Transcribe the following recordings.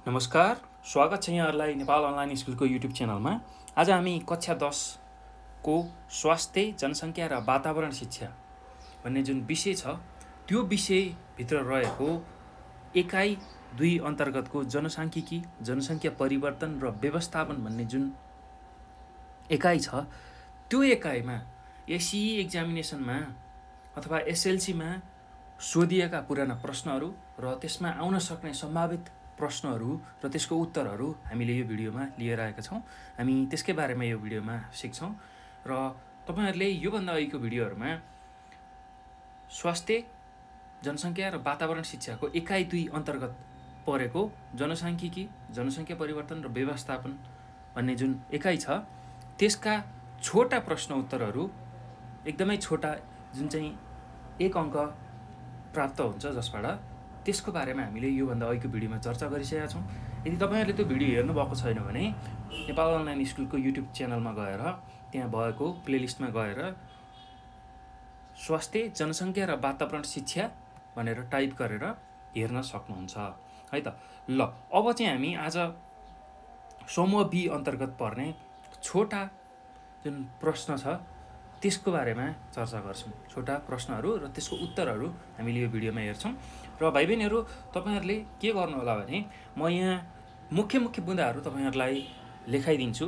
नमस्कार, स्वागत छ यहाँहरूलाई नेपाल अनलाइन स्कुलको युट्युब च्यानलमा। आज हामी कक्षा 10 को स्वास्थ्य, जनसङ्ख्या र वातावरण शिक्षा भन्ने जुन विषय छ त्यो विषयभित्र रहेको एकाइ 2 अन्तर्गतको जनसाङ्ख्यिकी, जनसङ्ख्या परिवर्तन र व्यवस्थापन भन्ने जुन एकाइ छ त्यो एकाइमा एसई एक्जामिनेसनमा अथवा एसएलसीमा सोधिएका पुराना प्रश्नहरू र त्यसमा आउन सक्ने सम्भावित प्रश्नहरू र त्यसको उत्तरहरू हामीले यो भिडियोमा लिएर आएका छौँ। हामी त्यसकै बारेमा यो भिडियोमा सिक्छौँ र तपाईहरुले योभन्दा अघिको भिडियोहरूमा स्वास्थ्य, जनसङ्ख्या र वातावरण शिक्षाको एकाइ 2 अन्तर्गत परेको जनसाङ्ख्यिकी, जनसङ्ख्या परिवर्तन र व्यवस्थापन भन्ने जुन एकाइ छ त्यसका छोटा प्रश्न उत्तरहरू एकदमै छोटा जुन चाहिँ 1 अङ्क प्राप्त हुन्छ जसबाट त्यसको बारेमा हामीले योभन्दा अघिको भिडियोमा चर्चा गरिसकेका छौँ। यदि तपाईहरुले त्यो भिडियो हेर्नु भएको छैन भने नेपाल अनलाइन स्कुलको युट्युब च्यानलमा गएर त्यहाँ भएको प्लेलिस्टमा गएर स्वास्थ्य, जनसङ्ख्या र वातावरण शिक्षा भनेर टाइप गरेर हेर्न सक्नुहुन्छ है त। ल अब चाहिँ हामी आज समूह बी अन्तर्गत पर्ने छोटा जुन प्रश्न छ त्यसको बारेमा चर्चा गर्छौँ। छोटा प्रश्नहरू र त्यसको उत्तरहरू हामीले यो भिडियोमा हेर्छौँ। र भाइ बहिनीहरू तपाईहरुले के गर्नु होला भने म यहाँ मुख्य बुँदाहरू तपाईहरुलाई लेखाइदिन्छु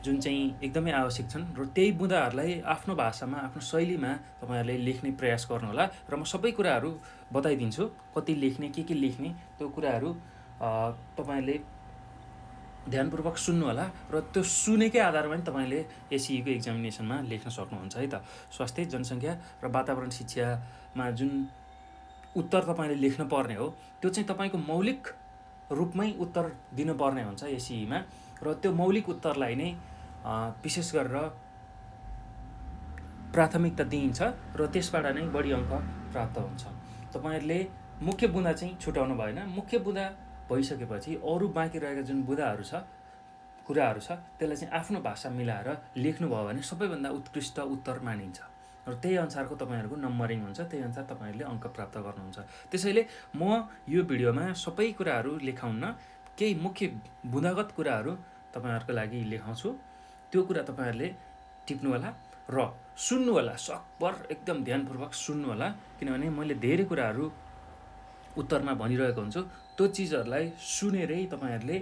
जुन चाहिँ एकदमै आवश्यक छन् र त्यही बुँदाहरूलाई आफ्नो भाषामा, आफ्नो शैलीमा तपाईहरुले लेख्ने प्रयास गर्नु होला र म सबै कुराहरू बताइदिन्छु कति लेख्ने, के लेख्ने त्यो कुराहरू तपाईहरुले ध्यानपूर्वक सुन्नु होला र त्यो सुनेकै आधारमा नि तपाईले एसईको एक्जामिनेसनमा लेख्न सक्नुहुन्छ है त। स्वास्थ्य, जनसङ्ख्या र वातावरण शिक्षामा जुन उत्तर तपाईले लेख्न पर्ने हो त्यो चाहिँ तपाईको मौलिक रूपमै उत्तर दिनुपर्ने हुन्छ एसईमा र त्यो मौलिक उत्तरलाई नै विशेष गरेर प्राथमिकता दिइन्छ र त्यसबाट नै बढी अङ्क प्राप्त हुन्छ। तपाईहरुले मुख्य बुँदा चाहिँ छुटाउनु भएन। मुख्य बुँदा भइसकेपछि अरू बाँकी रहेका जुन बुँदाहरू छ, कुराहरू छ त्यसलाई चाहिँ आफ्नो भाषा मिलाएर लेख्नुभयो भने सबैभन्दा उत्कृष्ट उत्तर मानिन्छ र त्यही अनुसारको तपाईहरुको नम्बरिङ हुन्छ, त्यही अनुसार तपाईहरुले अङ्क प्राप्त गर्नुहुन्छ। त्यसैले म यो भिडियोमा सबै कुराहरू लेखाउन्न, केही मुख्य बुँदागत कुराहरू तपाईहरुको लागि लेखाउँछु। त्यो कुरा तपाईहरुले टिप्नु होला र सुन्नु होला, सकभर एकदम ध्यानपूर्वक सुन्नु होला किनभने मैले धेरै कुराहरू उत्तरमा भनिरहेको हुन्छु। त्यो चिजहरूलाई सुनेरै तपाईहरुले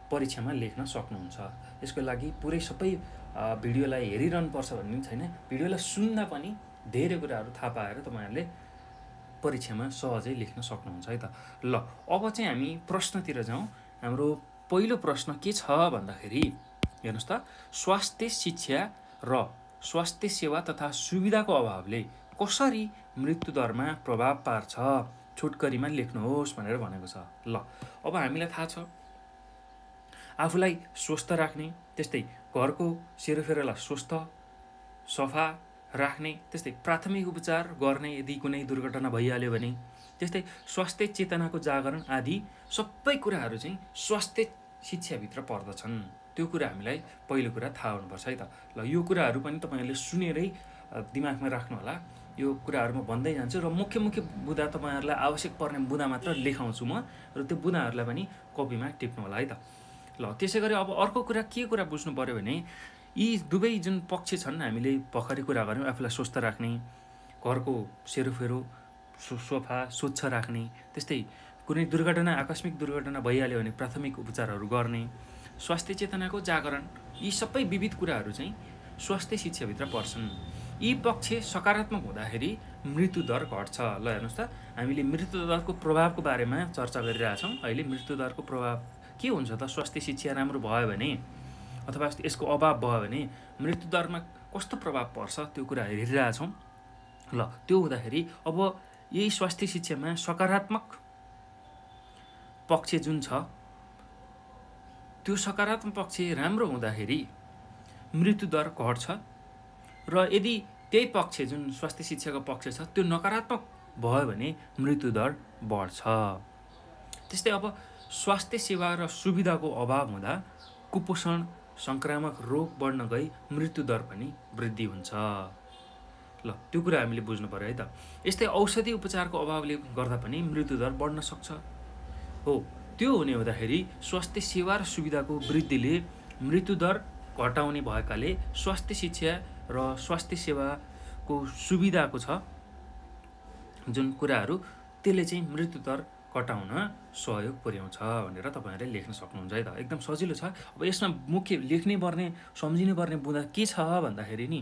परीक्षामा लेख्न सक्नुहुन्छ। यसको लागि पुरै सबै भिडियोलाई हेरिरहनु पर्छ भन्ने छैन। भिडियोलाई सुन्दा पनि धेरै कुराहरू थाहा पाएर तपाईहरुले परीक्षामा सहजै लेख्न सक्नुहुन्छ है त। ल अब चाहिँ हामी प्रश्नतिर जाउँ। हाम्रो पहिलो प्रश्न के छ भन्दाखेरि हेर्नुस् त, स्वास्थ्य शिक्षा र स्वास्थ्य सेवा तथा सुविधाको अभावले कसरी मृत्युदरमा प्रभाव पार्छ छोटकरीमा लेख्नुहोस् भनेर भनेको छ। ल अब हामीलाई थाहा छ आफूलाई स्वस्थ राख्ने, त्यस्तै घरको सेरोफेरोलाई स्वस्थ सफा राख्ने, त्यस्तै प्राथमिक उपचार गर्ने यदि कुनै दुर्घटना भइहाल्यो भने, त्यस्तै स्वास्थ्य चेतनाको जागरण आदि सबै कुराहरू चाहिँ स्वास्थ्य शिक्षाभित्र पर्दछन्। त्यो कुरा हामीलाई पहिलो कुरा थाहा हुनुपर्छ है त। ल यो कुराहरू पनि तपाईहरुले सुनेरै दिमागमा राख्नु होला। यो कुराहरू म भन्दै जान्छु र मुख्य बुँदा तपाईहरुलाई आवश्यक पर्ने बुँदा मात्र लेखाउँछु म र त्यो बुँदाहरूलाई पनि कपीमा टिप्नु होला है त। ल त्यसैगरी अब अर्को कुरा के कुरा बुझ्नु पर्यो भने यी दुवै जुन पक्ष छन्, हामीले भर्खरै कुरा गऱ्यौँ आफूलाई स्वस्थ राख्ने, घरको सेरोफेरो सोफा स्वच्छ राख्ने, त्यस्तै कुनै दुर्घटना, आकस्मिक दुर्घटना भइहाल्यो भने प्राथमिक उपचारहरू गर्ने, स्वास्थ्य चेतनाको जागरण, यी सबै विविध कुराहरू चाहिँ स्वास्थ्य शिक्षाभित्र पर्छन्। यी पक्ष सकारात्मक हुँदाखेरि मृत्युदर घट्छ। ल हेर्नुहोस् त, हामीले मृत्युदरको प्रभावको बारेमा चर्चा गरिरहेछौँ। अहिले मृत्युदरको प्रभाव के हुन्छ त? स्वास्थ्य शिक्षा राम्रो भयो भने अथवा यसको अभाव भयो भने मृत्युदरमा कस्तो प्रभाव पर्छ त्यो कुरा हेरिरहेछौँ। ल त्यो हुँदाखेरि अब यही स्वास्थ्य शिक्षामा सकारात्मक पक्ष जुन छ त्यो सकारात्मक पक्ष राम्रो हुँदाखेरि मृत्युदर घट्छ र यदि त्यही पक्ष जुन स्वास्थ्य शिक्षाको पक्ष छ त्यो नकारात्मक भयो भने मृत्युदर बढ्छ। त्यस्तै अब स्वास्थ्य सेवा र सुविधाको अभाव हुँदा कुपोषण, संक्रामक रोग बढ्न गई मृत्युदर पनि वृद्धि हुन्छ। ल त्यो कुरा हामीले बुझ्नु पर्यो है त। यस्तै औषधि उपचारको अभावले गर्दा पनि मृत्युदर बढ्न सक्छ। हो त्यो हुने हुँदाखेरि स्वास्थ्य सेवा र सुविधाको वृद्धिले मृत्युदर घटाउने भएकाले स्वास्थ्य शिक्षा र स्वास्थ्य सेवाको सुविधाको छ जुन कुराहरू त्यसले चाहिँ मृत्युदर घटाउन सहयोग पुर्याउँछ भनेर तपाईँहरूले लेख्न सक्नुहुन्छ है त। एकदम सजिलो छ। अब यसमा मुख्य लेख्नै पर्ने सम्झिनै पर्ने बुँदा के छ भन्दाखेरि नि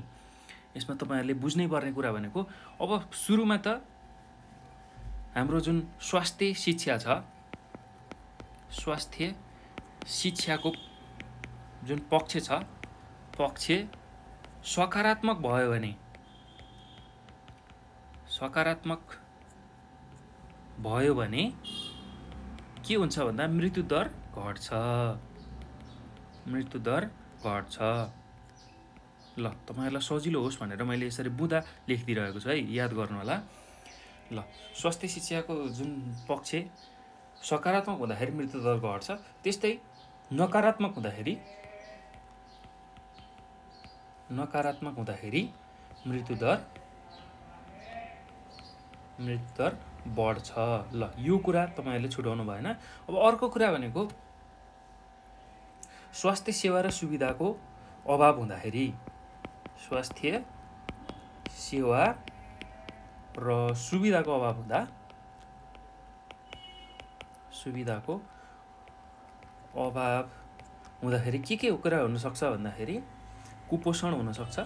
यसमा तपाईँहरूले बुझ्नै पर्ने कुरा भनेको अब सुरुमा त हाम्रो जुन स्वास्थ्य शिक्षा छ, स्वास्थ्य शिक्षाको जुन पक्ष छ, पक्ष सकारात्मक भयो भने के हुन्छ भन्दा मृत्युदर घट्छ। ल तपाईहरुलाई सजिलो होस् भनेर मैले यसरी बुँदा लेखिदिरहेको छु है, याद गर्नु होला। ल स्वास्थ्य शिक्षाको जुन पक्ष सकारात्मक हुँदाखेरि मृत्युदर घट्छ, त्यस्तै नकारात्मक हुँदाखेरि मृत्युदर बढ्छ। ल यो कुरा तपाईहरुले छुटाउनु भएन। अब अर्को कुरा भनेको स्वास्थ्य सेवा र सुविधाको अभाव हुँदाखेरि, स्वास्थ्य सेवा र सुविधाको अभाव हुँदा के कुरा हुन सक्छ भन्दाखेरि कुपोषण हुन सक्छ।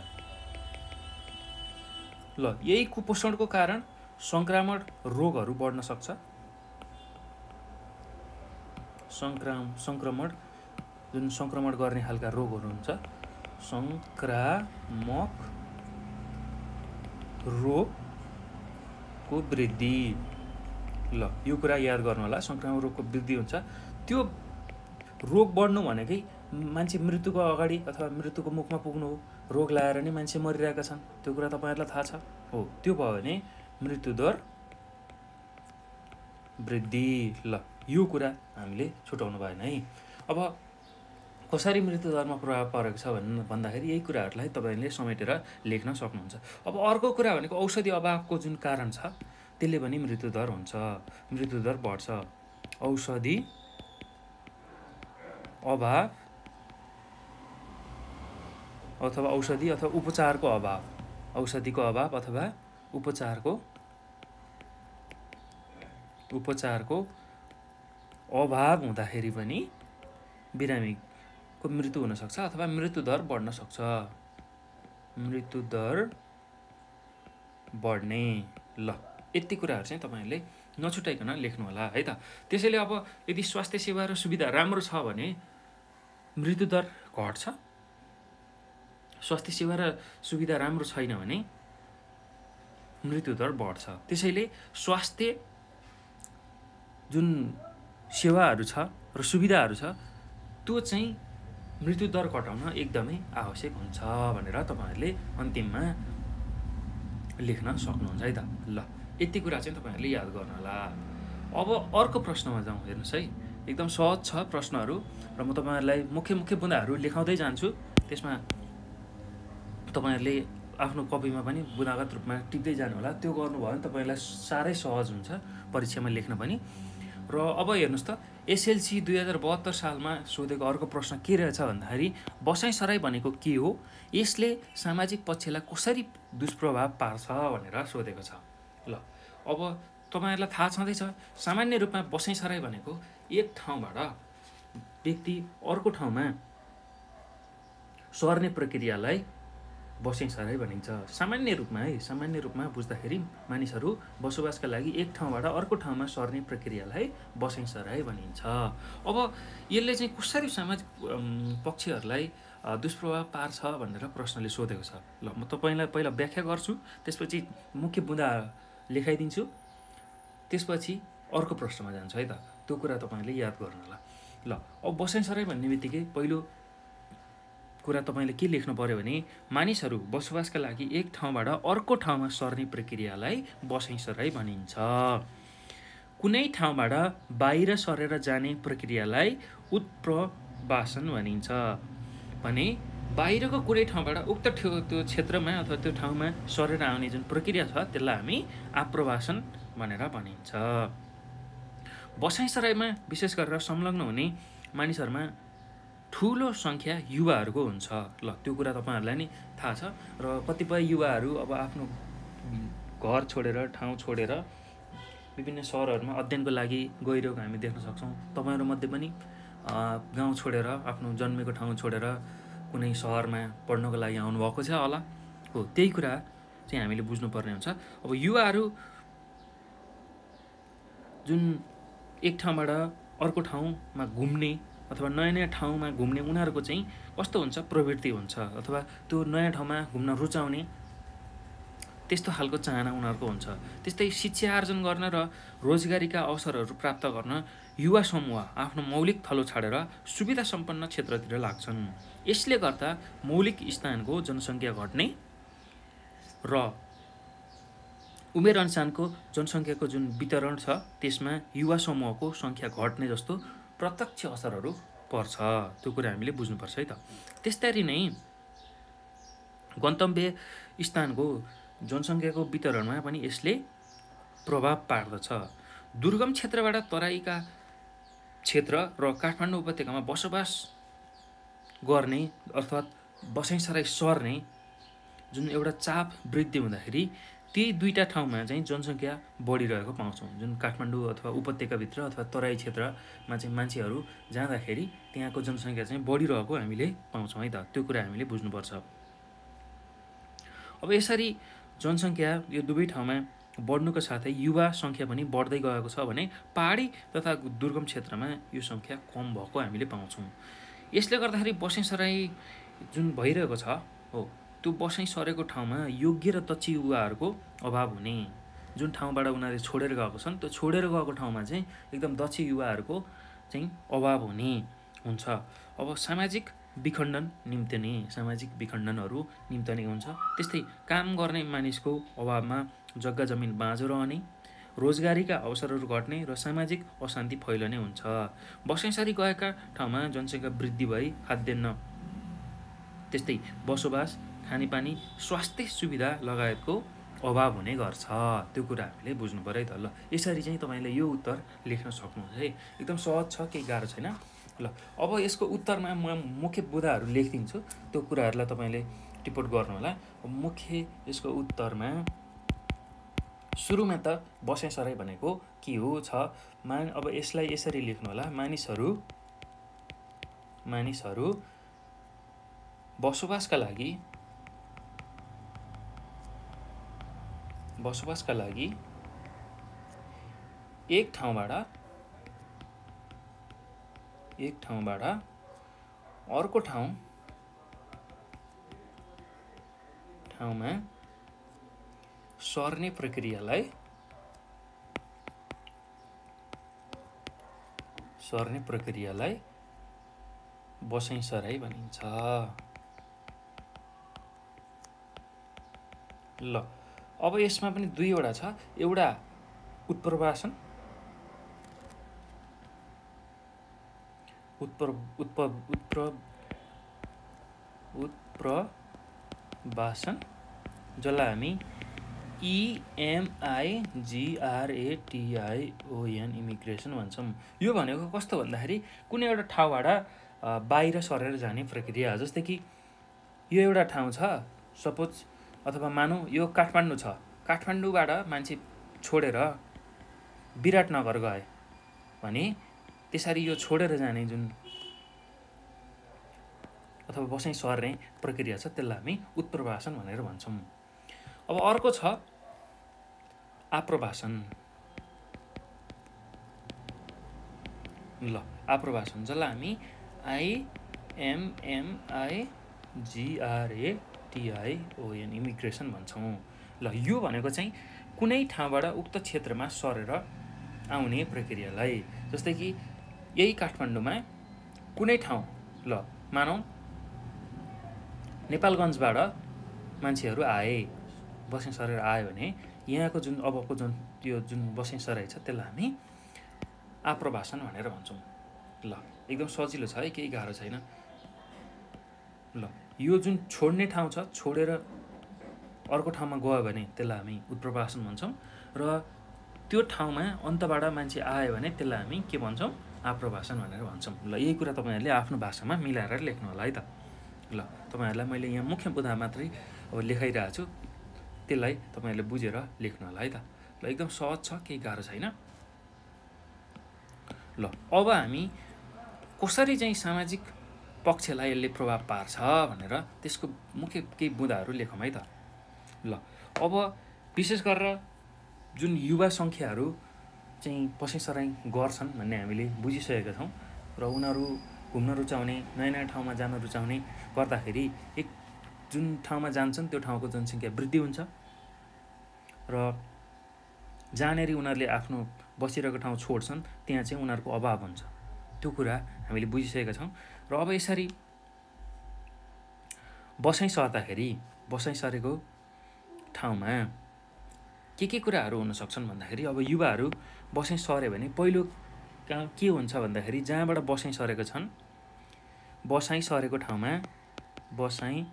ल यही कुपोषणको कारण संक्रामक रोगहरू बढ्न सक्छ। संक्रमण गर्ने खालका रोगहरू हुन्छ, संक्रामक रोगको वृद्धि। ल यो कुरा याद गर्नु होला, संक्रामक रोगको वृद्धि हुन्छ। त्यो रोग बढ्नु भनेकै मान्छे मृत्युको अगाडि अथवा मृत्युको मुखमा पुग्नु हो। रोग लाएर नै मान्छे मरिरहेका छन्, त्यो कुरा तपाईहरुलाई थाहा छ हो। त्यो भयो भने मृत्युदर वृद्धि। ल यो कुरा हामीले छुटाउनु भएन है। अब कसरी मृत्युदरमा प्रभाव परेको छ भन्दाखेरि यही कुराहरूलाई तपाईले समेटेर लेख्न सक्नुहुन्छ। अब अर्को कुरा भनेको औषधि अभावको जुन कारण छ त्यसले पनि मृत्युदर हुन्छ, मृत्युदर बढ्छ। औषधि अभाव अथवा औषधि अथवा उपचारको अभाव, औषधिको अभाव अथवा उपचारको अभाव हुँदाखेरि पनि बिरामीको मृत्यु हुन सक्छ अथवा मृत्युदर बढ्न सक्छ। मृत्युदर बढ्ने। ल यति कुराहरू चाहिँ तपाईहरुले नछुटाइकन लेख्नु होला है त। त्यसैले अब यदि स्वास्थ्य सेवा र सुविधा राम्रो छ भने मृत्युदर घट्छ, स्वास्थ्य सेवा र सुविधा राम्रो छैन भने मृत्युदर बढ्छ। त्यसैले स्वास्थ्य जुन सेवाहरू छ र सुविधाहरू छ त्यो चाहिँ मृत्युदर घटाउन एकदमै आवश्यक हुन्छ भनेर तपाईहरुले अन्तिममा लेख्न सक्नुहुन्छ है त। ल यति कुरा चाहिँ तपाईहरुले याद गर्नु होला। अब अर्को प्रश्नमा जाउँ। हेर्नुस् है, एकदम सहज छ प्रश्नहरू र म तपाईहरुलाई मुख्य बुँदाहरू लेखाउँदै जान्छु। त्यसमा तपाईहरुले आफ्नो कपीमा पनि बुँदागत रूपमा टिप्दै जानु होला। त्यो गर्नुभयो भने तपाईहरुलाई साह्रै सहज हुन्छ परीक्षामा लेख्न पनि। र अब हेर्नुस् त, एसएलसी 2072 सालमा सोधेको अर्को प्रश्न के रहेछ भन्दाखेरि बसाइसराई भनेको के हो, यसले सामाजिक पक्षलाई कसरी दुष्प्रभाव पार्छ भनेर सोधेको छ। ल अब तपाईहरुलाई थाहा छँदैछ, सामान्य रूपमा बसाइसराई भनेको एक ठाउँबाट व्यक्ति अर्को ठाउँमा सर्ने प्रक्रियालाई बसाइसराई भनिन्छ। सामान्य रूपमा बुझ्दाखेरि मानिसहरू बसोबासका लागि एक ठाउँबाट अर्को ठाउँमा सर्ने प्रक्रियालाई बसाइसराई भनिन्छ। अब यसले चाहिँ कसरी सामाजिक पक्षहरूलाई दुष्प्रभाव पार्छ भनेर प्रश्नले सोधेको छ। ल म तपाईलाई पहिला व्याख्या गर्छु, त्यसपछि मुख्य बुँदा लेखाइदिन्छु, त्यसपछि अर्को प्रश्नमा जान्छ है त। त्यो कुरा तपाईले याद गर्नु होला। ल अब बसाइसराई भन्ने बित्तिकै पहिलो कुरा तपाईले के लेख्नु पर्यो भने मानिसहरू बसोबासका लागि एक ठाउँबाट अर्को ठाउँमा सर्ने प्रक्रियालाई बसाइसराई भनिन्छ। कुनै ठाउँबाट बाहिर सरेर जाने प्रक्रियालाई उत्प्रवासन भनिन्छ। भने बाहिरको कुनै ठाउँबाट उक्त त्यो क्षेत्रमा अथवा त्यो ठाउँमा सरेर आउने जुन प्रक्रिया छ त्यसलाई हामी आप्रवासन भनेर भनिन्छ। बसाइसराईमा विशेष गरेर संलग्न हुने मानिसहरूमा ठुलो सङ्ख्या युवाहरूको हुन्छ। ल त्यो कुरा तपाईँहरूलाई नि थाहा छ। र कतिपय युवाहरू अब आफ्नो घर छोडेर ठाउँ छोडेर विभिन्न सहरहरूमा अध्ययनको लागि गइरहेको हामी देख्न सक्छौँ। तपाईँहरूमध्ये पनि गाउँ छोडेर आफ्नो जन्मेको ठाउँ छोडेर कुनै सहरमा पढ्नको लागि आउनुभएको छ होला। हो, त्यही कुरा चाहिँ हामीले बुझ्नुपर्ने हुन्छ। अब युवाहरू जुन एक ठाउँबाट अर्को ठाउँमा घुम्ने अथवा नयाँ नयाँ ठाउँमा घुम्ने उनीहरूको चाहिँ कस्तो हुन्छ, प्रवृत्ति हुन्छ अथवा त्यो नयाँ ठाउँमा घुम्न रुचाउने त्यस्तो खालको चाहना उनीहरूको हुन्छ। त्यस्तै शिक्षा आर्जन गर्न र रोजगारीका अवसरहरू प्राप्त गर्न युवा समूह आफ्नो मौलिक थलो छाडेर सुविधा सम्पन्न क्षेत्रतिर लाग्छन्। यसले गर्दा मौलिक स्थानको जनसङ्ख्या घट्ने र उमेर अनुसारको जनसङ्ख्याको जुन वितरण छ त्यसमा युवा समूहको सङ्ख्या घट्ने जस्तो प्रत्यक्ष असरहरू पर्छ। त्यो कुरा हामीले बुझ्नुपर्छ है त। त्यस्तै नै गन्तव्य स्थानको जनसङ्ख्याको वितरणमा पनि यसले प्रभाव पार्दछ। दुर्गम क्षेत्रबाट तराईका क्षेत्र र काठमाडौँ उपत्यकामा बसोबास गर्ने अर्थात् बसाइसराई सर्ने जुन एउटा चाप वृद्धि हुँदाखेरि ती दुईटा ठाउँमा चाहिँ जनसङ्ख्या बढिरहेको पाउँछौँ। जुन काठमाडौँ अथवा उपत्यकाभित्र अथवा तराई क्षेत्रमा चाहिँ मान्छेहरू जाँदाखेरि त्यहाँको जनसङ्ख्या चाहिँ बढिरहेको हामीले पाउँछौँ है त। त्यो कुरा हामीले बुझ्नुपर्छ। अब यसरी जनसङ्ख्या यो दुवै ठाउँमा बढ्नुको साथै युवा सङ्ख्या पनि बढ्दै गएको छ भने पहाडी तथा दुर्गम क्षेत्रमा यो सङ्ख्या कम भएको हामीले पाउँछौँ। यसले गर्दाखेरि बसाइसराई जुन भइरहेको छ हो त्यो बसाइ सरेको ठाउँमा योग्य र दक्ष युवाहरूको अभाव हुने, जुन ठाउँबाट उनीहरूले छोडेर गएको छन् त्यो छोडेर गएको ठाउँमा चाहिँ एकदम दक्ष युवाहरूको चाहिँ अभाव हुने हुन्छ। अब सामाजिक विखण्डनहरू निम्तने हुन्छ। त्यस्तै काम गर्ने मानिसको अभावमा जग्गा जमिन बाँझो रहने, रोजगारीका अवसरहरू घट्ने र सामाजिक अशान्ति फैलने हुन्छ। बसाइसरी गएका ठाउँमा जनसङ्ख्या वृद्धि भई खाद्यान्न त्यस्तै बसोबास, खानेपानी, स्वास्थ्य सुविधा लगायतको अभाव हुने गर्छ। त्यो कुरा हामीले बुझ्नु पऱ्यो है त। ल यसरी चाहिँ तपाईँले यो उत्तर लेख्न सक्नुहुन्छ है। एकदम सहज छ, केही गाह्रो छैन। ल अब यसको उत्तरमा म मुख्य बुदाहरू लेखिदिन्छु, त्यो कुराहरूलाई तपाईँले टिप्पण गर्नु होला। मुख्य यसको उत्तरमा सुरुमा त बसाइसराई भनेको के हो छ। अब यसलाई यसरी लेख्नु होला। मानिसहरू बसोबासका लागि एक ठाउँबाट अर्को ठाउँमा सर्ने प्रक्रियालाई बसाइसराई भनिन्छ। ल अब यसमा पनि दुईवटा छ। एउटा उत्प्रवासन जसलाई हामी EMIGRATION इमिग्रेसन भन्छौँ। यो भनेको कस्तो भन्दाखेरि कुनै एउटा ठाउँबाट बाहिर सरेर जाने प्रक्रिया। जस्तै कि यो एउटा ठाउँ छ सपोज, अथवा मानौँ यो काठमाडौँ छ, काठमाडौँबाट मान्छे छोडेर विराटनगर गए भने त्यसरी यो छोडेर जाने जुन अथवा बसाइ सर्ने प्रक्रिया छ त्यसलाई हामी उत्प्रवासन भनेर भन्छौँ। अब अर्को छ आप्रवासन। ल आप्रवासन जसलाई हामी IMMIGRATION इमिग्रेसन भन्छौँ। ल यो भनेको चाहिँ कुनै ठाउँबाट उक्त क्षेत्रमा सरेर आउने प्रक्रियालाई। जस्तै कि यही काठमाडौँमा कुनै ठाउँ, ल मानौँ नेपालगञ्जबाट मान्छेहरू आए, बसाइ सरेर आयो भने यहाँको जुन अबको जुन बसाइ सराइ छ त्यसलाई हामी आप्रवासन भनेर भन्छौँ। ल एकदम सजिलो छ है, केही गाह्रो छैन। ल यो जुन छोड्ने ठाउँ छ, छोडेर अर्को ठाउँमा गयो भने त्यसलाई हामी उत्प्रवासन भन्छौँ। र त्यो ठाउँमा अन्तबाट मान्छे आयो भने त्यसलाई हामी के भन्छौँ? आप्रवासन भनेर भन्छौँ। ल यही कुरा तपाईँहरूले आफ्नो भाषामा मिलाएर लेख्नु होला है त। ल तपाईँहरूलाई मैले यहाँ मुख्य बुँदा मात्रै अब लेखाइरहेको छु, त्यसलाई तपाईँहरूले बुझेर लेख्नु होला है त। ल एकदम सहज छ, केही गाह्रो छैन। ल अब हामी कसरी चाहिँ सामाजिक पक्षलाई यसले प्रभाव पार्छ भनेर त्यसको मुख्य केही बुँदाहरू लेखौँ है त। ल अब विशेष गरेर जुन युवा सङ्ख्याहरू चाहिँ बसाइसराइ गर्छन् भन्ने हामीले बुझिसकेका छौँ र उनीहरू घुम्न रुचाउने, नयाँ नयाँ ठाउँमा जान रुचाउने गर्दाखेरि एक जुन ठाउँमा जान्छन् त्यो ठाउँको जनसङ्ख्या वृद्धि हुन्छ र जहाँनेरि उनीहरूले आफ्नो बसिरहेको ठाउँ छोड्छन् त्यहाँ चाहिँ उनीहरूको अभाव हुन्छ। त्यो कुरा हामीले बुझिसकेका छौँ र अब यसरी बसाइ सर्दाखेरि बसाइ सरेको ठाउँमा के कुराहरू हुन सक्छन् भन्दाखेरि अब युवाहरू बसाइ सर्यो भने पहिलो के हुन्छ भन्दाखेरि जहाँबाट बसाइ सरेको छन्, बसाइ सरेको ठाउँमा बसाइ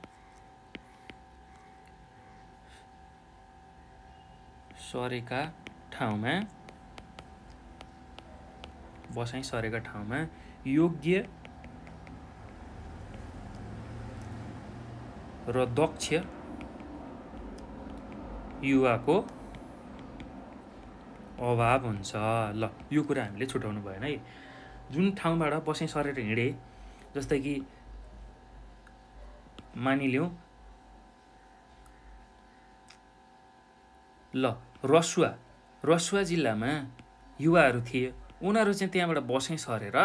सरेका ठाउँमा योग्य र दक्ष युवाको अभाव हुन्छ। ल यो कुरा हामीले छुटाउनु भएन है। जुन ठाउँबाट बसाइ सरेर हिँडे, जस्तै कि मानिलिउँ ल रसुवा जिल्लामा युवाहरू थिए, उनीहरू चाहिँ त्यहाँबाट बसाइ सरेर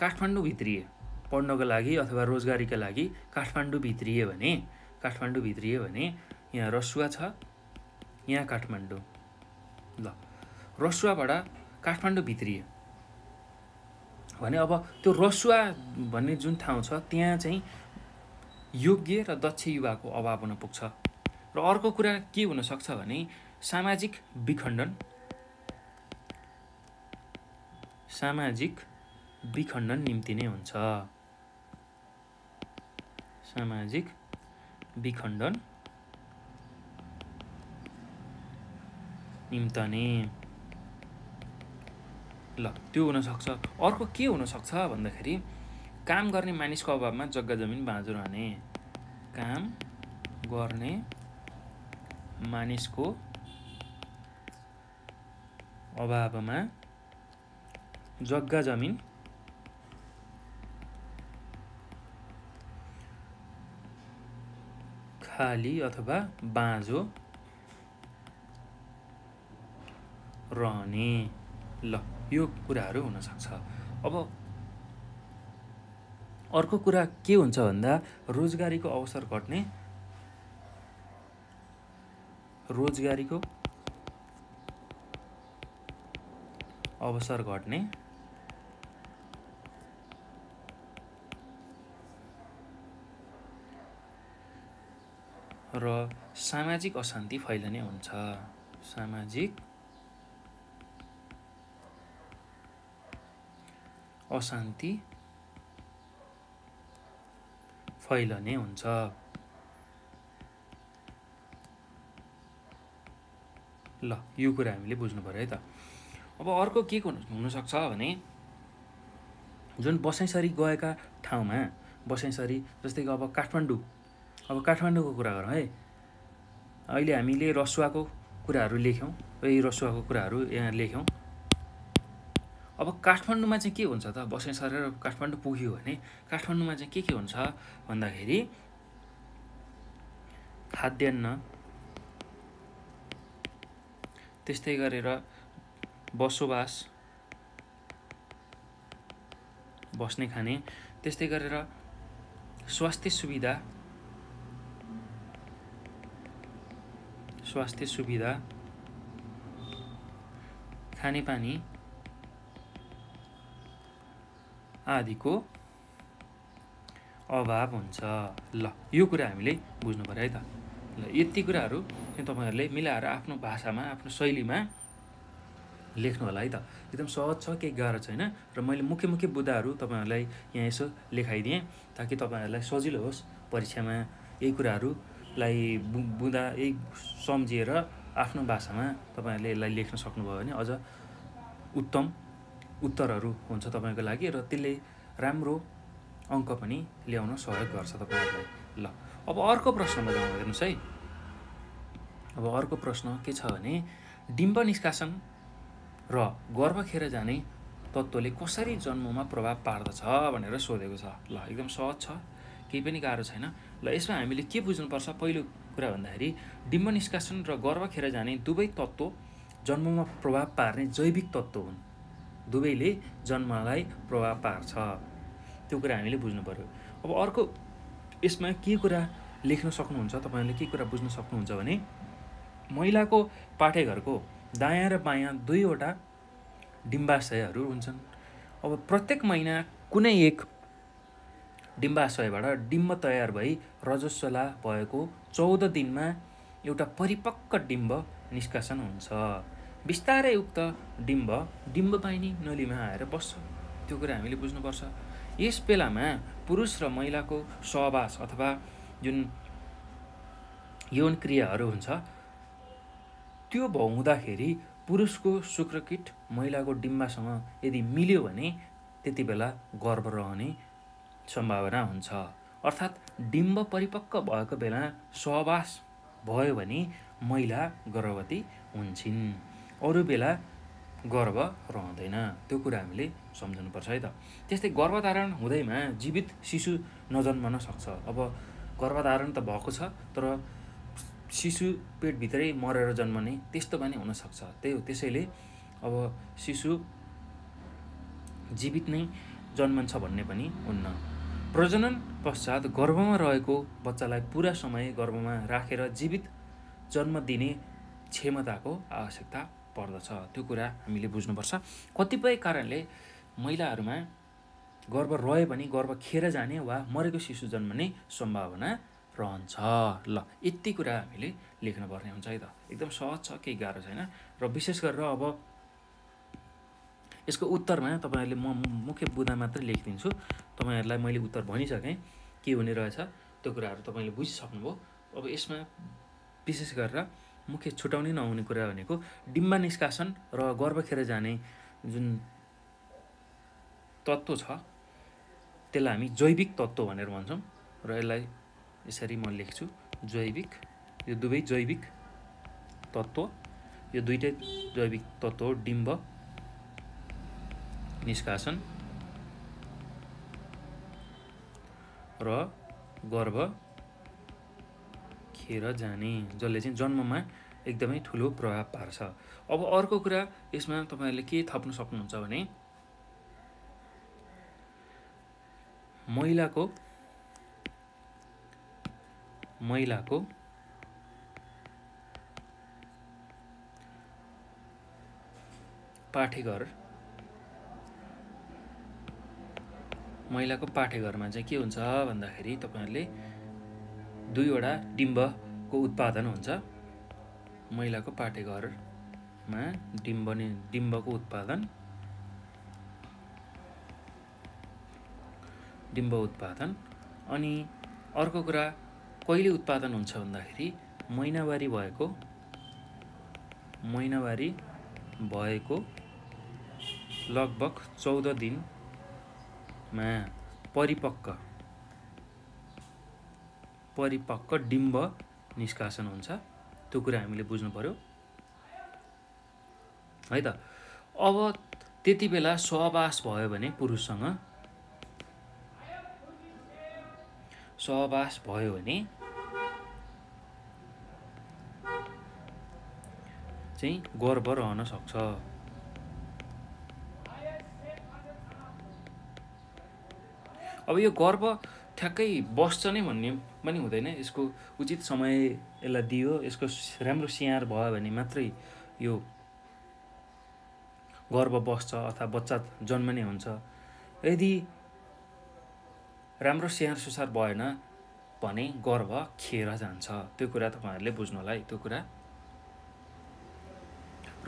काठमाडौँ भित्रिए पढ्नको लागि अथवा रोजगारीका लागि। काठमाडौँ भित्रिए भने यहाँ रसुवा छ, यहाँ काठमाडौँ। ल रसुवाबाट काठमाडौँ भित्रिए भने अब त्यो रसुवा भन्ने जुन ठाउँ छ त्यहाँ चाहिँ योग्य र दक्ष युवाको अभाव हुन पुग्छ। र अर्को कुरा के हुनसक्छ भने सामाजिक विखण्डन निम्ति नै हुन्छ। सामाजिक विखण्डन निम्ति नै ल त्यो हुनसक्छ। अर्को के हुनसक्छ भन्दाखेरि काम गर्ने मानिसको अभावमा जग्गा जमिन बाँझो रहने। काम गर्ने मानिसको अभावमा जग्गा जमिन खाली अथवा बाँझो रहने। ल यो कुराहरू हुनसक्छ। अब अर्को कुरा के हुन्छ भन्दा रोजगारीको अवसर घट्ने, र सामाजिक अशान्ति फैलिने हुन्छ। सामाजिक अशान्ति फैलिने हुन्छ। ल यो कुरा हामीले बुझ्नु पर्यो है त। अब अर्को के हुनसक्छ भने जुन बसाइसरी गएका ठाउँमा बसाइसरी, जस्तै कि अब काठमाडौँको कुरा गरौँ है। अहिले हामीले रसुवाको कुराहरू लेख्यौँ, यही रसुवाको कुराहरू यहाँ लेख्यौँ। अब काठमाडौँमा चाहिँ के हुन्छ त, बसाइ सरेर काठमाडौँ पुग्यो भने काठमाडौँमा चाहिँ के हुन्छ भन्दाखेरि खाद्यान्न, त्यस्तै गरेर बस्ने खाने, त्यस्तै गरेर स्वास्थ्य सुविधा, खानेपानी आदिको अभाव हुन्छ। ल यो कुरा हामीले बुझ्नु पर्यो है त। ल यति कुराहरू चाहिँ तपाईँहरूले मिलाएर आफ्नो भाषामा, आफ्नो शैलीमा लेख्नु होला है त। एकदम सहज छ, केही गाह्रो छैन। र मैले मुख्य बुँदाहरू तपाईँहरूलाई यहाँ यसो लेखाइदिएँ ताकि तपाईँहरूलाई सजिलो होस् परीक्षामा यही कुराहरूलाई बुँदा यही सम्झिएर आफ्नो भाषामा तपाईँहरूले यसलाई लेख्न सक्नुभयो भने अझ उत्तम उत्तरहरू हुन्छ तपाईँको लागि र त्यसले राम्रो अङ्क पनि ल्याउन सहयोग गर्छ तपाईँहरूलाई। ल अब अर्को प्रश्नमा जाउँ हेर्नुहोस् है। अब अर्को प्रश्न के छ भने डिम्ब निष्कासन र गर्भ खेर जाने तत्त्वले कसरी जन्ममा प्रभाव पार्दछ भनेर सोधेको छ। ल एकदम सहज छ, केही पनि गाह्रो छैन। ल यसमा हामीले के बुझ्नुपर्छ पहिलो कुरा भन्दाखेरि डिम्ब निष्कासन र गर्भ खेर जाने दुवै तत्त्व जन्ममा प्रभाव पार्ने जैविक तत्त्व हुन्। दुवैले जन्मलाई प्रभाव पार्छ, त्यो कुरा हामीले बुझ्नु पर्यो। अब अर्को यसमा के कुरा लेख्न सक्नुहुन्छ तपाईँहरूले, के कुरा बुझ्न सक्नुहुन्छ भने महिलाको पाठेघरको दायाँ र बायाँ दुईवटा डिम्बाशयहरू हुन्छन्। अब प्रत्येक महिना कुनै एक डिम्बाशयबाट डिम्ब तयार भई रजस्वला भएको 14 दिनमा एउटा परिपक्व डिम्ब निष्कासन हुन्छ। बिस्तारै उक्त डिम्बवाहिनी नलीमा आएर बस्छ, त्यो कुरा हामीले बुझ्नुपर्छ। यस बेलामा पुरुष र महिलाको सहवास अथवा जुन यौन क्रियाहरू हुन्छ त्यो हुँदाखेरि पुरुषको शुक्रकीट महिलाको डिम्बासँग यदि मिल्यो भने त्यति बेला गर्भ रहने सम्भावना हुन्छ। अर्थात् डिम्ब परिपक्व भएको बेला सहवास भयो भने महिला गर्भवती हुन्छन्, अरू बेला गर्भ रहँदैन। त्यो कुरा हामीले सम्झनुपर्छ है त। त्यस्तै गर्भधारण हुँदैमा जीवित शिशु नजन्मन सक्छ। अब गर्भधारण त भएको छ तर शिशु पेटभित्रै मरेर जन्मने त्यस्तो पनि हुनसक्छ। त्यसैले अब शिशु जीवित नै जन्मन्छ भन्ने पनि हुन्न। प्रजनन पश्चात गर्भमा रहेको बच्चालाई पुरा समय गर्भमा राखेर जीवित जन्म दिने क्षमताको आवश्यकता पर्दछ, त्यो कुरा हामीले बुझ्नुपर्छ। कतिपय कारणले महिलाहरूमा गर्भ रहे पनि गर्भ खेर जाने वा मरेको शिशु जन्मने सम्भावना रहन्छ। ल यति कुरा हामीले लेख्नुपर्ने हुन्छ है त। एकदम सहज छ, केही गाह्रो छैन। र विशेष गरेर अब यसको उत्तरमा तपाईँहरूले म मुख्य बुँदा मात्रै लेखिदिन्छु। तपाईँहरूलाई मैले उत्तर भनिसकेँ के हुने रहेछ, त्यो कुराहरू तपाईँले बुझिसक्नुभयो। अब यसमा विशेष गरेर मुख्य छुटाउने नहुने कुरा भनेको डिम्ब निष्कासन र गर्भ खेर जाने जुन तत्त्व छ त्यसलाई हामी जैविक तत्त्व भनेर भन्छौँ र यसलाई यसरी म लेख्छु जैविक। यो दुवै जैविक तत्त्व, यो दुईटै जैविक तत्त्व हो, डिम्ब निष्कासन र गर्भ खेर जाने, जसले चाहिँ जन्ममा एकदमै ठुलो प्रभाव पार्छ। अब अर्को कुरा यसमा तपाईँहरूले के थप्न सक्नुहुन्छ भने महिलाको पाठेघरमा चाहिँ के हुन्छ भन्दाखेरि तपाईँहरूले दुईवटा डिम्बको उत्पादन हुन्छ। महिलाको पाठेघरमा डिम्बको उत्पादन अनि अर्को कुरा कहिले उत्पादन हुन्छ भन्दाखेरि महिनावारी भएको लगभग 14 दिनमा परिपक्व डिम्ब निष्कासन हुन्छ, त्यो कुरा हामीले बुझ्नु पर्यो है त। अब त्यति बेला सहवास भयो भने पुरुषसँग चाहिँ गर्भ रहन सक्छ। अब यो गर्भ ठ्याक्कै बस्छ नै भन्ने पनि हुँदैन, यसको उचित समय यसलाई दियो, यसको राम्रो स्याहार भयो भने मात्रै यो गर्भ बस्छ अथवा बच्चा जन्मने हुन्छ। यदि राम्रो स्याहार सुसार भएन भने गर्भ खेर जान्छ, त्यो कुरा तपाईँहरूले बुझ्नु होला है, त्यो कुरा।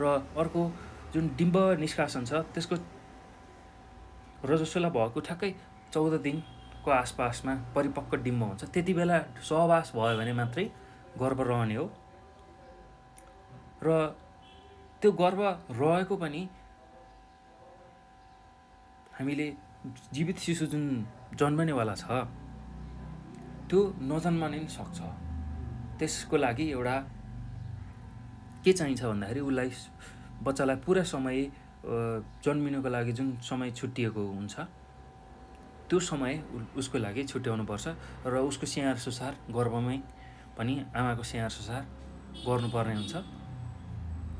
र अर्को जुन डिम्ब निष्कासन छ त्यसको रजस्वला भएको ठ्याक्कै 14 दिनको आसपासमा परिपक्व डिम्ब हुन्छ, त्यति बेला सहवास भयो भने मात्रै गर्भ रहने हो। र त्यो गर्भ रहेको पनि हामीले जीवित शिशु जुन जन्मनेवाला छ त्यो नजन्मने नि सक्छ। त्यसको लागि एउटा के चाहिन्छ भन्दाखेरि उसलाई बच्चालाई पुरा समय जन्मिनको लागि जुन समय छुट्टिएको हुन्छ त्यो समय उसको लागि छुट्याउनुपर्छ र उसको स्याहार सुसार गर्भमै पनि आमाको स्याहार सुसार गर्नुपर्ने हुन्छ।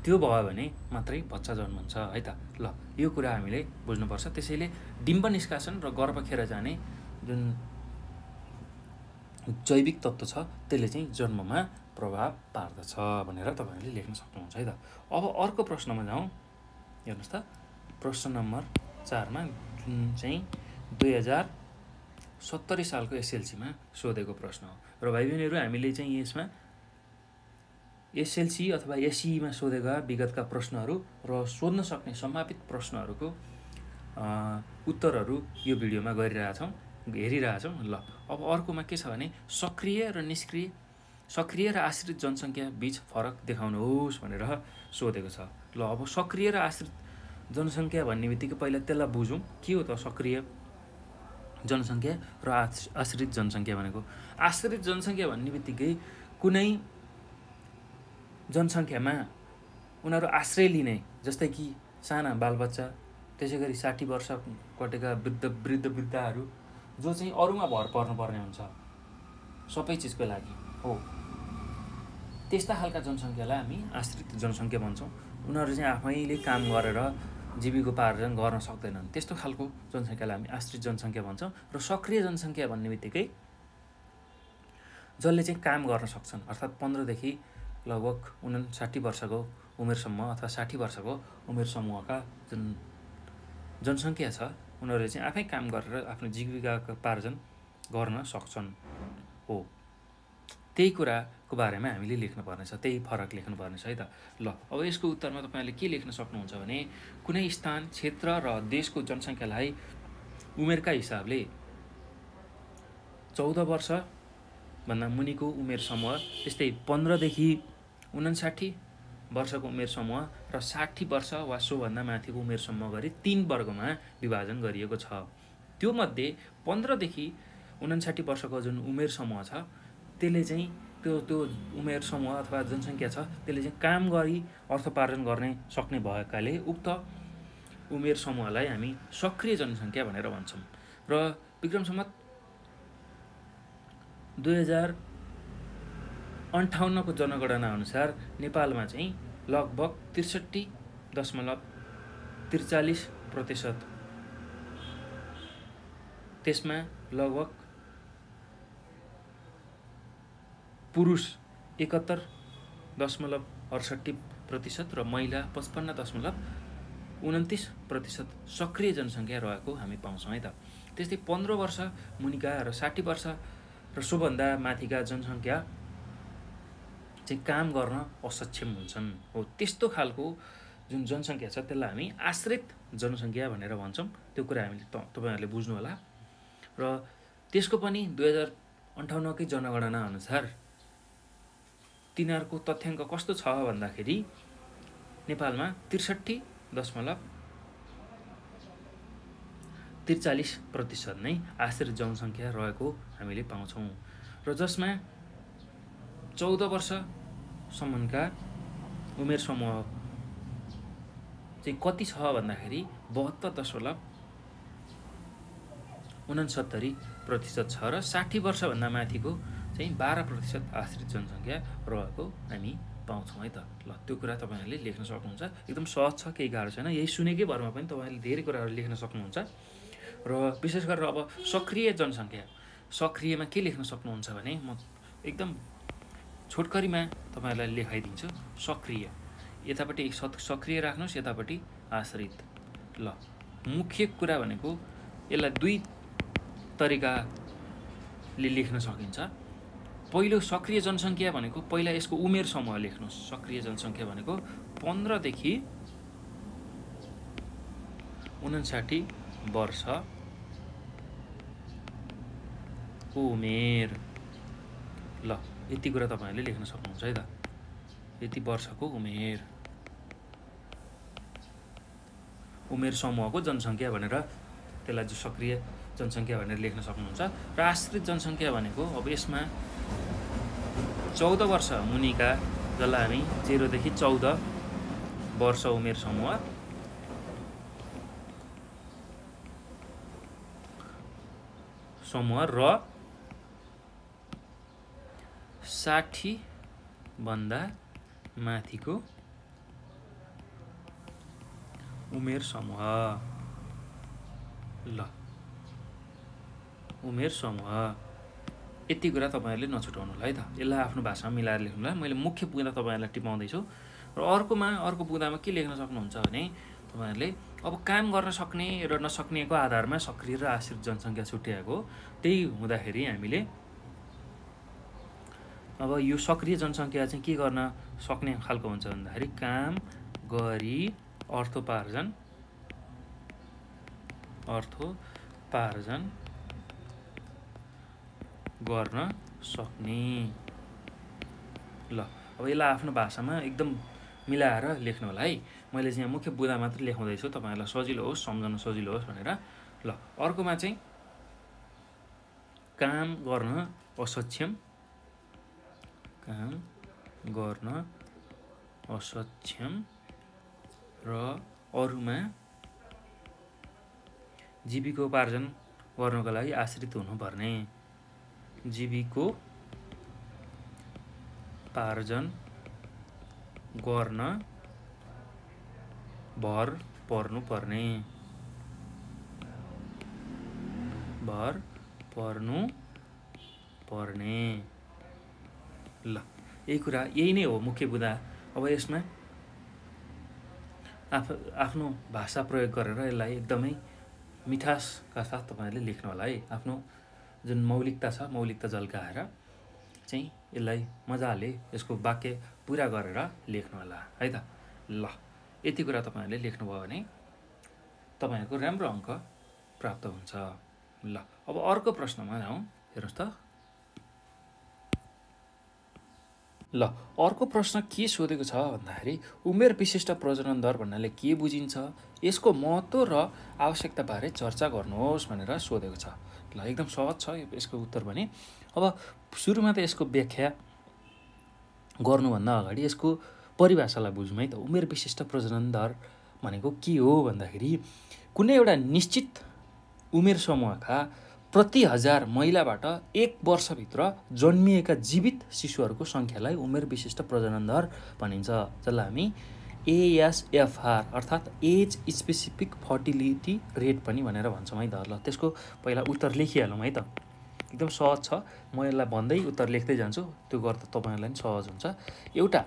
त्यो भयो भने मात्रै बच्चा जन्मन्छ है त। ल यो कुरा हामीले बुझ्नुपर्छ। त्यसैले डिम्ब निष्कासन र गर्भ खेर जाने जुन जैविक तत्त्व छ त्यसले चाहिँ जन्ममा प्रभाव पार्दछ भनेर तपाईँहरूले लेख्न सक्नुहुन्छ है त। अब अर्को प्रश्नमा जाउँ। हेर्नुहोस् त, प्रश्न नम्बर 4 मा जुन चाहिँ 2070 सालको एसएलसीमा सोधेको प्रश्न हो। र भाइ बहिनीहरू हामीले चाहिँ यसमा एसएलसी अथवा एसईमा सोधेका विगतका प्रश्नहरू र सोध्न सक्ने सम्भावित प्रश्नहरूको उत्तरहरू यो भिडियोमा हेरिरहेछौँ। ल अब अर्कोमा के छ भने सक्रिय र निष्क्रिय, सक्रिय र आश्रित जनसङ्ख्या बीच फरक देखाउनुहोस् भनेर सोधेको छ। ल अब सक्रिय र आश्रित जनसङ्ख्या भन्ने बित्तिकै पहिला त्यसलाई बुझौँ। के हो त सक्रिय जनसङ्ख्या र आश्रित जनसङ्ख्या भनेको? आश्रित जनसङ्ख्या भन्ने बित्तिकै कुनै जनसङ्ख्यामा उनीहरू आश्रय लिने, जस्तै कि साना बालबच्चा, त्यसै गरी 60 वर्ष कटेका वृद्धहरू जो चाहिँ अरूमा भर पर्नुपर्ने हुन्छ सबै चिजको लागि हो, त्यस्ता खालका जनसङ्ख्यालाई हामी आश्रित जनसङ्ख्या भन्छौँ। उनीहरू चाहिँ आफैले काम गरेर जीविकोपार्जन गर्न सक्दैनन्, त्यस्तो खालको जनसङ्ख्यालाई हामी आश्रित जनसङ्ख्या भन्छौँ। र सक्रिय जनसङ्ख्या भन्ने बित्तिकै जसले चाहिँ काम गर्न सक्छन्, अर्थात् 15 देखि लगभग 59 वर्षको उमेरसम्म अथवा 60 वर्षको उमेर समूहका जुन जनसङ्ख्या छ उनीहरूले चाहिँ आफै काम गरेर आफ्नो जीविकोपार्जन गर्न सक्छन् हो। त्यही कुराको बारेमा हामीले लेख्नुपर्नेछ, त्यही फरक लेख्नुपर्नेछ है त। ल अब यसको उत्तरमा तपाईँहरूले के लेख्न सक्नुहुन्छ भने कुनै स्थान, क्षेत्र र देशको जनसङ्ख्यालाई उमेरका हिसाबले 14 वर्षभन्दा मुनिको उमेर समूह, त्यस्तै 15 देखि 59 वर्षको उमेर समूह र 60 वर्ष वा सोभन्दा माथिको उमेर समूह गरी 3 वर्गमा विभाजन गरिएको छ। त्यो मध्ये 15 देखि 59 वर्षको जुन उमेर समूह छ त्यसले चाहिँ त्यो उमेर समूह अथवा जनसङ्ख्या छ त्यसले चाहिँ काम गरी अर्थोपार्जन गर्ने सक्ने भएकाले उक्त उमेर समूहलाई हामी सक्रिय जनसङ्ख्या भनेर भन्छौँ। र विक्रम सम्वत 2058 को जनगणना अनुसार नेपालमा चाहिँ लगभग 63.43%, त्यसमा लगभग पुरुष 71.68% र महिला 55.29% सक्रिय जनसङ्ख्या रहेको हामी पाउँछौँ है त। त्यस्तै 15 वर्ष मुनिका र 60 वर्ष र सोभन्दा माथिका जनसङ्ख्या चाहिँ काम गर्न असक्षम हुन्छन् हो। त्यस्तो खालको जुन जनसङ्ख्या छ त्यसलाई हामी आश्रित जनसङ्ख्या भनेर भन्छौँ। त्यो कुरा हामीले तपाईँहरूले बुझ्नु होला। र त्यसको पनि 2058 कै जनगणना अनुसार तिनीहरूको तथ्याङ्क कस्तो छ भन्दाखेरि नेपालमा 63.43% नै आश्रित जनसङ्ख्या रहेको हामीले पाउँछौँ। र जसमा 14 वर्षसम्मका उमेर समूह चाहिँ कति छ भन्दाखेरि 72.69% छ र 60 वर्षभन्दा माथिको चाहिँ 12% आश्रित जनसङ्ख्या रहेको हामी पाउँछौँ है त। ल त्यो कुरा तपाईँहरूले लेख्न सक्नुहुन्छ। एकदम सहज छ, केही गाह्रो छैन। यही सुनेकै भरमा पनि तपाईँहरूले धेरै कुराहरू लेख्न सक्नुहुन्छ। र विशेष गरेर अब सक्रिय जनसङ्ख्या, सक्रियमा के लेख्न सक्नुहुन्छ भने म एकदम छोटकरीमा तपाईँहरूलाई लेखाइदिन्छु। सक्रिय यतापट्टि सक्रिय राख्नुहोस्, यतापट्टि आश्रित। ल मुख्य कुरा भनेको यसलाई 2 तरिकाले लेख्न सकिन्छ। पहिलो सक्रिय जनसङ्ख्या भनेको पहिला यसको उमेर समूह लेख्नुहोस्। सक्रिय जनसङ्ख्या भनेको 15 देखि 59 वर्षको उमेर। ल यति कुरा तपाईँहरूले लेख्न सक्नुहुन्छ है त। यति वर्षको उमेर समूहको जनसङ्ख्या भनेर त्यसलाई जो सक्रिय जनसङ्ख्या भनेर लेख्न सक्नुहुन्छ। र आश्रित जनसङ्ख्या भनेको अब यसमा 14 वर्ष मुनिका, जसलाई हामी 0 देखि 14 वर्ष उमेर समूह, र 60 भन्दा माथिको उमेर समूह। ल उमेर समूह यति कुरा तपाईहरुले नछुटाउनु होला है त। यसलाई आफ्नो भाषामा मिलाएर लेख्नु होला। मैले मुख्य बुँदा तपाईहरुलाई टिपाउँदैछु र अर्को बुँदामा के लेख्न सक्नुहुन्छ भने तपाईहरुले अब काम गर्न सक्ने र नसक्नेको आधारमा सक्रिय र आश्रित जनसङ्ख्या छुट्याएको। त्यही हुँदाखेरि हामीले अब यो सक्रिय जनसङ्ख्या चाहिँ के गर्न सक्ने खालको हुन्छ भन्दाखेरि काम गरी अर्थोपार्जन गर्न सक्ने। ल अब यसलाई आफ्नो भाषामा एकदम मिलाएर लेख्नु होला है। मैले चाहिँ मुख्य बुँदा मात्र लेखाउँदैछु तपाईहरुलाई सजिलो होस्, सम्झन सजिलो होस् भनेर। ल अर्कोमा चाहिँ काम गर्न असक्षम र अरूमा जीविकोपार्जन गर्नको लागि आश्रित हुनुपर्ने। जीविकोपार्जन गर्न भर पर्नुपर्ने। ल यही नै हो मुख्य बुँदा। अब यसमा आफ्नो भाषा प्रयोग गरेर यसलाई एकदमै मिठासका साथ तपाईहरुले लेख्नु होला है। आफ्नो जुन मौलिकता छ, मौलिकता झल्काएर चाहिँ यसलाई मजाले यसको वाक्य पुरा गरेर लेख्नु होला है त। ल यति कुरा तपाईहरुले लेख्नुभयो भने तपाईहरुको राम्रो अङ्क प्राप्त हुन्छ। ल अब अर्को प्रश्नमा जाउँ। हेर्नुस् त। ल अर्को प्रश्न के सोधेको छ भन्दाखेरि उमेर विशिष्ट प्रजनन दर भन्नाले के बुझिन्छ, यसको महत्त्व र आवश्यकता बारे चर्चा गर्नुहोस् भनेर सोधेको छ। ल एकदम सहज छ यसको उत्तर पनि। अब सुरुमा त यसको व्याख्या गर्नुभन्दा अगाडि यसको परिभाषालाई बुझौँ है त। उमेर विशिष्ट प्रजनन दर भनेको के हो भन्दाखेरि कुनै एउटा निश्चित उमेर समूहका प्रति 1000 महिलाबाट 1 वर्षभित्र जन्मिएका जीवित शिशुहरूको सङ्ख्यालाई उमेर विशिष्ट प्रजनन दर भनिन्छ, जसलाई हामी ASFR अर्थात् एज स्पेसिफिक फर्टिलिटी रेट पनि भनेर भन्छौँ है त। ल त्यसको पहिला उत्तर लेखिहालौँ है त। एकदम सहज छ। म यसलाई भन्दै उत्तर लेख्दै जान्छु, त्यो गर्दा तपाईहरुलाई पनि सहज हुन्छ। एउटा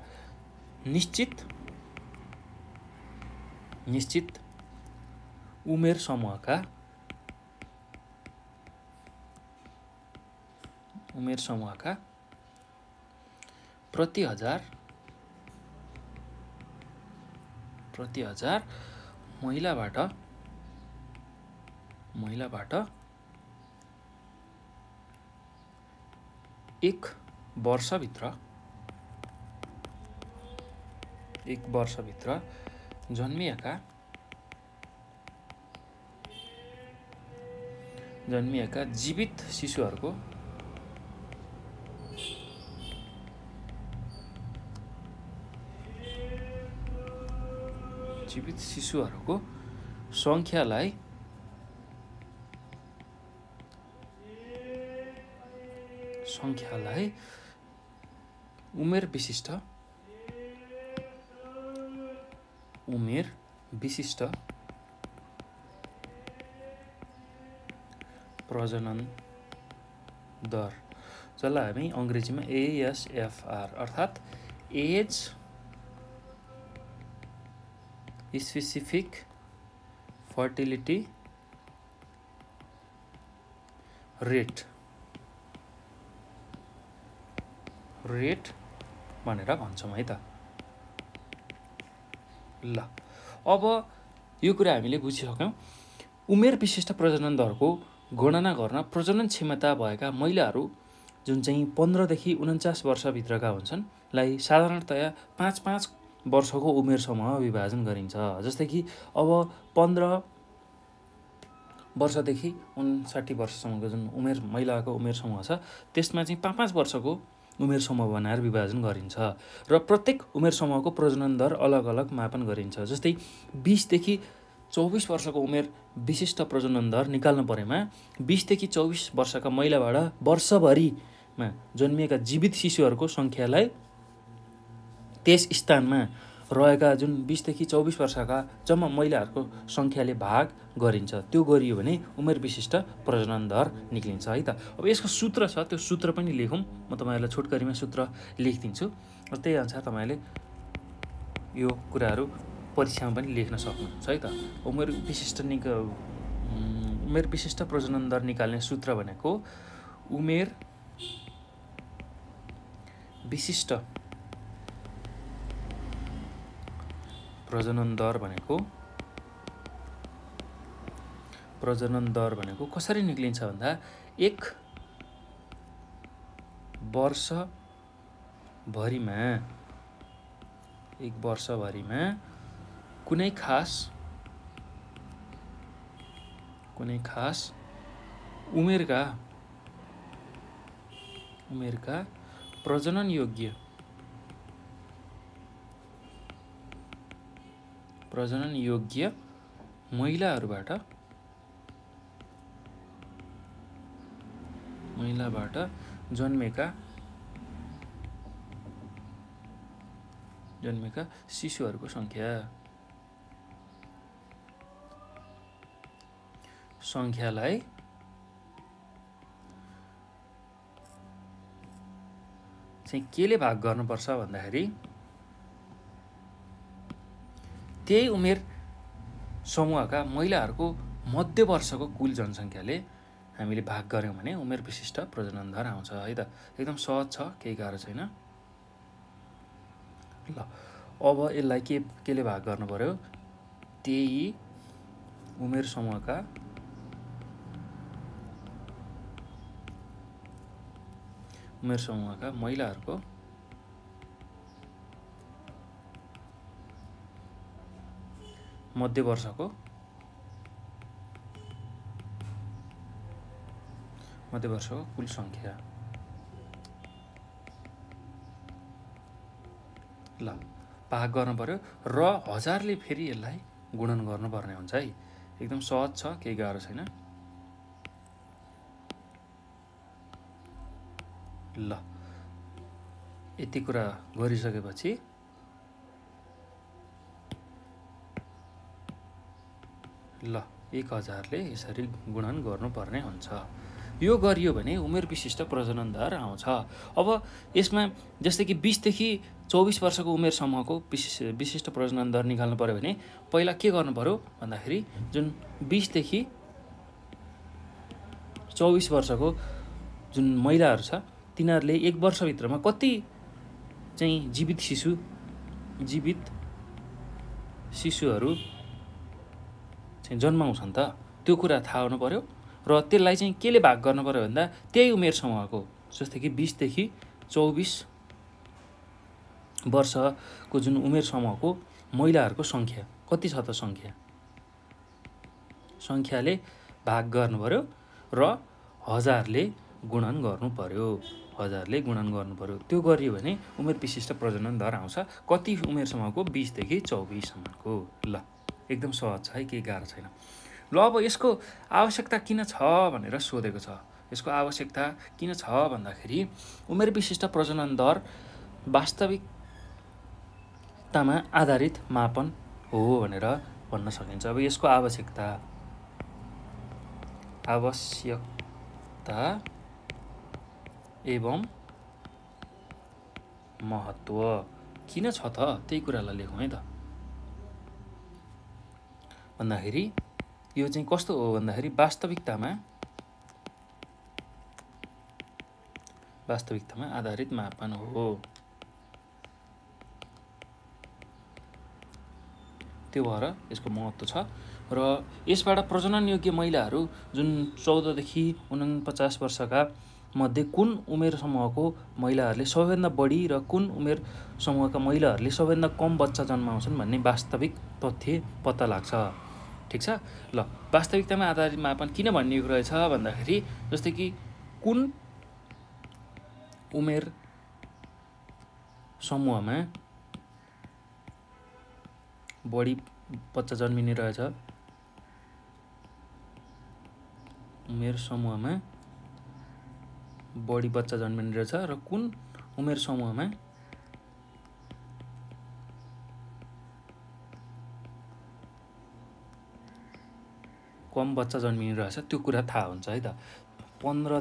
निश्चित उमेर समूहका प्रति 1000 महिलाबाट 1 वर्षभित्र जन्मिएका जीवित शिशुहरूको सङ्ख्यालाई उमेर विशिष्ट प्रजनन दर, जसलाई हामी अङ्ग्रेजीमा ASFR अर्थात् एज स्पेसिफिक फर्टिलिटी रेट भनेर भन्छौँ है त। ल अब यो कुरा हामीले बुझिसक्यौँ। उमेर विशिष्ट प्रजनन दरको गणना गर्न प्रजनन क्षमता भएका महिलाहरू जुन चाहिँ 15 देखि 49 वर्षभित्रका हुन्छन् लाई साधारणतया 5-5 वर्षको उमेर समूहमा विभाजन गरिन्छ। जस्तै कि अब 15 वर्षदेखि 59 वर्षसम्मको जुन महिलाको उमेर समूह छ त्यसमा चाहिँ 5-5 वर्षको उमेर समूह बनाएर विभाजन गरिन्छ र प्रत्येक उमेर समूहको प्रजनन दर अलग अलग मापन गरिन्छ। जस्तै 20 देखि 24 वर्षको उमेर विशिष्ट प्रजनन दर निकाल्नु परेमा 20 देखि 24 वर्षका महिलाबाट वर्षभरिमा जन्मिएका जीवित शिशुहरूको सङ्ख्यालाई त्यस स्थानमा रहेका जुन 20 देखि 24 वर्षका जम्मा महिलाहरूको सङ्ख्याले भाग गरिन्छ। त्यो गरियो भने उमेर विशिष्ट प्रजनन दर निक्लिन्छ है त। अब यसको सूत्र छ, त्यो सूत्र पनि लेखौँ। म तपाईँहरूलाई छोटकरीमा सूत्र लेखिदिन्छु र त्यही अनुसार तपाईँले यो कुराहरू परीक्षामा पनि लेख्न सक्नुहुन्छ है त। उमेर विशिष्ट प्रजनन दर निकाल्ने सूत्र भनेको उमेर विशिष्ट प्रजनन दर भनेको कसरी निक्लिन्छ भन्दा एक वर्षभरिमा कुनै खास उमेरका प्रजनन योग्य महिलाबाट जन्मेका शिशुहरूको सङ्ख्यालाई चाहिँ केले भाग गर्नुपर्छ भन्दाखेरि त्यही उमेर समूहका महिलाहरूको मध्य वर्षको कुल जनसङ्ख्याले हामीले भाग गऱ्यौँ भने उमेर विशिष्ट प्रजनन दर आउँछ है त। एकदम सहज छ, केही गाह्रो छैन। ल अब यसलाई केले भाग गर्नु पर्यो, त्यही उमेर समूहका महिलाहरूको मध्य वर्षको कुल सङ्ख्या। ल भाग गर्नु पर्यो र 1000ले फेरि यसलाई गुणन गर्नुपर्ने हुन्छ है। एकदम सहज छ, केही गाह्रो छैन। ल यति कुरा गरिसकेपछि ल 1000ले यसरी गुणन गर्नुपर्ने हुन्छ। यो गरियो भने उमेर विशिष्ट प्रजनन दर आउँछ। अब यसमा जस्तै कि 20 देखि 24 वर्षको उमेर समूहको विशिष्ट प्रजनन दर निकाल्नु पर्यो भने पहिला के गर्नु पर्यो भन्दाखेरि जुन 20 देखि 24 वर्षको जुन महिलाहरू छ तिनीहरूले एक वर्षभित्रमा कति चाहिँ जीवित शिशुहरू चाहिँ जन्माउँछन् त त्यो कुरा थाहा हुनु पर्यो र त्यसलाई चाहिँ केले भाग गर्नु पर्यो भन्दा त्यही उमेर समूहको जस्तै कि 20 देखि 24 वर्षको जुन उमेर समूहको महिलाहरूको सङ्ख्या कति छ त सङ्ख्याले भाग गर्नु पर्यो र 1000ले गुणन गर्नु पर्यो। त्यो गरियो भने उमेर विशिष्ट प्रजनन दर आउँछ। कति उमेर समूहको 20 देखि 24 सम्मको। ल एकदम सहज छ है, केही गाह्रो छैन। ल अब यसको आवश्यकता किन छ भनेर सोधेको छ। यसको आवश्यकता किन छ भन्दाखेरि उमेर विशिष्ट प्रजनन दर वास्तविकतामा आधारित मापन हो भनेर भन्न सकिन्छ। अब यसको आवश्यकता एवं महत्त्व किन छ त त्यही कुरालाई लेखौँ है त। भन्दाखेरि यो चाहिँ कस्तो हो भन्दाखेरि वास्तविकतामा आधारित मापन हो। त्यो भएर यसको महत्त्व छ र यसबाट प्रजनन योग्य महिलाहरू जुन 14 देखि 49 वर्षका मध्ये कुन उमेर समूहको महिलाहरूले सबैभन्दा बढी र कुन उमेर समूहका महिलाहरूले सबैभन्दा कम बच्चा जन्माउँछन् भन्ने वास्तविक तथ्य पत्ता लाग्छ। ठिक छ। ल, वास्तविकतामा आधारित मापन किन भनिएको रहेछ भन्दाखेरि जस्तै कि कुन उमेर समूहमा बढी बच्चा जन्मिने रहेछ, उमेर समूहमा बढी बच्चा जन्मिने रहेछ र कुन उमेर समूहमा कम बच्चा जन्मिने रहेछ त्यो कुरा थाहा हुन्छ है त। 14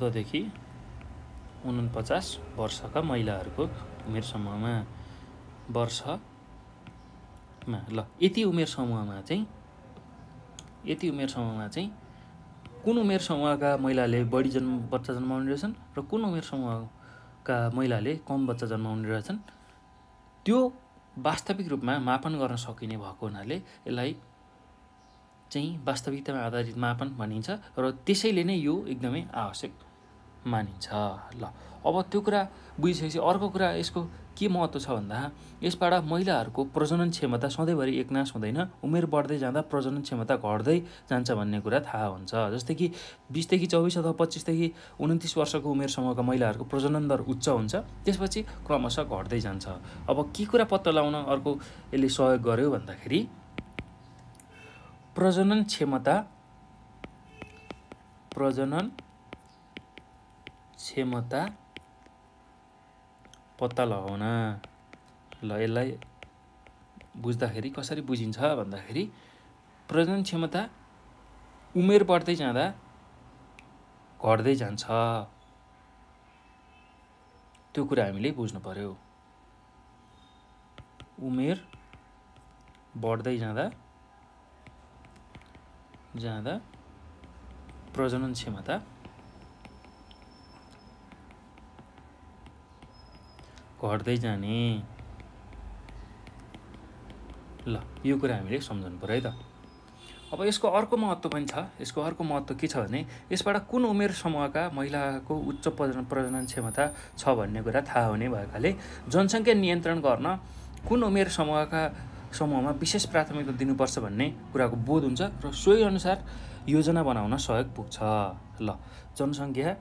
देखि 49 वर्षका महिलाहरूको उमेर समूहमा ल यति उमेर समूहमा चाहिँ कुन उमेर समूहका महिलाले बढी बच्चा जन्माउने रहेछन् र कुन उमेर समूहका महिलाले कम बच्चा जन्माउने रहेछन् त्यो वास्तविक रूपमा मापन गर्न सकिने भएको हुनाले यसलाई चाहिँ वास्तविकतामा आधारित मापन भनिन्छ र त्यसैले नै यो एकदमै आवश्यक मानिन्छ। ल, अब त्यो कुरा बुझिसकेपछि अर्को कुरा यसको के महत्त्व छ भन्दा यसबाट महिलाहरूको प्रजनन क्षमता सधैँभरि एकनाश हुँदैन, उमेर बढ्दै जाँदा प्रजनन क्षमता घट्दै जान्छ भन्ने कुरा थाहा हुन्छ। जस्तै कि 20 देखि 24 अथवा 25 देखि 29 वर्षको उमेर समूहका महिलाहरूको प्रजनन दर उच्च हुन्छ, त्यसपछि क्रमशः घट्दै जान्छ। अब के कुरा पत्ता लगाउन अर्को यसले सहयोग गर्यो भन्दाखेरि प्रजनन क्षमता पत्ता लगाउन। ल, यसलाई बुझ्दाखेरि कसरी बुझिन्छ भन्दाखेरि प्रजनन क्षमता उमेर बढ्दै जाँदा घट्दै जान्छ, त्यो कुरा हामीले बुझ्नु पर्यो। उमेर बढ्दै जाँदा प्रजनन क्षमता घट्दै जाने। ल, यो कुरा हामीले सम्झनु पर्यो है त। अब यसको अर्को महत्त्व पनि छ। यसको अर्को महत्त्व के छ भने यसबाट कुन उमेर समूहका महिलाको उच्च प्रजनन क्षमता छ भन्ने कुरा थाहा हुने भएकाले जनसङ्ख्या नियन्त्रण गर्न कुन उमेर समूहमा विशेष प्राथमिकता दिनुपर्छ भन्ने कुराको बोध हुन्छ र सोही अनुसार योजना बनाउन सहयोग पुग्छ। ल, जनसङ्ख्या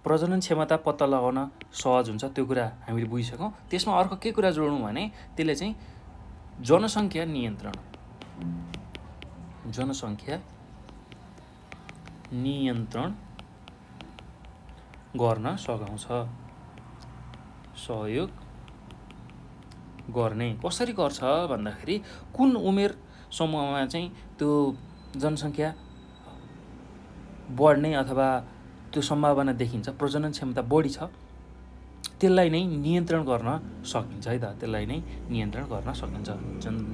प्रजनन क्षमता पत्ता लगाउन सहज हुन्छ, त्यो कुरा हामीले बुझिसक्यौँ। त्यसमा अर्को के कुरा जोडौँ भने त्यसले चाहिँ जनसङ्ख्या नियन्त्रण गर्न सघाउँछ, सहयोग गर्ने। कसरी गर्छ भन्दाखेरि कुन उमेर समूहमा चाहिँ त्यो जनसङ्ख्या बढ्ने अथवा त्यो सम्भावना देखिन्छ, प्रजनन क्षमता बढी छ, त्यसलाई नै नियन्त्रण गर्न सकिन्छ है त। त्यसलाई नै नियन्त्रण गर्न सकिन्छ,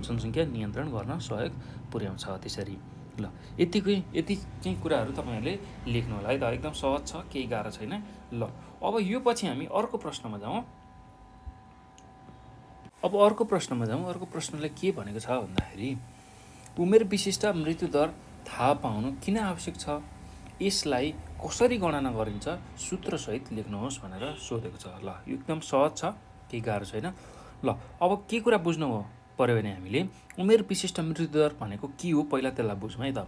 जनसङ्ख्या नियन्त्रण गर्न सहयोग पुर्याउँछ त्यसरी। ल, यति चाहिँ कुराहरू तपाईँहरूले लेख्नु होला है त। एकदम सहज छ, केही गाह्रो छैन। ल, अब यो पछि हामी अर्को प्रश्नमा जाउँ। अर्को प्रश्नलाई के भनेको छ भन्दाखेरि उमेर विशिष्ट मृत्युदर थाहा पाउनु किन आवश्यक छ, यसलाई कसरी गणना गरिन्छ सूत्रसहित लेख्नुहोस् भनेर सोधेको छ। ल, यो एकदम सहज छ, केही गाह्रो छैन। ल, अब के कुरा बुझ्नु पर्यो भने हामीले उमेर विशिष्ट मृत्युदर भनेको के हो पहिला त्यसलाई बुझौँ है त।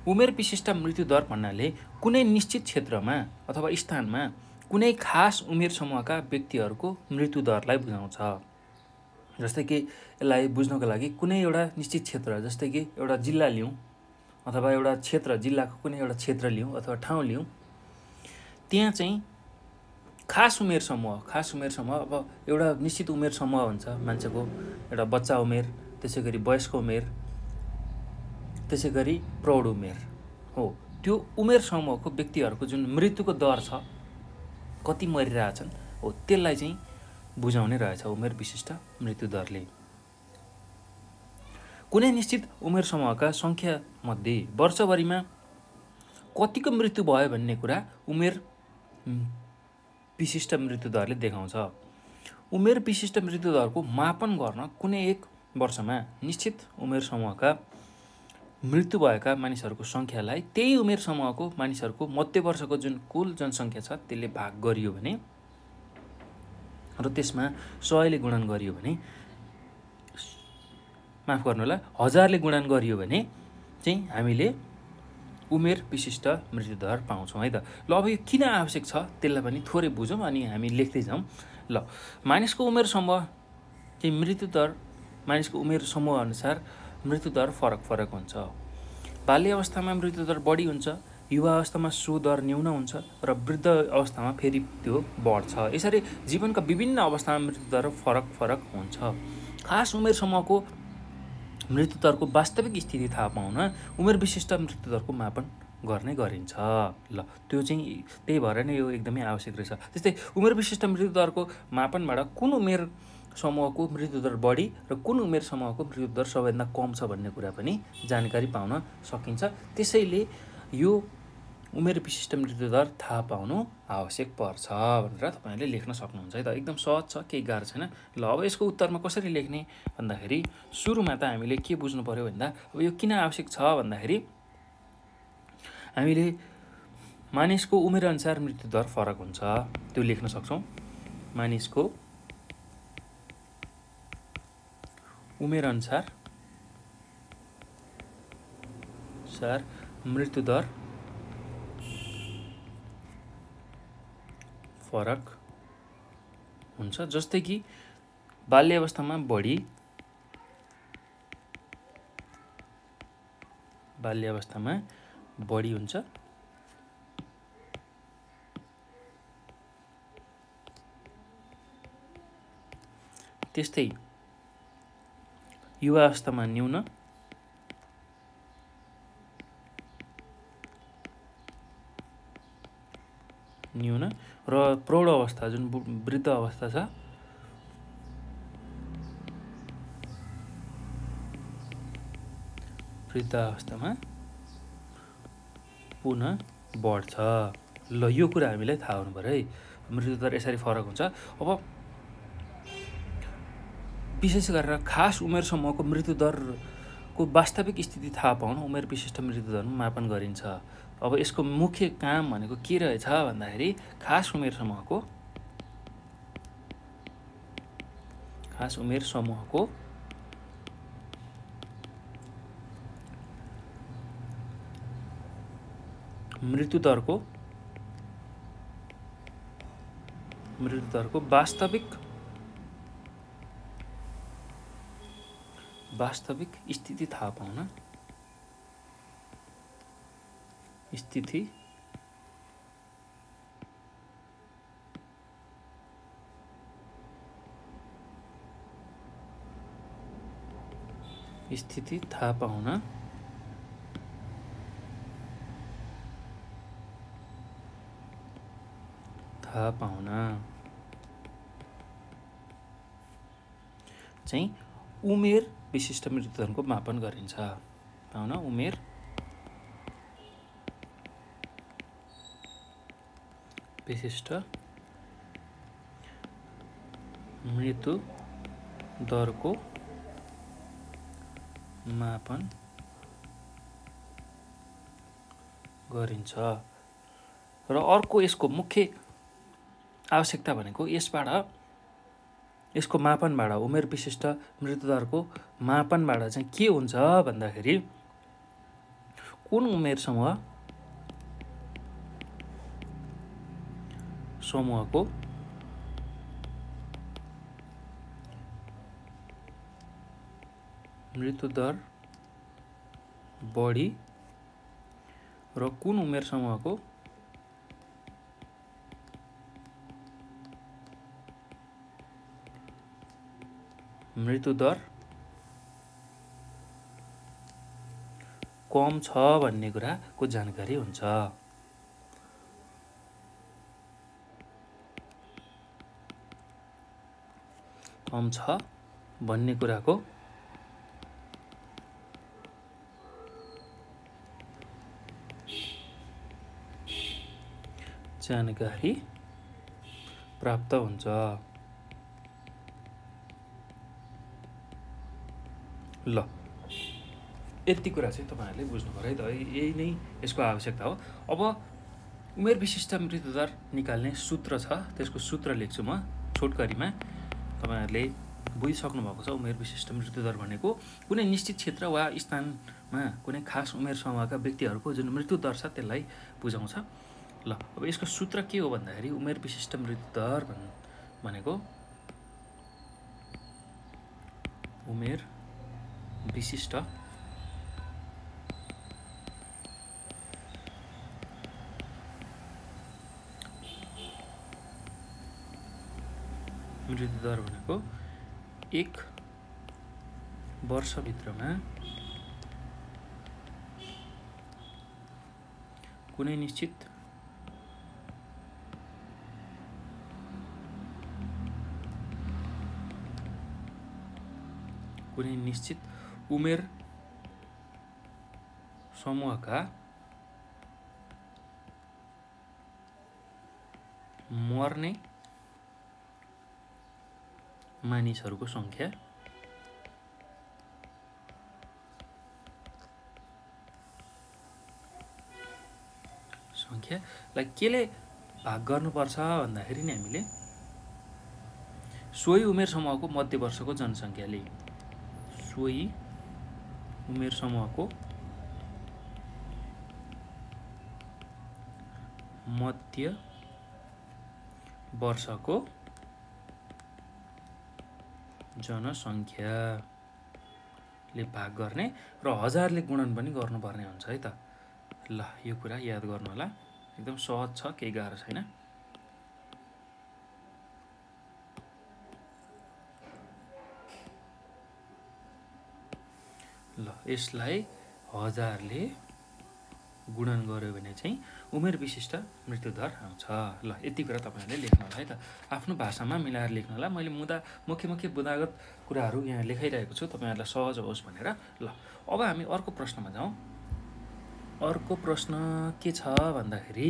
उमेर विशिष्ट मृत्युदर भन्नाले कुनै निश्चित क्षेत्रमा अथवा स्थानमा कुनै खास उमेर समूहका व्यक्तिहरूको मृत्युदरलाई बुझाउँछ। जस्तै कि यसलाई बुझ्नको लागि कुनै एउटा निश्चित क्षेत्र, जस्तै कि एउटा जिल्ला लिउँ अथवा एउटा क्षेत्र, जिल्लाको कुनै एउटा क्षेत्र लिउँ अथवा ठाउँ लिउँ, त्यहाँ चाहिँ खास उमेर समूह अब एउटा निश्चित उमेर समूह हुन्छ मान्छेको, एउटा बच्चा उमेर, त्यसै गरी वयस्क उमेर, त्यसै गरी प्रौढ उमेर हो। त्यो उमेर समूहको व्यक्तिहरूको जुन मृत्युको दर छ, कति मरिरहेछन् हो, त्यसलाई चाहिँ बुझाउने रहेछ उमेर विशिष्ट मृत्युदरले। कुनै निश्चित उमेर समूहका सङ्ख्यामध्ये वर्षभरिमा कतिको मृत्यु भयो भन्ने कुरा उमेर विशिष्ट मृत्युदरले देखाउँछ। उमेर विशिष्ट मृत्युदरको मापन गर्न कुनै एक वर्षमा निश्चित उमेर समूहका मृत्यु भएका मानिसहरूको सङ्ख्यालाई त्यही उमेर समूहको मानिसहरूको मध्यवर्षको जुन कुल जनसङ्ख्या छ त्यसले भाग गरियो भने र त्यसमा 100ले गुणन गरियो भने, माफ गर्नु होला, 1000ले गुणन गरियो भने चाहिँ हामीले उमेर विशिष्ट मृत्युदर पाउँछौँ है त। ल अब यो किन आवश्यक छ त्यसलाई पनि थोरै बुझौँ अनि हामी लेख्दै जाउँ। ल मानिसको उमेर समूह चाहिँ मृत्युदर, मानिसको उमेर समूह अनुसार मृत्युदर फरक फरक हुन्छ। बाल्य अवस्थामा मृत्युदर बढी हुन्छ, युवा अवस्थामा सो दर न्यून हुन्छ र वृद्ध अवस्थामा फेरि त्यो बढ्छ। यसरी जीवनका विभिन्न अवस्थामा मृत्युदर फरक फरक हुन्छ। खास उमेर समूहको मृत्युदरको वास्तविक स्थिति थाहा पाउन उमेर विशिष्ट मृत्युदरको मापन गर्ने गरिन्छ। ल त्यो चाहिँ त्यही भएर नै यो एकदमै आवश्यक रहेछ। त्यस्तै उमेर विशिष्ट मृत्युदरको मापनबाट कुन उमेर समूहको मृत्युदर बढी र कुन उमेर समूहको मृत्युदर सबैभन्दा कम छ भन्ने कुरा पनि जानकारी पाउन सकिन्छ। त्यसैले यो उमेर विशिष्ट मृत्युदर थाहा पाउनु आवश्यक पर्छ भनेर तपाईँले लेख्न सक्नुहुन्छ है त। एकदम सहज छ, केही गाह्रो छैन। ल अब यसको उत्तरमा कसरी लेख्ने भन्दाखेरि सुरुमा त हामीले के बुझ्नु पर्यो भन्दा अब यो किन आवश्यक छ भन्दाखेरि हामीले मानिसको उमेरअनुसार मृत्युदर फरक हुन्छ त्यो लेख्न सक्छौँ। मानिसको उमेरअनुसार मृत्युदर फरक हुन्छ। जस्तै कि बाल्य अवस्थामा बढी, बाल्य अवस्थामा बढी हुन्छ, त्यस्तै युवा अवस्थामा न्यून, र प्रौढ अवस्था जुन वृद्ध अवस्था छ वृद्ध अवस्थामा पुनः बढ्छ। ल यो कुरा हामीलाई थाहा हुनु पर्यो है, मृत्युदर यसरी फरक हुन्छ। अब विशेष गरेर खास उमेर समूहको मृत्युदरको वास्तविक स्थिति थाहा पाउन उमेर विशिष्ट मृत्युदरमा मापन गरिन्छ। अब यसको मुख्य काम भनेको के रहेछ भन्दाखेरि खास उमेर समूहको मृत्युदरको वास्तविक स्थिति थाहा पाउन स्थिति थाहा पाउन चाहिँ उमेर विशिष्ट मृत्युदरको मापन गरिन्छ। उमेर विशिष्ट मृत्युदरको मापन गरिन्छ। र अर्को यसको मुख्य आवश्यकता भनेको यसको मापनबाट, उमेर विशिष्ट मृत्युदरको मापनबाट चाहिँ के हुन्छ भन्दाखेरि कुन उमेर समूहको मृत्युदर बढी र कुन उमेर समूहको मृत्युदर कम छ भन्ने कुराको जानकारी हुन्छ। कम छ भन्ने कुराको जानकारी प्राप्त हुन्छ। ल यति कुरा चाहिँ तपाईँहरूले बुझ्नु पऱ्यो है त। यही नै यसको आवश्यकता हो। अब उमेर विशिष्ट मृत्युदर निकाल्ने सूत्र छ, त्यसको सूत्र लेख्छु म छोटकरीमा। तपाईँहरूले बुझिसक्नु भएको छ। उमेर विशिष्ट मृत्युदर भनेको कुनै निश्चित क्षेत्र वा स्थानमा कुनै खास उमेर समूहका व्यक्तिहरूको जुन मृत्युदर छ त्यसलाई बुझाउँछ। ल अब यसको सूत्र के हो भन्दाखेरि उमेर विशिष्ट मृत्युदर भनेको उमेर विशिष्ट मृत्युदर भनेको 1 वर्षभित्रमा कुनै निश्चित उमेर समूहका मर्ने मानिसहरूको सङ्ख्यालाई केले भाग गर्नुपर्छ भन्दाखेरि नि हामीले सोही उमेर समूहको मध्य वर्षको जनसङ्ख्याले सोही उमेर समूहको मध्य वर्षको जनसङ्ख्याले भाग गर्ने र 1000ले गुणन पनि गर्नुपर्ने हुन्छ है त। ल यो कुरा याद गर्नु होला, एकदम सहज छ, केही गाह्रो छैन। ल यसलाई 1000ले गुणन गर्यो भने चाहिँ उमेर विशिष्ट मृत्युदर आउँछ। ल यति कुरा तपाईँहरूले लेख्नु होला है त, आफ्नो भाषामा मिलाएर लेख्नु होला। मैले मुख्य बुदागत कुराहरू यहाँ लेखाइरहेको छु तपाईँहरूलाई सहज होस् भनेर। ल अब हामी अर्को प्रश्नमा जाउँ। अर्को प्रश्न के छ भन्दाखेरि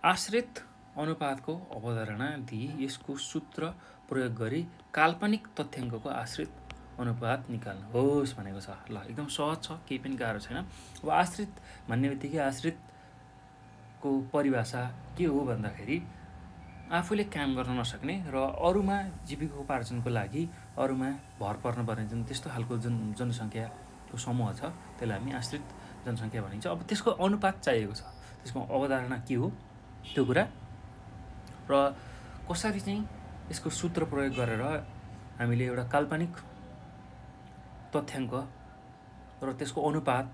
आश्रित अनुपातको अवधारणा दिई यसको सूत्र प्रयोग गरी काल्पनिक तथ्याङ्कको आश्रित अनुपात निकाल्नुहोस् भनेको छ। ल एकदम सहज छ, केही पनि गाह्रो छैन। अब आश्रित भन्ने बित्तिकै आश्रितको परिभाषा के हो भन्दाखेरि आफूले काम गर्न नसक्ने र अरूमा जीविकोपार्जनको लागि अरूमा भर पर्नुपर्ने जुन त्यस्तो खालको जुन जनसङ्ख्याको समूह छ त्यसलाई हामी आश्रित जनसङ्ख्या भनिन्छ। अब त्यसको अनुपात चाहिएको छ, त्यसको अवधारणा के हो त्यो कुरा र कसरी चाहिँ यसको सूत्र प्रयोग गरेर हामीले एउटा काल्पनिक तथ्याङ्क र त्यसको अनुपात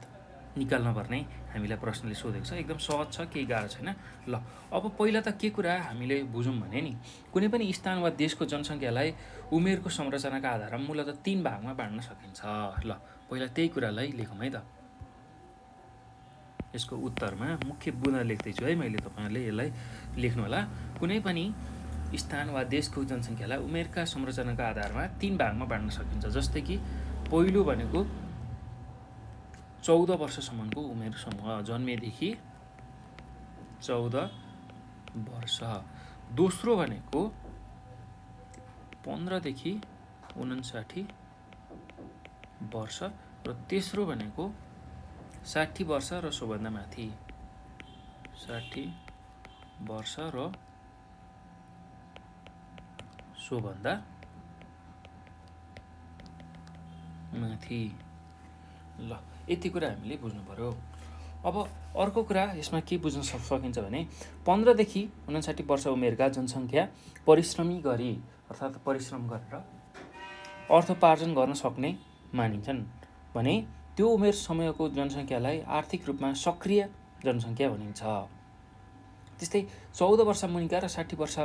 निकाल्न पर्ने हामीलाई प्रश्नले सोधेको छ। एकदम सहज छ, केही गाह्रो छैन। ल अब पहिला त के कुरा हामीले बुझौँ भने नि कुनै पनि स्थान वा देशको जनसङ्ख्यालाई उमेरको संरचनाका आधारमा मूलतः 3 भागमा बाँड्न सकिन्छ। ल पहिला त्यही कुरालाई लेखौँ है त। यसको उत्तरमा मुख्य बुँदा लेख्दैछु है मैले, तपाईँहरूले यसलाई लेख्नु होला। कुनै पनि स्थान वा देशको जनसङ्ख्यालाई उमेरका संरचनाका आधारमा 3 भागमा बाँड्न सकिन्छ। जस्तै कि पहिलो भनेको 14 वर्षसम्मको उमेर समूह, जन्मेदेखि 14 वर्ष। दोस्रो भनेको 15 देखि 59 वर्ष र तेस्रो भनेको 60 वर्ष र सोभन्दा माथि। 60 वर्ष र सोभन्दा माथि। ल यति कुरा हामीले बुझ्नु पर्यो। अब अर्को कुरा यसमा के बुझ्न सकिन्छ भने 15 देखि 59 वर्ष उमेरका जनसङ्ख्या परिश्रमी गरी अर्थात् परिश्रम गरेर अर्थोपार्जन गर्न सक्ने मानिन्छन् भने त्यो उमेर समूहको जनसङ्ख्यालाई आर्थिक रूपमा सक्रिय जनसङ्ख्या भनिन्छ। त्यस्तै 14 वर्ष मुनिका र 60 वर्ष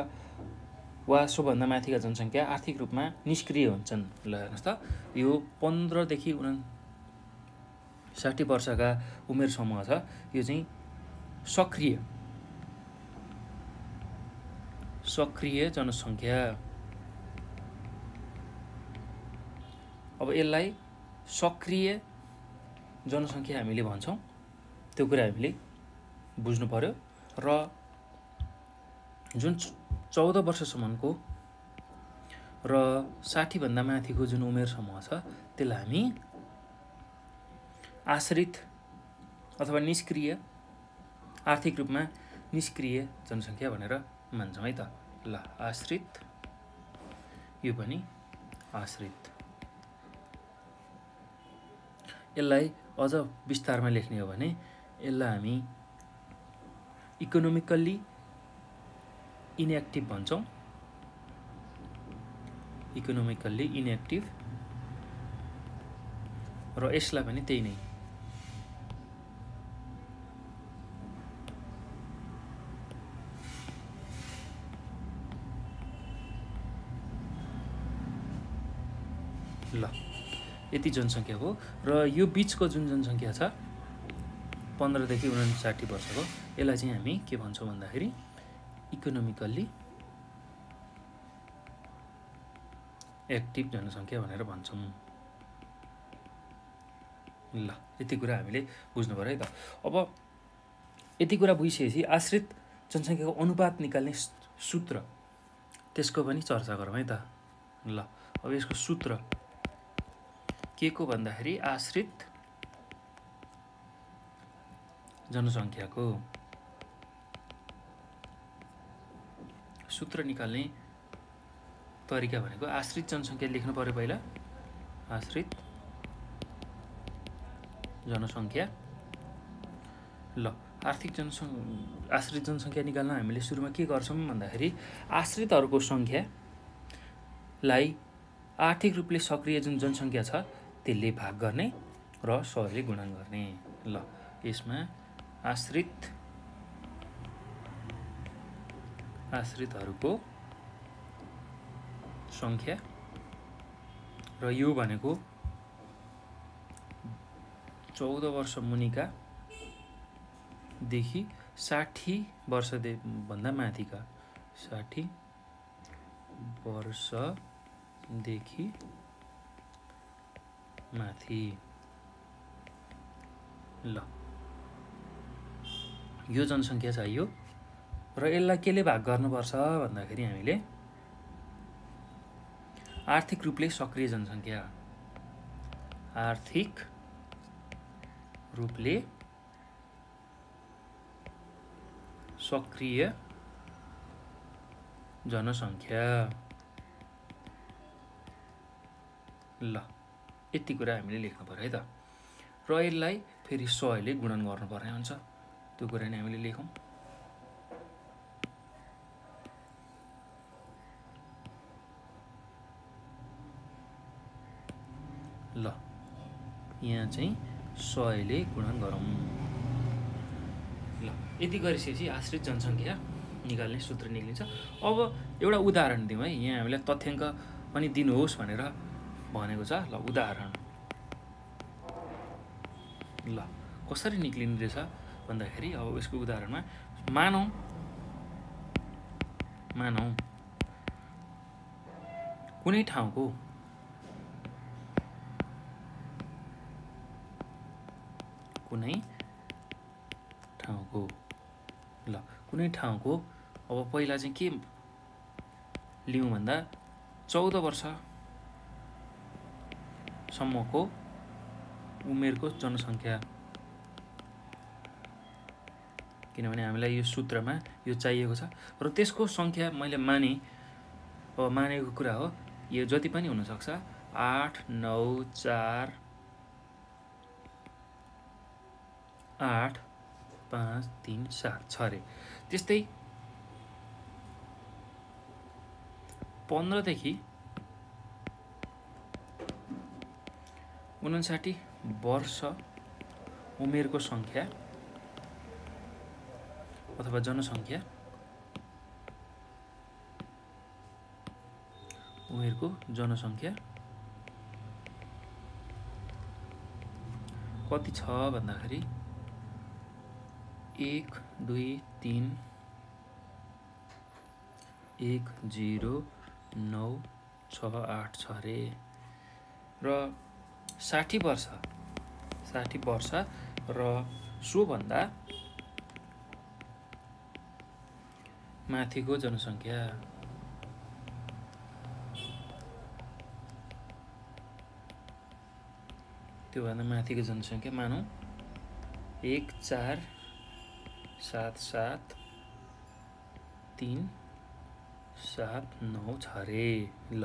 वा सोभन्दा माथिका जनसङ्ख्या आर्थिक रूपमा निष्क्रिय हुन्छन्। ल हेर्नुहोस् त, यो 15 देखि 59 वर्षका उमेर समूह छ, यो चाहिँ सक्रिय जनसङ्ख्या। अब यसलाई सक्रिय जनसङ्ख्या हामीले भन्छौँ, त्यो कुरा हामीले बुझ्नु पर्यो। र जुन 14 वर्षसम्मको र 60 भन्दा माथिको जुन उमेर समूह छ त्यसलाई हामी आश्रित अथवा निष्क्रिय, आर्थिक रूपमा निष्क्रिय जनसङ्ख्या भनेर मान्छौँ है त। ल आश्रित, यो पनि आश्रित। यसलाई अझ विस्तारमा लेख्ने हो भने यसलाई हामी इकोनोमिकल्ली इनएक्टिभ भन्छौँ। इकोनोमिकल्ली इनएक्टिभ, र यसलाई पनि त्यही नै ल यति जनसङ्ख्या हो। र यो बिचको जुन जनसङ्ख्या छ 15 देखि 59 वर्षको, यसलाई चाहिँ हामी के भन्छौँ भन्दाखेरि इकोनोमिकल्ली एक्टिभ जनसङ्ख्या भनेर भन्छौँ। ल यति कुरा हामीले बुझ्नु पर्यो है त। अब यति कुरा बुझिसकेपछि आश्रित जनसङ्ख्याको अनुपात निकाल्ने सूत्र, त्यसको पनि चर्चा गरौँ है त। ल अब यसको सूत्र के को भन्दाखेरि आश्रित जनसङ्ख्याको सूत्र निकाल्ने तरिका भनेको आश्रित जनसङ्ख्या लेख्नु पर्यो पहिला। आश्रित जनसङ्ख्या। ल आश्रित जनसङ्ख्या निकाल्न हामीले सुरुमा के गर्छौँ भन्दाखेरि आश्रितहरूको सङ्ख्यालाई आर्थिक रूपले सक्रिय जुन जनसङ्ख्या छ त्यसले भाग गर्ने र 100 ले गुणन गर्ने। ल यसमा आश्रितहरूको सङ्ख्या, र यो भनेको 14 वर्ष मुनिका देखि 60 वर्षभन्दा माथिका, 60 वर्षदेखि माथि। ल यो जनसङ्ख्या चाहियो, र यसलाई केले भाग गर्नुपर्छ भन्दाखेरि हामीले आर्थिक रूपले सक्रिय जनसङ्ख्या, आर्थिक रूपले सक्रिय जनसङ्ख्या। ल यति कुरा हामीले लेख्नु पर्यो है त। र यसलाई फेरि 100 ले गुणन गर्नुपर्ने हुन्छ, त्यो कुरा नै हामीले लेखौँ। ल यहाँ चाहिँ 100 ले गुणन गरौँ। ल यति गरिसकेपछि आश्रित जनसङ्ख्या निकाल्ने सूत्र निक्लिन्छ। अब एउटा उदाहरण दिउँ है, यहाँ हामीलाई तथ्याङ्क पनि दिनुहोस् भनेर भनेको छ। ल उदाहरण, ल कसरी निक्लिने रहेछ भन्दाखेरि अब यसको उदाहरणमा मानौँ कुनै ठाउँको कुनै ठाउँको अब पहिला चाहिँ के लिउँ भन्दा 14 वर्षसम्मको उमेरको जनसङ्ख्या, किनभने हामीलाई यो सूत्रमा यो चाहिएको छ। र त्यसको सङ्ख्या मैले मानेको कुरा हो, यो जति पनि हुनसक्छ 8, 9, 4, 8, 5, 3, 7 छ अरे। त्यस्तै 15 देखि 59 वर्ष उमेरको सङ्ख्या अथवा जनसङ्ख्या, उमेरको जनसङ्ख्या कति छ भन्दाखेरि 1, 2, 3, 1, 0, 9, 6, 8 छ अरे। र 60 वर्ष र सोभन्दा माथिको जनसङ्ख्या, त्योभन्दा माथिको जनसङ्ख्या मानौँ 1 4 7 7 3 7 9 छ रे। ल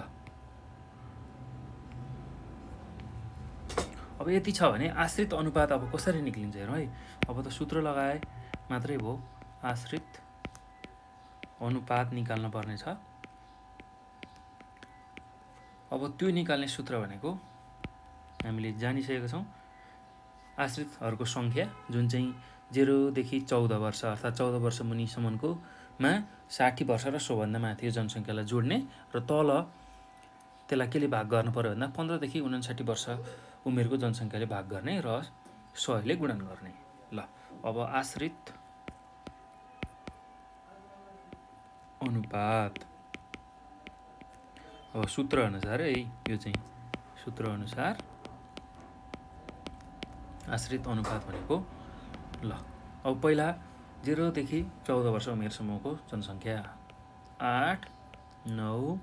अब यति छ भने आश्रित अनुपात अब कसरी निक्लिन्छ हेरौँ है। अब त सूत्र लगाए मात्रै भयो, आश्रित अनुपात निकाल्न पर्ने छ। अब त्यो निकाल्ने सूत्र भनेको हामीले जानिसकेका छौँ, आश्रितहरूको सङ्ख्या जुन चाहिँ 0 देखि 14 वर्ष अर्थात् 14 वर्ष मुनिसम्मको मा 60 वर्ष र सोभन्दा माथिको जनसङ्ख्यालाई जोड्ने र तल त्यसलाई केले भाग गर्नु पर्यो भन्दा 15 देखि 59 वर्ष उमेरको जनसङ्ख्याले भाग गर्ने र 100 ले गुणन गर्ने। ल अब आश्रित अनुपात, अब सूत्र अनुसार है, यो चाहिँ सूत्र अनुसार आश्रित अनुपात भनेको ल अब पहिला 0 देखि 14 वर्ष उमेरसम्मको जनसङ्ख्या 8 9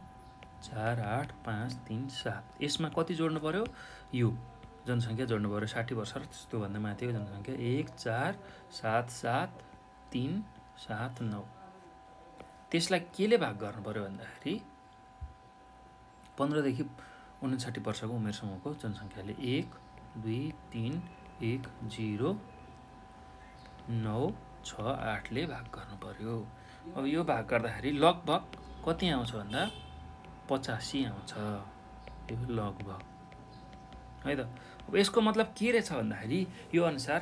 4 8 5 3 7, यसमा कति जोड्नु पर्यो, यो जनसङ्ख्या जोड्नु पर्यो 60 वर्ष र त्यस्तोभन्दा माथिको जनसङ्ख्या 1 4 7 7 3 7 9। त्यसलाई केले भाग गर्नु पर्यो भन्दाखेरि 15 देखि 59 वर्षको उमेरसम्मको जनसङ्ख्याले 1 2 3 1 0 9 6 8 ले भाग गर्नु पर्यो। अब यो भाग गर्दाखेरि लगभग कति आउँछ भन्दा 85 आउँछ, यो लगभग है त। अब यसको मतलब के रहेछ भन्दाखेरि यो अनुसार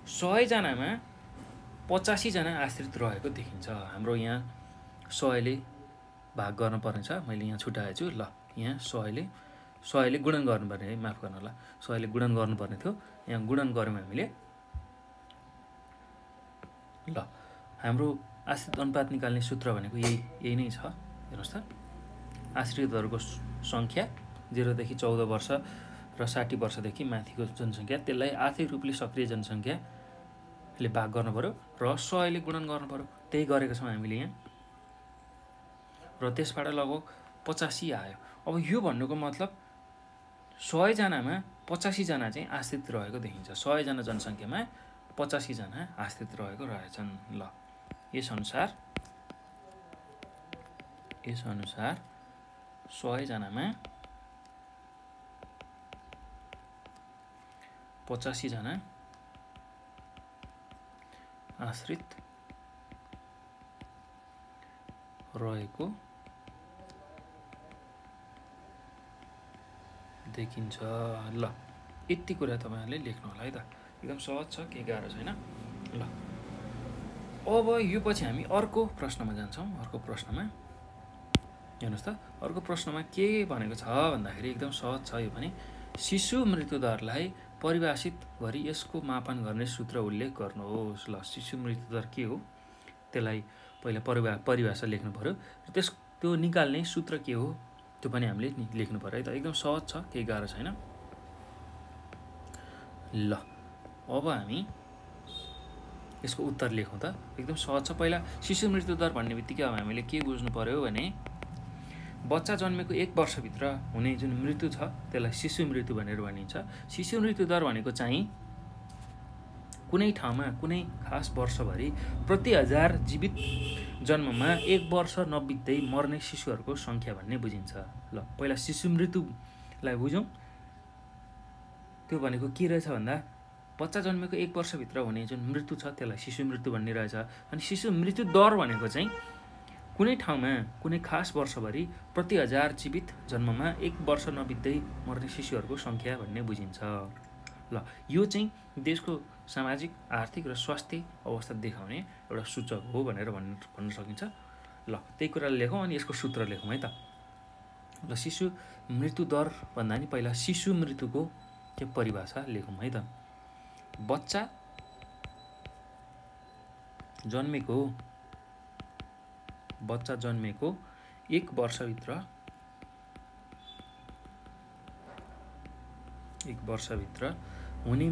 100 जनामा 85 जना आश्रित रहेको देखिन्छ। हाम्रो यहाँ 100 ले भाग गर्नुपर्ने छ, मैले यहाँ छुट्याएको छु। ल यहाँ 100 ले गुणन गर्नुपर्ने है, माफ गर्नु होला, 100 ले गुणन गर्नुपर्ने थियो, यहाँ गुणन गऱ्यौँ हामीले। ल हाम्रो आश्रित अनुपात निकाल्ने सूत्र भनेको यही नै छ। हेर्नुहोस् त, आश्रितहरूको सङ्ख्या 0 देखि 14 वर्ष र 60 वर्षदेखि माथिको जनसङ्ख्या, त्यसलाई आर्थिक रूपले सक्रिय जनसङ्ख्याले भाग गर्नु पर्यो र 100 ले गुणन गर्नु पर्यो। त्यही गरेको छौँ हामीले यहाँ, र त्यसबाट लगभग 85 आयो। अब यो भन्नुको मतलब 100 जनामा 85 जना चाहिँ आश्रित रहेको देखिन्छ। 100 जना जनसङ्ख्यामा 85 जना आश्रित रहेको रहेछन्। ल यस अनुसार 100 जनामा 85 जना आश्रित रहेको देखिन्छ। ल यति कुरा तपाईँहरूले लेख्नु होला है त, एकदम सहज छ, केही गाह्रो छैन। ल अब यो पछि हामी अर्को प्रश्नमा जान्छौँ। अर्को प्रश्नमा हेर्नुहोस् त, अर्को प्रश्नमा के भनेको छ भन्दाखेरि एकदम सहज छ यो पनि। शिशु मृत्युदरलाई परिभाषित गरी यसको मापन गर्ने सूत्र उल्लेख गर्नुहोस्। ल शिशु मृत्युदर के हो त्यसलाई पहिला परिभाषा लेख्नु पर्यो, र त्यो निकाल्ने सूत्र के हो त्यो पनि हामीले लेख्नु पर्यो है त। एकदम सहज छ, केही गाह्रो छैन। ल अब हामी यसको उत्तर लेखौँ त, एकदम सहज छ। पहिला शिशु मृत्युदर भन्ने बित्तिकै अब हामीले के बुझ्नु पर्यो भने बच्चा जन्मेको 1 वर्षभित्र हुने जुन मृत्यु छ त्यसलाई शिशु मृत्यु भनेर भनिन्छ। शिशु मृत्युदर भनेको चाहिँ कुनै ठाउँमा कुनै खास वर्षभरि प्रति 1000 जीवित जन्ममा 1 वर्ष नबित्दै मर्ने शिशुहरूको सङ्ख्या भन्ने बुझिन्छ। ल पहिला शिशु मृत्युलाई बुझौँ। त्यो भनेको के रहेछ भन्दा बच्चा जन्मेको 1 वर्षभित्र हुने जुन मृत्यु छ त्यसलाई शिशु मृत्यु भन्ने रहेछ। अनि शिशु मृत्यु दर भनेको चाहिँ कुनै ठाउँमा कुनै खास वर्षभरि प्रति 1000 जीवित जन्ममा 1 वर्ष नबित्दै मर्ने शिशुहरूको सङ्ख्या भन्ने बुझिन्छ। ल यो चाहिँ देशको सामाजिक आर्थिक र स्वास्थ्य अवस्था देखाउने एउटा सूचक हो भनेर भन्न सकिन्छ। ल त्यही कुरालाई लेखौँ अनि यसको सूत्र लेखौँ है त। ल शिशु मृत्यु दर भन्दा नि पहिला शिशु मृत्युको के परिभाषा लेखौँ है त। बच्चा जन्मेको 1 वर्षभित्र हुने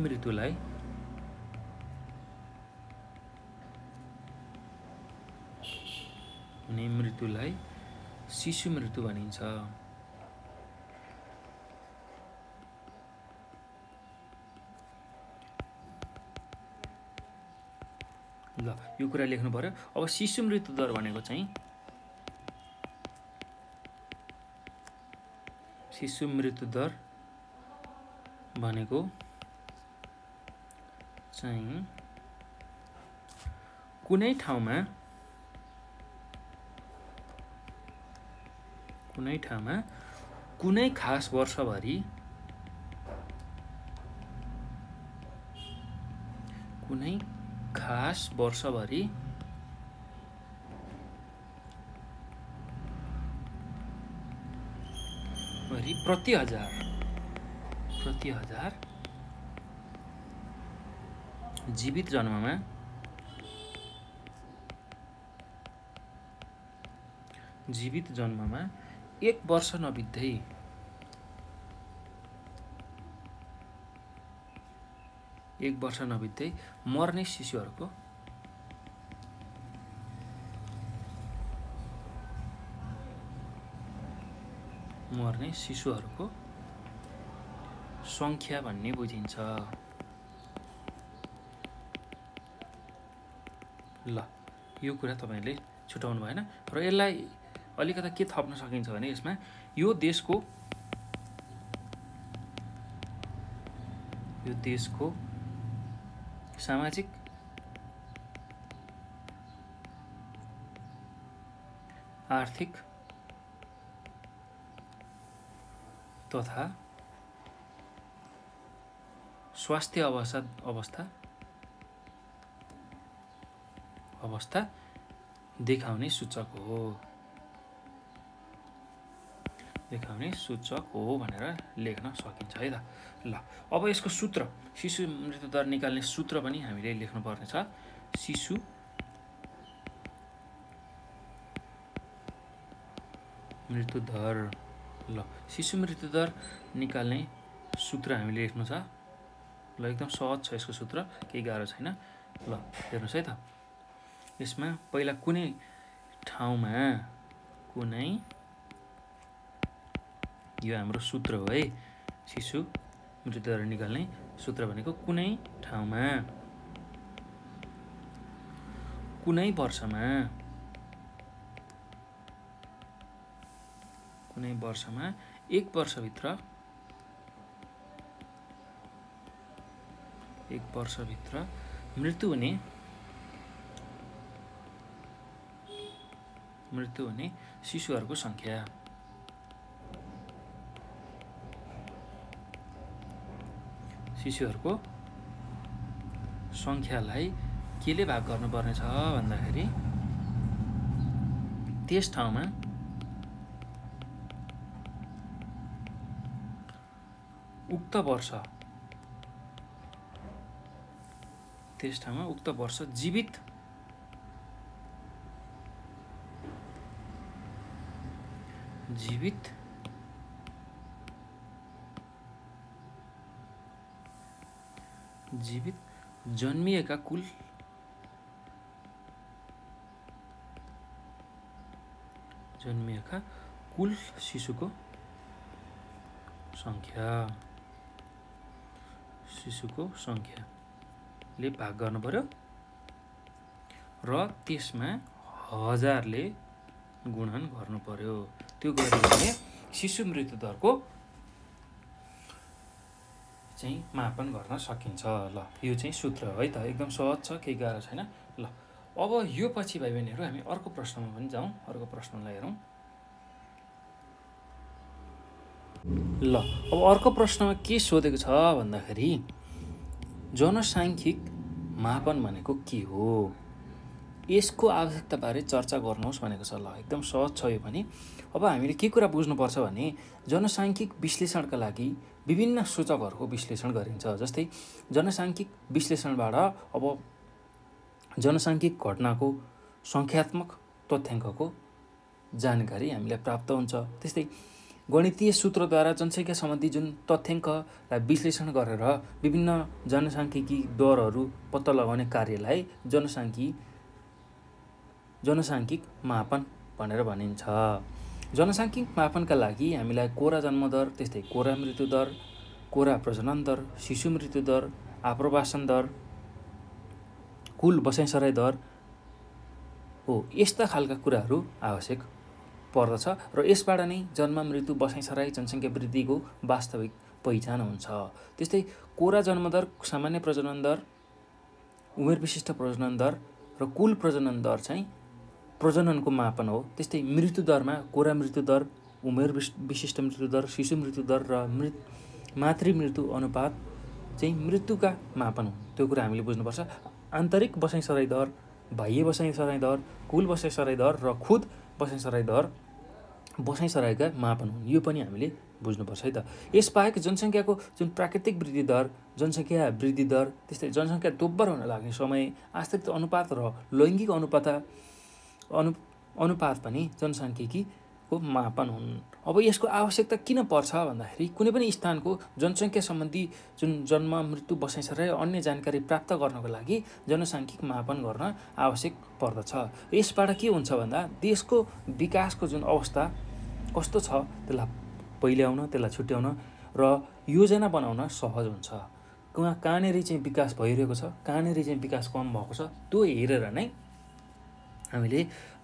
मृत्युलाई शिशु मृत्यु भनिन्छ। ल यो कुरा लेख्नु पर्यो। अब शिशु मृत्यु दर भनेको चाहिँ शिशु मृत्यु दर भनेको चाहिँ कुनै ठाउँमा कुनै खास वर्षभरि प्रति हजार जीवित जन्ममा 1 वर्ष नबित्दै मर्ने शिशुहरूको सङ्ख्या भन्ने बुझिन्छ। ल यो कुरा तपाईहरुले छुटाउनु भएन र यसलाई अलिकता के थप्न सकिन्छ भने यसमा यो देशको सामाजिक आर्थिक तथा स्वास्थ्य अवस्था देखाउने सूचक हो भनेर लेख्न सकिन्छ है त। ल अब यसको सूत्र शिशु मृत्यु दर निकाल्ने सूत्र पनि हामीले लेख्नु पर्ने छ। शिशु मृत्यु दर निकाल्ने सूत्र हामीले लेख्नु छ। ल एकदम सहज छ यसको सूत्र, केही गाह्रो छैन। ल हेर्नुस् है त, यसमा पहिला कुनै ठाउँमा यो हाम्रो सूत्र हो है। शिशु मृत्यु दर निकाल्ने सूत्र भनेको कुनै ठाउँमा कुनै वर्षमा 1 वर्षभित्र मृत्यु हुने शिशुहरूको सङ्ख्यालाई केले भाग गर्नुपर्ने छ भन्दाखेरि त्यस ठाउँमा उक्त वर्ष जीवित जन्मिएका कुल शिशुको सङ्ख्याले भाग गर्नु पर्यो र त्यसमा 1000 ले गुणन गर्नु पर्यो। त्यो गर्यो भने शिशु मृत्यु दरको चाहिँ मापन गर्न सकिन्छ। ल यो चाहिँ सूत्र हो है त, एकदम सहज छ, केही गाह्रो छैन। ल अब यो पछि भाइ बहिनीहरू हामी अर्को प्रश्नमा पनि जाउँ, अर्को प्रश्नलाई हेरौँ। ल अब अर्को प्रश्नमा के सोधेको छ भन्दाखेरि जनसाङ्ख्यिक मापन भनेको के हो, यसको आवश्यकताबारे चर्चा गर्नुहोस् भनेको छ। ल एकदम सहज छ यो पनि। अब हामीले के कुरा बुझ्नुपर्छ भने जनसाङ्ख्यिक विश्लेषणका लागि विभिन्न सूचकहरूको विश्लेषण गरिन्छ। जस्तै जनसाङ्ख्यिक विश्लेषणबाट अब जनसाङ्ख्यिक घटनाको सङ्ख्यात्मक तथ्याङ्कको जानकारी हामीलाई प्राप्त हुन्छ। त्यस्तै गणितीय सूत्रद्वारा जनसङ्ख्या सम्बन्धी जुन तथ्याङ्कलाई विश्लेषण गरेर विभिन्न जनसाङ्ख्यिकी दरहरू पत्ता लगाउने कार्यलाई जनसाङ्ख्यिक मापन भनेर भनिन्छ। जनसाङ्ख्यिक मापनका लागि हामीलाई कोरा जन्मदर, त्यस्तै कोरा मृत्यु दर, कोरा प्रजनन दर, शिशु मृत्यु दर, आप्रवासन दर, कुल बसाइसराई दर हो, यस्ता खालका कुराहरू आवश्यक पर्दछ र यसबाट नै जन्म मृत्यु बसाइसराई जनसङ्ख्या वृद्धिको वास्तविक पहिचान हुन्छ। त्यस्तै कोरा जन्मदर, सामान्य प्रजनन दर, उमेर विशिष्ट प्रजनन दर र कुल प्रजनन दर चाहिँ प्रजननको मापन हो। त्यस्तै मृत्यु दरमा कोरा मृत्यु दर, उमेर विशिष्ट मृत्यु दर, शिशु मृत्यु दर र मातृ मृत्यु अनुपात चाहिँ मृत्युका मापन हो। त्यो कुरा हामीले बुझ्नुपर्छ। आन्तरिक बसाइसराई दर, बाह्य बसाइसराई दर, कुल बसाइसराई दर र खुद बसाइसराई दर बसाइसराईका मापन हुन्, यो पनि हामीले बुझ्नुपर्छ है त। यसबाहेक जनसङ्ख्याको जुन प्राकृतिक वृद्धि दर, जनसङ्ख्या वृद्धि दर, त्यस्तै जनसङ्ख्या दोब्बर हुन लाग्ने समय, आश्रित अनुपात र लैङ्गिक अनुपात पनि जनसाङ्ख्यिकीको मापन हुन्। अब यसको आवश्यकता किन पर्छ भन्दाखेरि कुनै पनि स्थानको जनसङ्ख्या सम्बन्धी जुन जन्म मृत्यु बसाइसराई र अन्य जानकारी प्राप्त गर्नको लागि जनसाङ्ख्यिक मापन गर्न आवश्यक पर्दछ। यसबाट के हुन्छ भन्दा देशको विकासको जुन अवस्था कस्तो छ त्यसलाई पहिल्याउन, त्यसलाई छुट्याउन र योजना बनाउन सहज हुन्छ। कहाँनिर चाहिँ विकास भइरहेको छ, कहाँनिर चाहिँ विकास कम भएको छ, त्यो हेरेर नै हामीले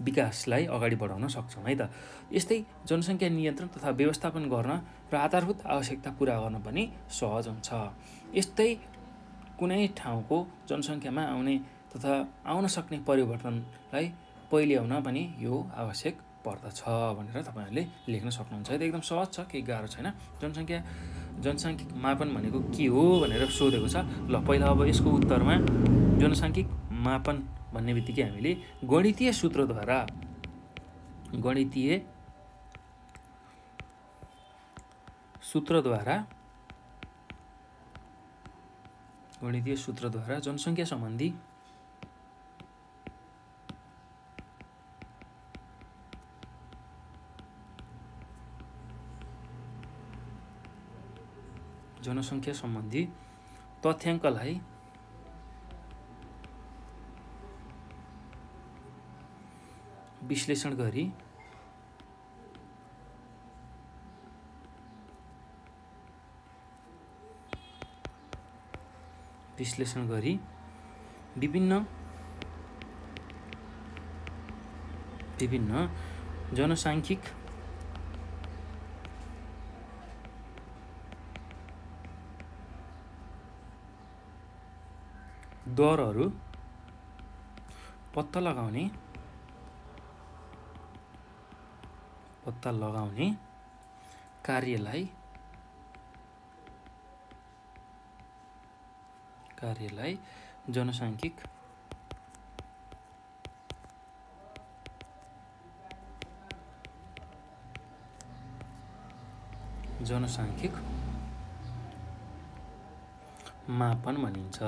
विकासलाई अगाडि बढाउन सक्छौँ है त। यस्तै जनसङ्ख्या नियन्त्रण तथा व्यवस्थापन गर्न र आधारभूत आवश्यकता पुरा गर्न पनि सहज हुन्छ। यस्तै कुनै ठाउँको जनसङ्ख्यामा आउने तथा आउन सक्ने परिवर्तनलाई पहिल्याउन पनि यो आवश्यक पर्दछ भनेर तपाईँहरूले लेख्न सक्नुहुन्छ है त। एकदम सहज छ, केही गाह्रो छैन। जनसाङ्ख्यिक मापन भनेको के हो भनेर सोधेको छ। ल पहिला अब यसको उत्तरमा जनसाङ्ख्यिक मापन भन्ने बित्तिकै हामीले गणितीय सूत्रद्वारा जनसङ्ख्या सम्बन्धी तथ्याङ्कलाई विश्लेषण गरी विभिन्न जनसाङ्ख्यिक दरहरू पत्ता लगाउने कार्यलाई जनसाङ्ख्यिक मापन भनिन्छ।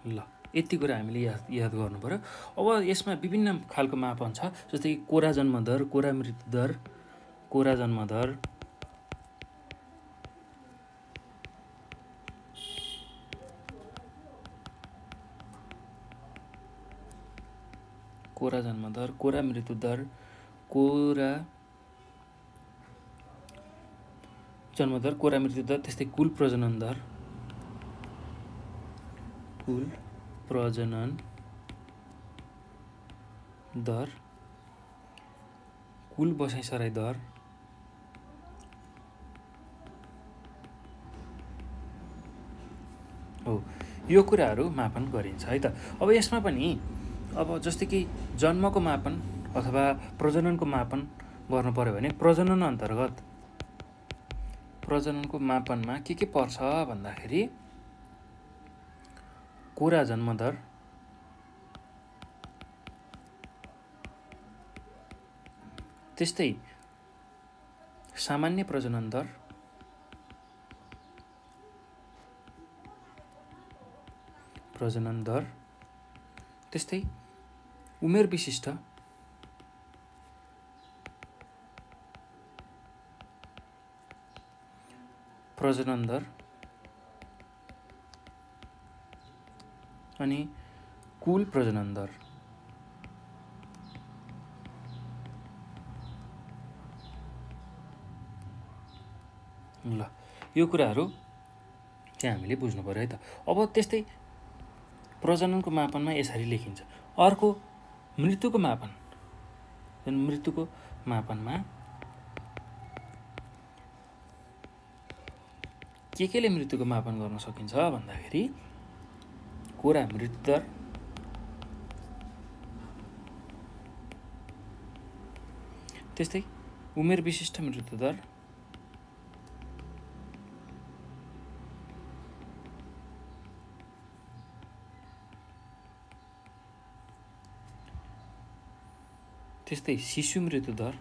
ल यति कुरा हामीले याद गर्नु पर्यो। अब यसमा विभिन्न खालको मापन छ, जस्तै कोरा जन्म दर, कोरा मृत्यु दर, कोरा जन्म दर, कोरा जन्म दर, कोरा मृत्यु दर, कोरा जन्म दर, कोरा मृत्यु दर, त्यस्तै कुल प्रजनन दर, कुल बसाइसराई दर, हो, यो कुराहरू मापन गरिन्छ है त। अब यसमा पनि अब जस्तै कि जन्मको मापन अथवा प्रजननको मापन गर्नु पर्यो भने प्रजननको मापनमा के पर्छ भन्दाखेरि कोरा जन्म दर, त्यस्तै सामान्य प्रजनन दर, त्यस्तै उमेर विशिष्ट प्रजनन दर अनि कुल प्रजनन दर। ल यो कुराहरू चाहिँ हामीले बुझ्नु पर्यो है त। अब त्यस्तै प्रजननको मापनमा यसरी लेखिन्छ। अर्को मृत्युको मापन, जुन मृत्युको मापनमा केले मृत्युको मापन गर्न सकिन्छ भन्दाखेरि कोरा मृत्यु दर, त्यस्तै उमेर विशिष्ट मृत्यु दर, त्यस्तै शिशु मृत्यु दर,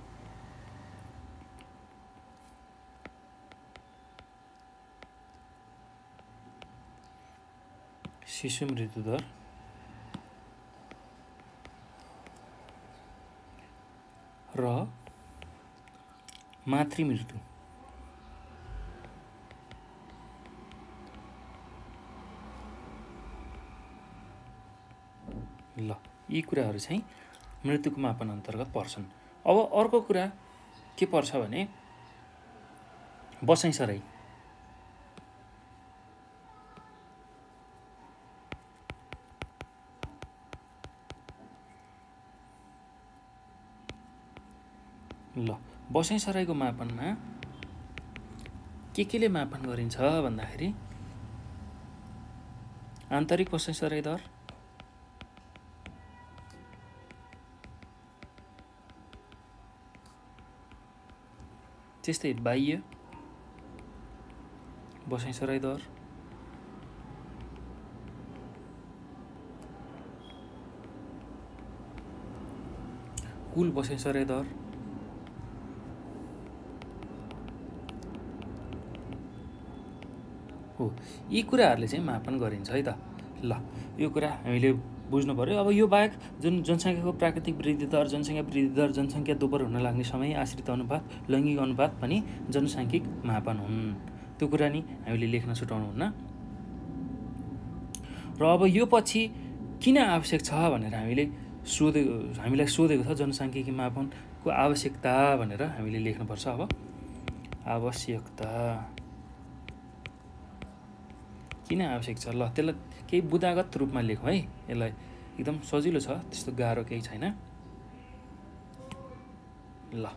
र मातृ मृत्यु। ल यी कुराहरू चाहिँ मृत्युको मापन अन्तर्गत पर्छन्। अब अर्को कुरा के पर्छ भने बसाइसराई। ल बसाइसराईको मापनमा केले मापन गरिन्छ भन्दाखेरि आन्तरिक बसाइसराई दर, त्यस्तै बाह्य बसाइसराई दर, कुल बसाइसराई दर, हो यी कुराहरूले चाहिँ मापन गरिन्छ है त। ल यो कुरा हामीले बुझ्नु पर्यो। अब यो बाहेक जुन जनसङ्ख्याको प्राकृतिक वृद्धि दर, जनसङ्ख्या वृद्धि दर, जनसङ्ख्या दोब्बर हुन लाग्ने समय, आश्रित अनुपात, लैङ्गिक अनुपात पनि जनसाङ्ख्यिक मापन हुन्। त्यो कुरा नि हामीले लेख्न छुटाउनुहुन्न। र अब यो पछि किन आवश्यक छ भनेर हामीलाई सोधेको छ, जनसाङ्ख्यिकी मापनको आवश्यकता भनेर हामीले लेख्नुपर्छ। अब आवश्यकता किन आवश्यक छ, ल त्यसलाई केही बुदागत रूपमा लेखौँ है। यसलाई एकदम सजिलो छ, त्यस्तो गाह्रो केही छैन। ल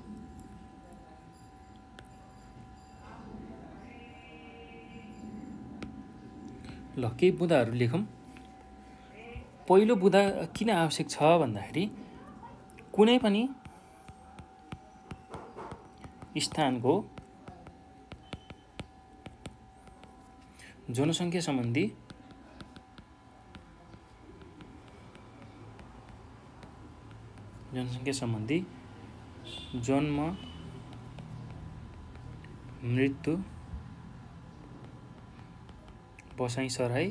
केही बुदाहरू लेखौँ। पहिलो बुदा किन आवश्यक छ भन्दाखेरि कुनै पनि स्थानको जनसङ्ख्या सम्बन्धी जन्म, मृत्यु, बसाइसराई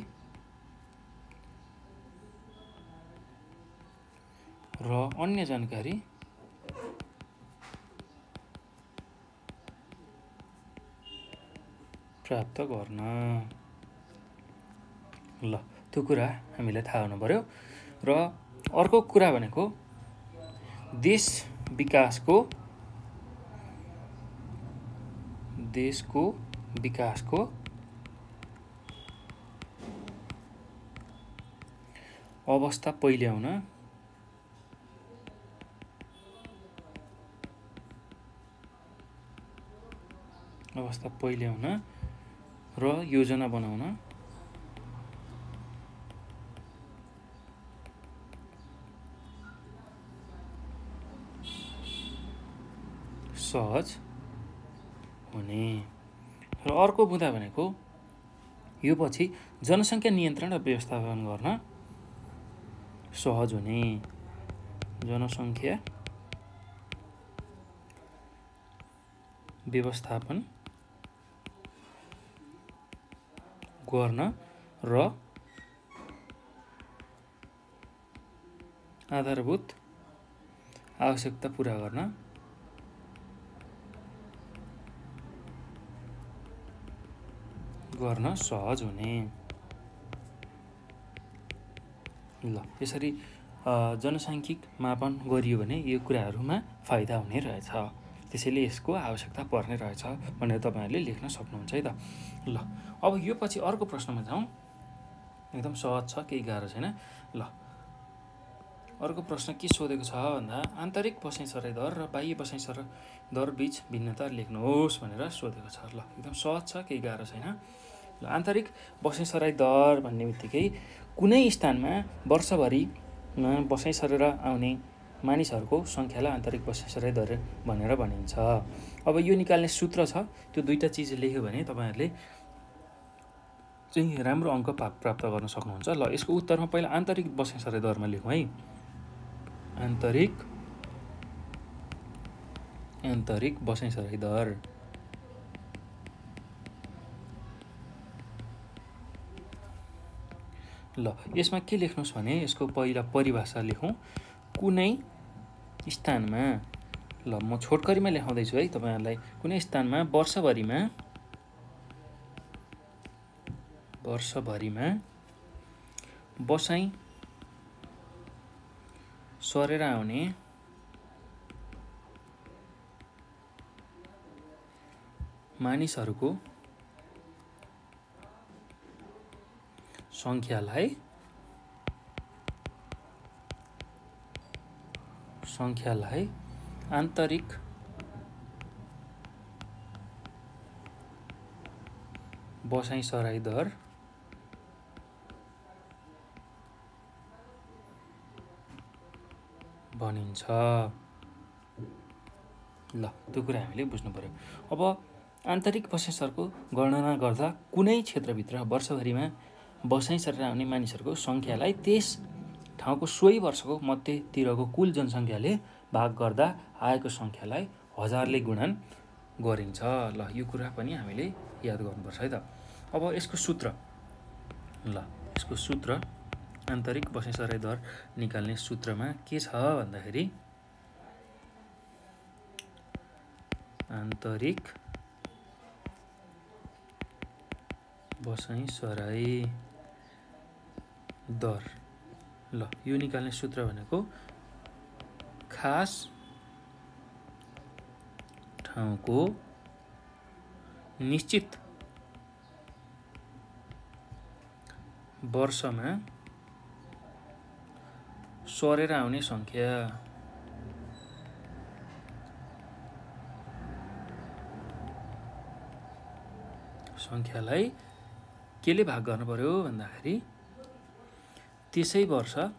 र अन्य जानकारी प्राप्त गर्न। ल त्यो कुरा हामीलाई थाहा हुनु पर्यो। र अर्को कुरा भनेको देशको विकासको अवस्था पहिल्याउन र योजना बनाउन सहज हुने। र अर्को बुँदा भनेको यो पछि जनसङ्ख्या नियन्त्रण र व्यवस्थापन गर्न सहज हुने। जनसङ्ख्या व्यवस्थापन गर्न र आधारभूत आवश्यकता पूरा गर्न सहज हुने। ल यसरी जनसाङ्ख्यिक मापन गरियो भने यो कुराहरूमा फाइदा हुने रहेछ, त्यसैले यसको आवश्यकता पर्ने रहेछ भनेर तपाईँहरूले लेख्न सक्नुहुन्छ है त। ल अब यो पछि अर्को प्रश्नमा जाउँ। एकदम सहज छ, केही गाह्रो छैन। ल अर्को प्रश्न के सोधेको छ भन्दा आन्तरिक बसाइँ दर र बाह्य बसाइँ दर बीच भिन्नता लेख्नुहोस् भनेर सोधेको छ। ल एकदम सहज छ, केही गाह्रो छैन। ल आन्तरिक बसाइँ दर भन्ने बित्तिकै कुनै स्थानमा वर्षभरिमा बसाइँ सरेर आउने मानिसहरूको सङ्ख्यालाई आन्तरिक बसाइँ दर भनेर भनिन्छ। अब यो निकाल्ने सूत्र छ, त्यो दुईवटा चिज लेख्यो भने तपाईँहरूले चाहिँ राम्रो अङ्क प्राप्त गर्न सक्नुहुन्छ। ल यसको उत्तरमा पहिला आन्तरिक बसाइँ दरमा लेखौँ है। आन्तरिक बसाइँ दर। ल यसमा के लेख्नुहोस् भने यसको पहिला परिभाषा लेखौँ। कुनै स्थानमा, ल म छोटकरीमा लेखाउँदैछु है तपाईँहरूलाई, कुनै स्थानमा वर्षभरिमा बसाइँ सरेर आउने मानिसहरूको सङ्ख्यालाई आन्तरिक बसाइँ सराई दर भनिन्छ। ल त्यो कुरा हामीले बुझ्नु पर्यो। अब आन्तरिक बसाइँ सरको गणना गर्दा कुनै क्षेत्रभित्र वर्षभरिमा बसाइँ सरेर आउने मानिसहरूको सङ्ख्यालाई त्यस ठाउँको सोही वर्षको मध्यतिरको कुल जनसङ्ख्याले भाग गर्दा आएको सङ्ख्यालाई 1000 ले गुणन गरिन्छ। ल यो कुरा पनि हामीले याद गर्नुपर्छ है त। अब यसको सूत्र, यसको सूत्र आन्तरिक बसाइँ सराई दर निकाल्ने सूत्रमा के छ भन्दाखेरि आन्तरिक बसाइँ सराई दर, ल यो निकाल्ने सूत्र भनेको खास ठाउँको निश्चित वर्षमा सरेर आउने सङ्ख्यालाई केले भाग गर्नु पर्यो भन्दाखेरि त्यसै वर्षको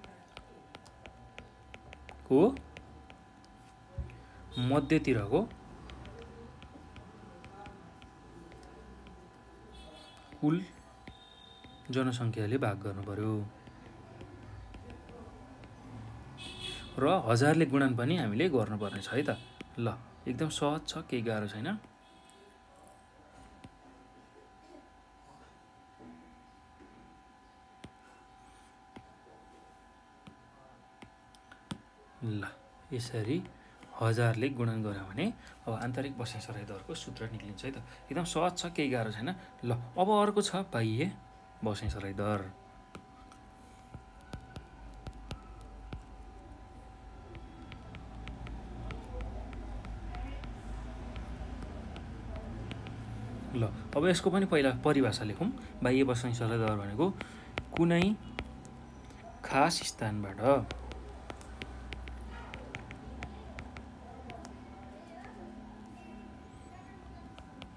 मध्यतिरको कुल जनसङ्ख्याले भाग गर्नु पर्यो र 1000 ले गुणन पनि हामीले गर्नुपर्ने छ है त। ल एकदम सहज छ, केही गाह्रो छैन। ल यसरी 1000 ले गुणन गऱ्यो भने अब आन्तरिक बसाइँ सराई दरको सूत्र निक्लिन्छ है त। एकदम सहज छ, केही गाह्रो छैन। ल अब अर्को छ बाह्य बसाइँ सराई दर। ल अब यसको पनि पहिला परिभाषा लेखौँ। बाह्य बसाइँ सराई दर भनेको कुनै खास स्थानबाट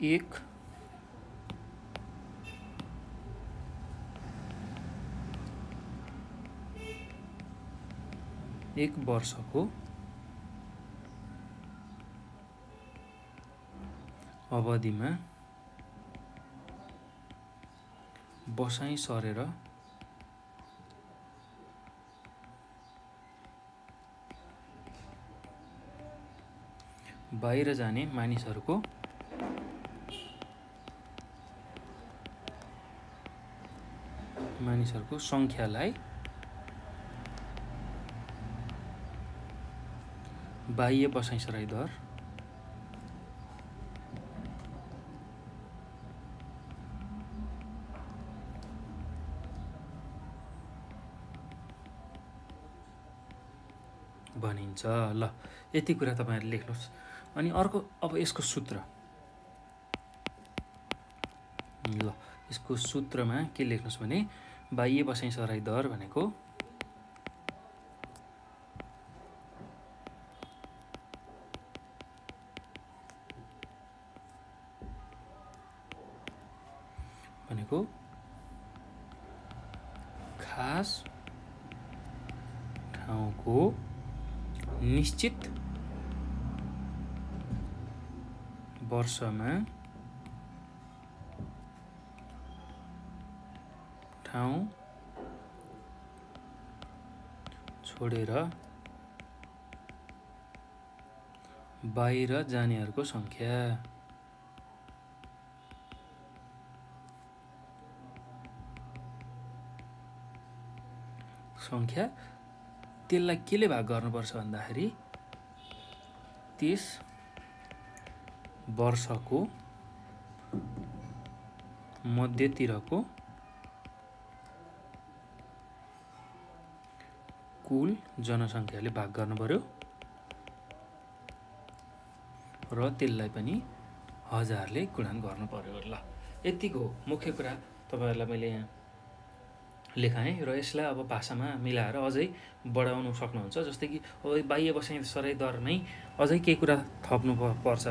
एक वर्षको अवधिमा बसाइँ सरेर बाहिर जाने मानिसहरूको सङ्ख्यालाई बाह्य बसाइँ सराई दर भनिन्छ। ल यति कुरा तपाईँहरूले लेख्नुहोस्। अनि अर्को अब यसको सूत्र, ल यसको सूत्रमा के लेख्नुहोस् भने बाह्य बसाइ सराई दर भनेको खास ठाउँको निश्चित वर्षमा ठाउँ छोडेर बाहिर जानेहरूको सङ्ख्या। त्यसलाई केले भाग गर्नुपर्छ भन्दाखेरि त्यस वर्षको मध्यतिरको कुल जनसङ्ख्याले भाग गर्नु पर्यो र त्यसलाई पनि 1000ले गुणन गर्नु पर्यो। ल यतिको मुख्य कुरा तपाईहरुलाई मैले यहाँ लेखाएँ र यसलाई अब भाषामा मिलाएर अझै बढाउन सक्नुहुन्छ। जस्तै कि अब बाह्य बसाइ सराई दरमै अझै केही कुरा थप्नु पर्छ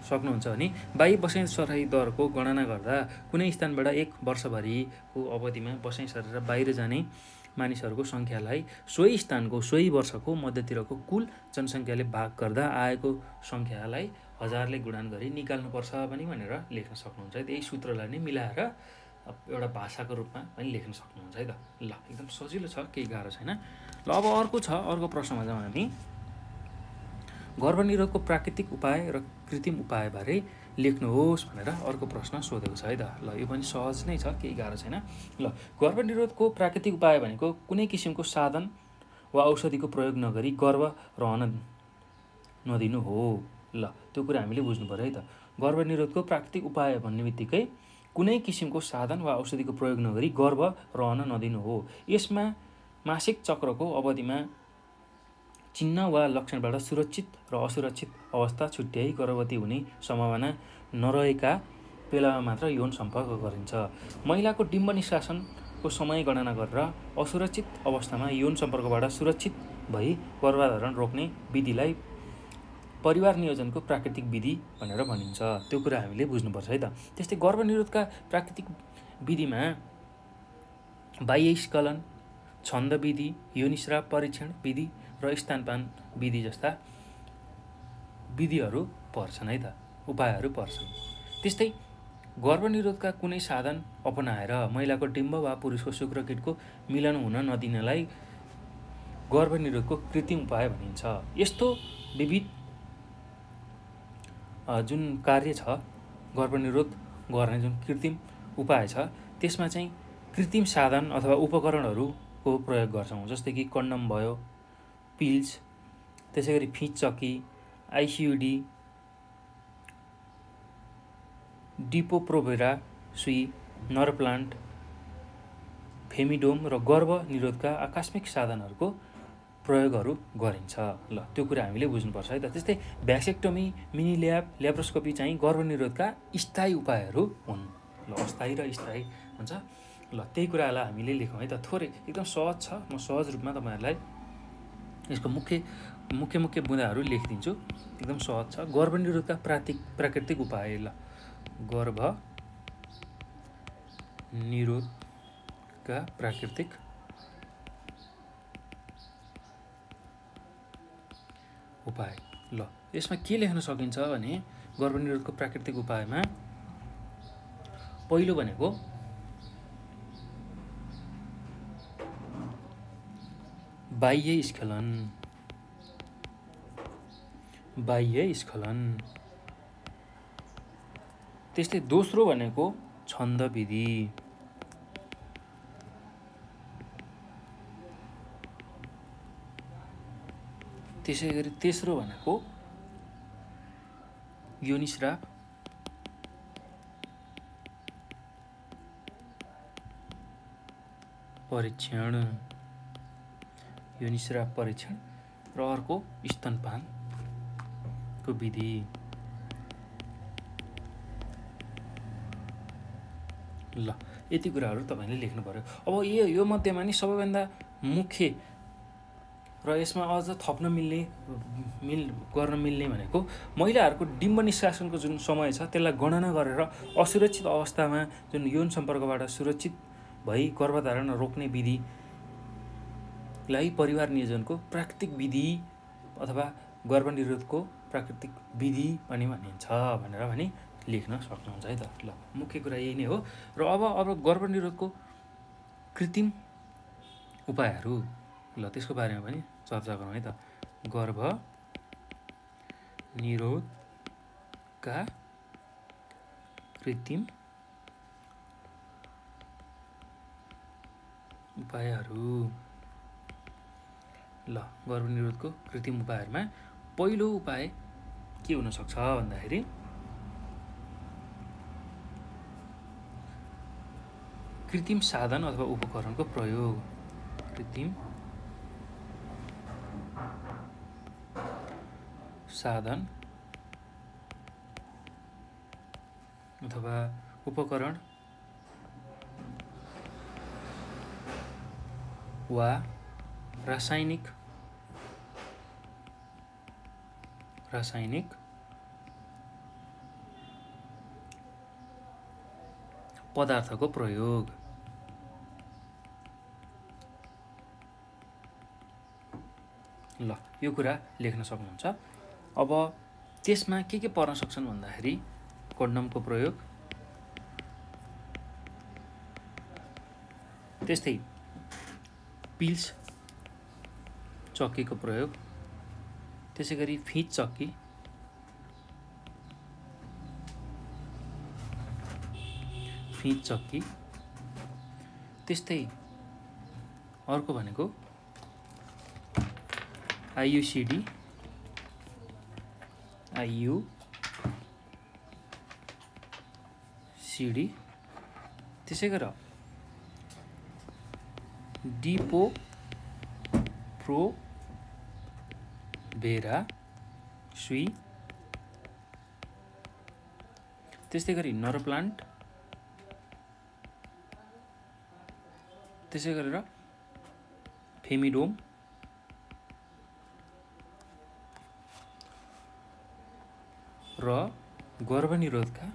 सक्नुहुन्छ भने बाह्य बसाइ सराई दरको गणना गर्दा कुनै स्थानबाट एक वर्षभरिको अवधिमा बसाइ सरेर बाहिर जाने मानिसहरूको सङ्ख्यालाई सोही स्थानको सोही वर्षको मध्यतिरको कुल जनसङ्ख्याले भाग गर्दा आएको सङ्ख्यालाई 1000ले गुणन गरी निकाल्नुपर्छ पनि भनेर लेख्न सक्नुहुन्छ। यही सूत्रलाई नै मिलाएर एउटा भाषाको रूपमा पनि लेख्न सक्नुहुन्छ है त। ल एकदम सजिलो छ, केही गाह्रो छैन। ल अब अर्को प्रश्नमा जाउँ हामी। गर्भनिरोधको प्राकृतिक उपाय र कृत्रिम उपायबारे लेख्नुहोस् भनेर अर्को प्रश्न सोधेको छ है त। ल यो पनि सहज नै छ, केही गाह्रो छैन। ल गर्भनिरोधको प्राकृतिक उपाय भनेको कुनै किसिमको साधन वा औषधिको प्रयोग नगरी गर्भ रहन नदिनु हो। ल त्यो कुरा हामीले बुझ्नु पर्यो है त। गर्भनिरोधको प्राकृतिक उपाय भन्ने बित्तिकै कुनै किसिमको साधन वा औषधिको प्रयोग नगरी गर्भ रहन नदिनु हो। यसमा मासिक चक्रको अवधिमा चिन्ह वा लक्षणबाट सुरक्षित र असुरक्षित अवस्था छुट्याई गर्भवती हुने सम्भावना नरहेका बेलामा मात्र यौन सम्पर्क गरिन्छ। महिलाको डिम्ब निष्कासनको समय गणना गरेर असुरक्षित अवस्थामा यौन सम्पर्कबाट सुरक्षित भई गर्भधारण रोक्ने विधिलाई परिवार नियोजनको प्राकृतिक विधि भनेर भनिन्छ। त्यो कुरा हामीले बुझ्नुपर्छ है त। त्यस्तै गर्भनिरोधका प्राकृतिक विधिमा बाह्य स्खलन, छन्द विधि, योनिस्राव परीक्षण विधि र स्तनपान विधि जस्ता विधिहरू पर्छन् है त, उपायहरू पर्छन्। त्यस्तै गर्भनिरोधका कुनै साधन अपनाएर महिलाको डिम्ब वा पुरुषको शुक्रकीटको मिलन हुन नदिनलाई गर्भनिरोधको कृत्रिम उपाय भनिन्छ। यस्तो विविध जुन कार्य छ, गर्भनिरोध गर्ने जुन कृत्रिम उपाय छ, त्यसमा चाहिँ कृत्रिम साधन अथवा उपकरणहरूको प्रयोग गर्छौँ। जस्तै कि कन्डम भयो, पिल्स, त्यसै गरी फिचकी, आइसियुडी, डिपो-प्रोभेरा सुई, नरप्लान्ट, फेमिडोम र गर्भनिरोधका आकस्मिक साधनहरूको प्रयोगहरू गरिन्छ। ल त्यो कुरा हामीले बुझ्नुपर्छ है त। त्यस्तै भ्यासेक्टोमी, मिनिल्याब, ल्याप्रोस्कोपी चाहिँ गर्भनिरोधका स्थायी उपायहरू हुन्। ल अस्थायी र स्थायी हुन्छ। ल त्यही कुरालाई हामीले लेखौँ है त। थोरै एकदम सहज छ, म सहज रूपमा तपाईँहरूलाई यसको मुख्य बुँदाहरू लेखिदिन्छु। एकदम सहज छ। गर्भनिरोधका प्राकृतिक उपाय। ल गर्भनिरोधका प्राकृतिक उपाय। ल यसमा के लेख्न सकिन्छ भने गर्भनिरोधको प्राकृतिक उपायमा पहिलो भनेको बाह्य स्खलन। त्यस्तै दोस्रो भनेको छन्द विधि। त्यसै गरी तेस्रो भनेको योनिस्राव परीक्षण, योनिस्राव परीक्षण र अर्को स्तनपानको विधि। ल यति कुराहरू तपाईँले लेख्नु पर्यो। अब यो मध्येमा नि सबैभन्दा मुख्य र यसमा अझ थप्न गर्न मिल्ने भनेको महिलाहरूको डिम्ब निष्कासनको जुन समय छ त्यसलाई गणना गरेर असुरक्षित अवस्थामा जुन यौन सम्पर्कबाट सुरक्षित भई गर्भधारण रोक्ने विधिलाई परिवार नियोजनको प्राकृतिक विधि अथवा गर्भनिरोधको प्राकृतिक विधि पनि भनिन्छ भनेर पनि लेख्न सक्नुहुन्छ है त। ल मुख्य कुरा यही नै हो। र अब गर्भनिरोधको कृत्रिम उपायहरू, ल त्यसको बारेमा पनि चर्चा गरौँ है त। गर्भनिरोधका कृत्रिम उपायहरू। ल गर्भनिरोधको कृत्रिम उपायहरूमा पहिलो उपाय के हुन सक्छ भन्दाखेरि कृत्रिम साधन अथवा उपकरणको प्रयोग। कृत्रिम साधन अथवा उपकरण वा रासायनिक पदार्थको प्रयोग। ल यो कुरा लेख्न सक्नुहुन्छ। अब त्यसमा के पर्न सक्छन् भन्दाखेरि कन्डमको प्रयोग, त्यस्तै पिल्स चक्कीको प्रयोग, त्यसै गरी फिँच चक्की, त्यस्तै अर्को भनेको IUCD, त्यसै गरेर डिपो-प्रो-भेरा सुई, त्यस्तै गरी नरप्लान्ट, त्यसै गरेर फेमिडोम र गर्भनिरोधका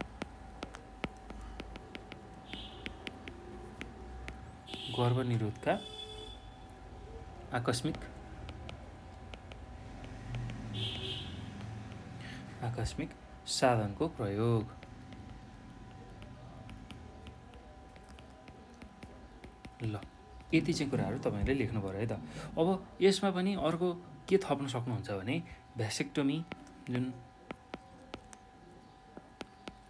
आकस्मिक साधनको प्रयोग। ल यति चाहिँ कुराहरू तपाईँले लेख्नु पर्यो है त। अब यसमा पनि अर्को के थप्न सक्नुहुन्छ भने भ्यासेक्टोमी जुन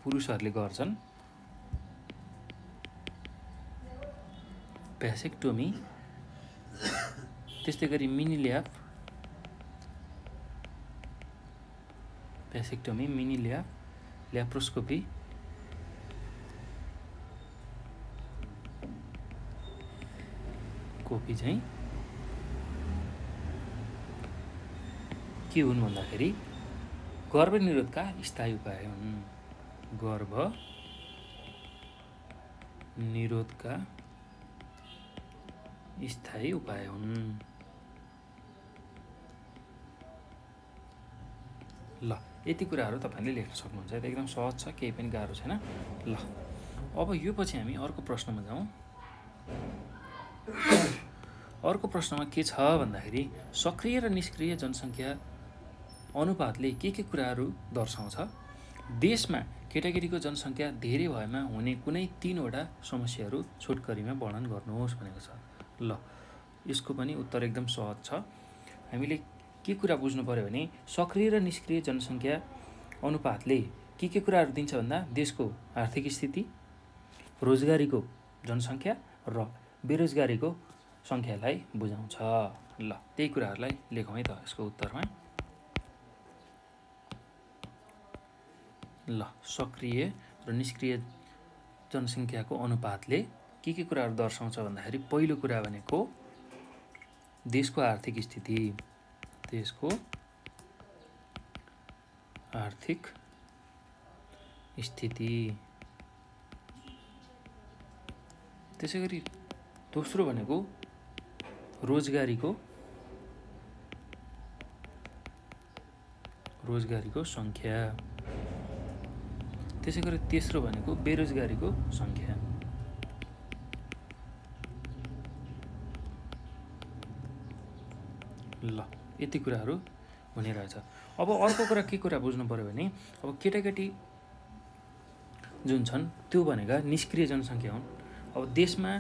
पुरुषहरूले गर्छन्, भ्यासेक्टोमी, त्यस्तै गरी मिनी ल्याप्रोस्कोपी, चाहिँ के हुन् भन्दाखेरि गर्भनिरोधका स्थायी उपाय हुन्। गर्भनिरोधका स्थायी उपाय हुन्। ल यति कुराहरू तपाईँले लेख्न सक्नुहुन्छ। एकदम सहज छ, केही पनि गाह्रो छैन। ल अब यो पछि हामी अर्को प्रश्नमा जाउँ। अर्को प्रश्नमा के छ भन्दाखेरि सक्रिय र निष्क्रिय जनसङ्ख्या अनुपातले के कुराहरू दर्शाउँछ? देशमा केटाकेटीको जनसङ्ख्या धेरै भएमा हुने कुनै 3वटा समस्याहरू छोटकरीमा वर्णन गर्नुहोस् भनेको छ। ल यसको पनि उत्तर एकदम सहज छ। हामीले के कुरा बुझ्नु पर्यो भने सक्रिय र निष्क्रिय जनसङ्ख्या अनुपातले के कुराहरू दिन्छ भन्दा देशको आर्थिक स्थिति, रोजगारीको जनसङ्ख्या र बेरोजगारीको सङ्ख्यालाई बुझाउँछ। ल त्यही कुराहरूलाई लेखौँ है त यसको उत्तरमा। ल सक्रिय र निष्क्रिय जनसङ्ख्याको अनुपातले के कुराहरू दर्शाउँछ भन्दाखेरि पहिलो कुरा भनेको देशको आर्थिक स्थिति, त्यसै गरी दोस्रो भनेको रोजगारीको सङ्ख्या। त्यसै गरी तेस्रो भनेको बेरोजगारीको सङ्ख्या। ल यति कुराहरू हुने रहेछ। अब अर्को कुरा के कुरा बुझ्नु पर्यो भने अब केटाकेटी जुन छन् त्यो भनेका निष्क्रिय जनसङ्ख्या हुन्। अब देशमा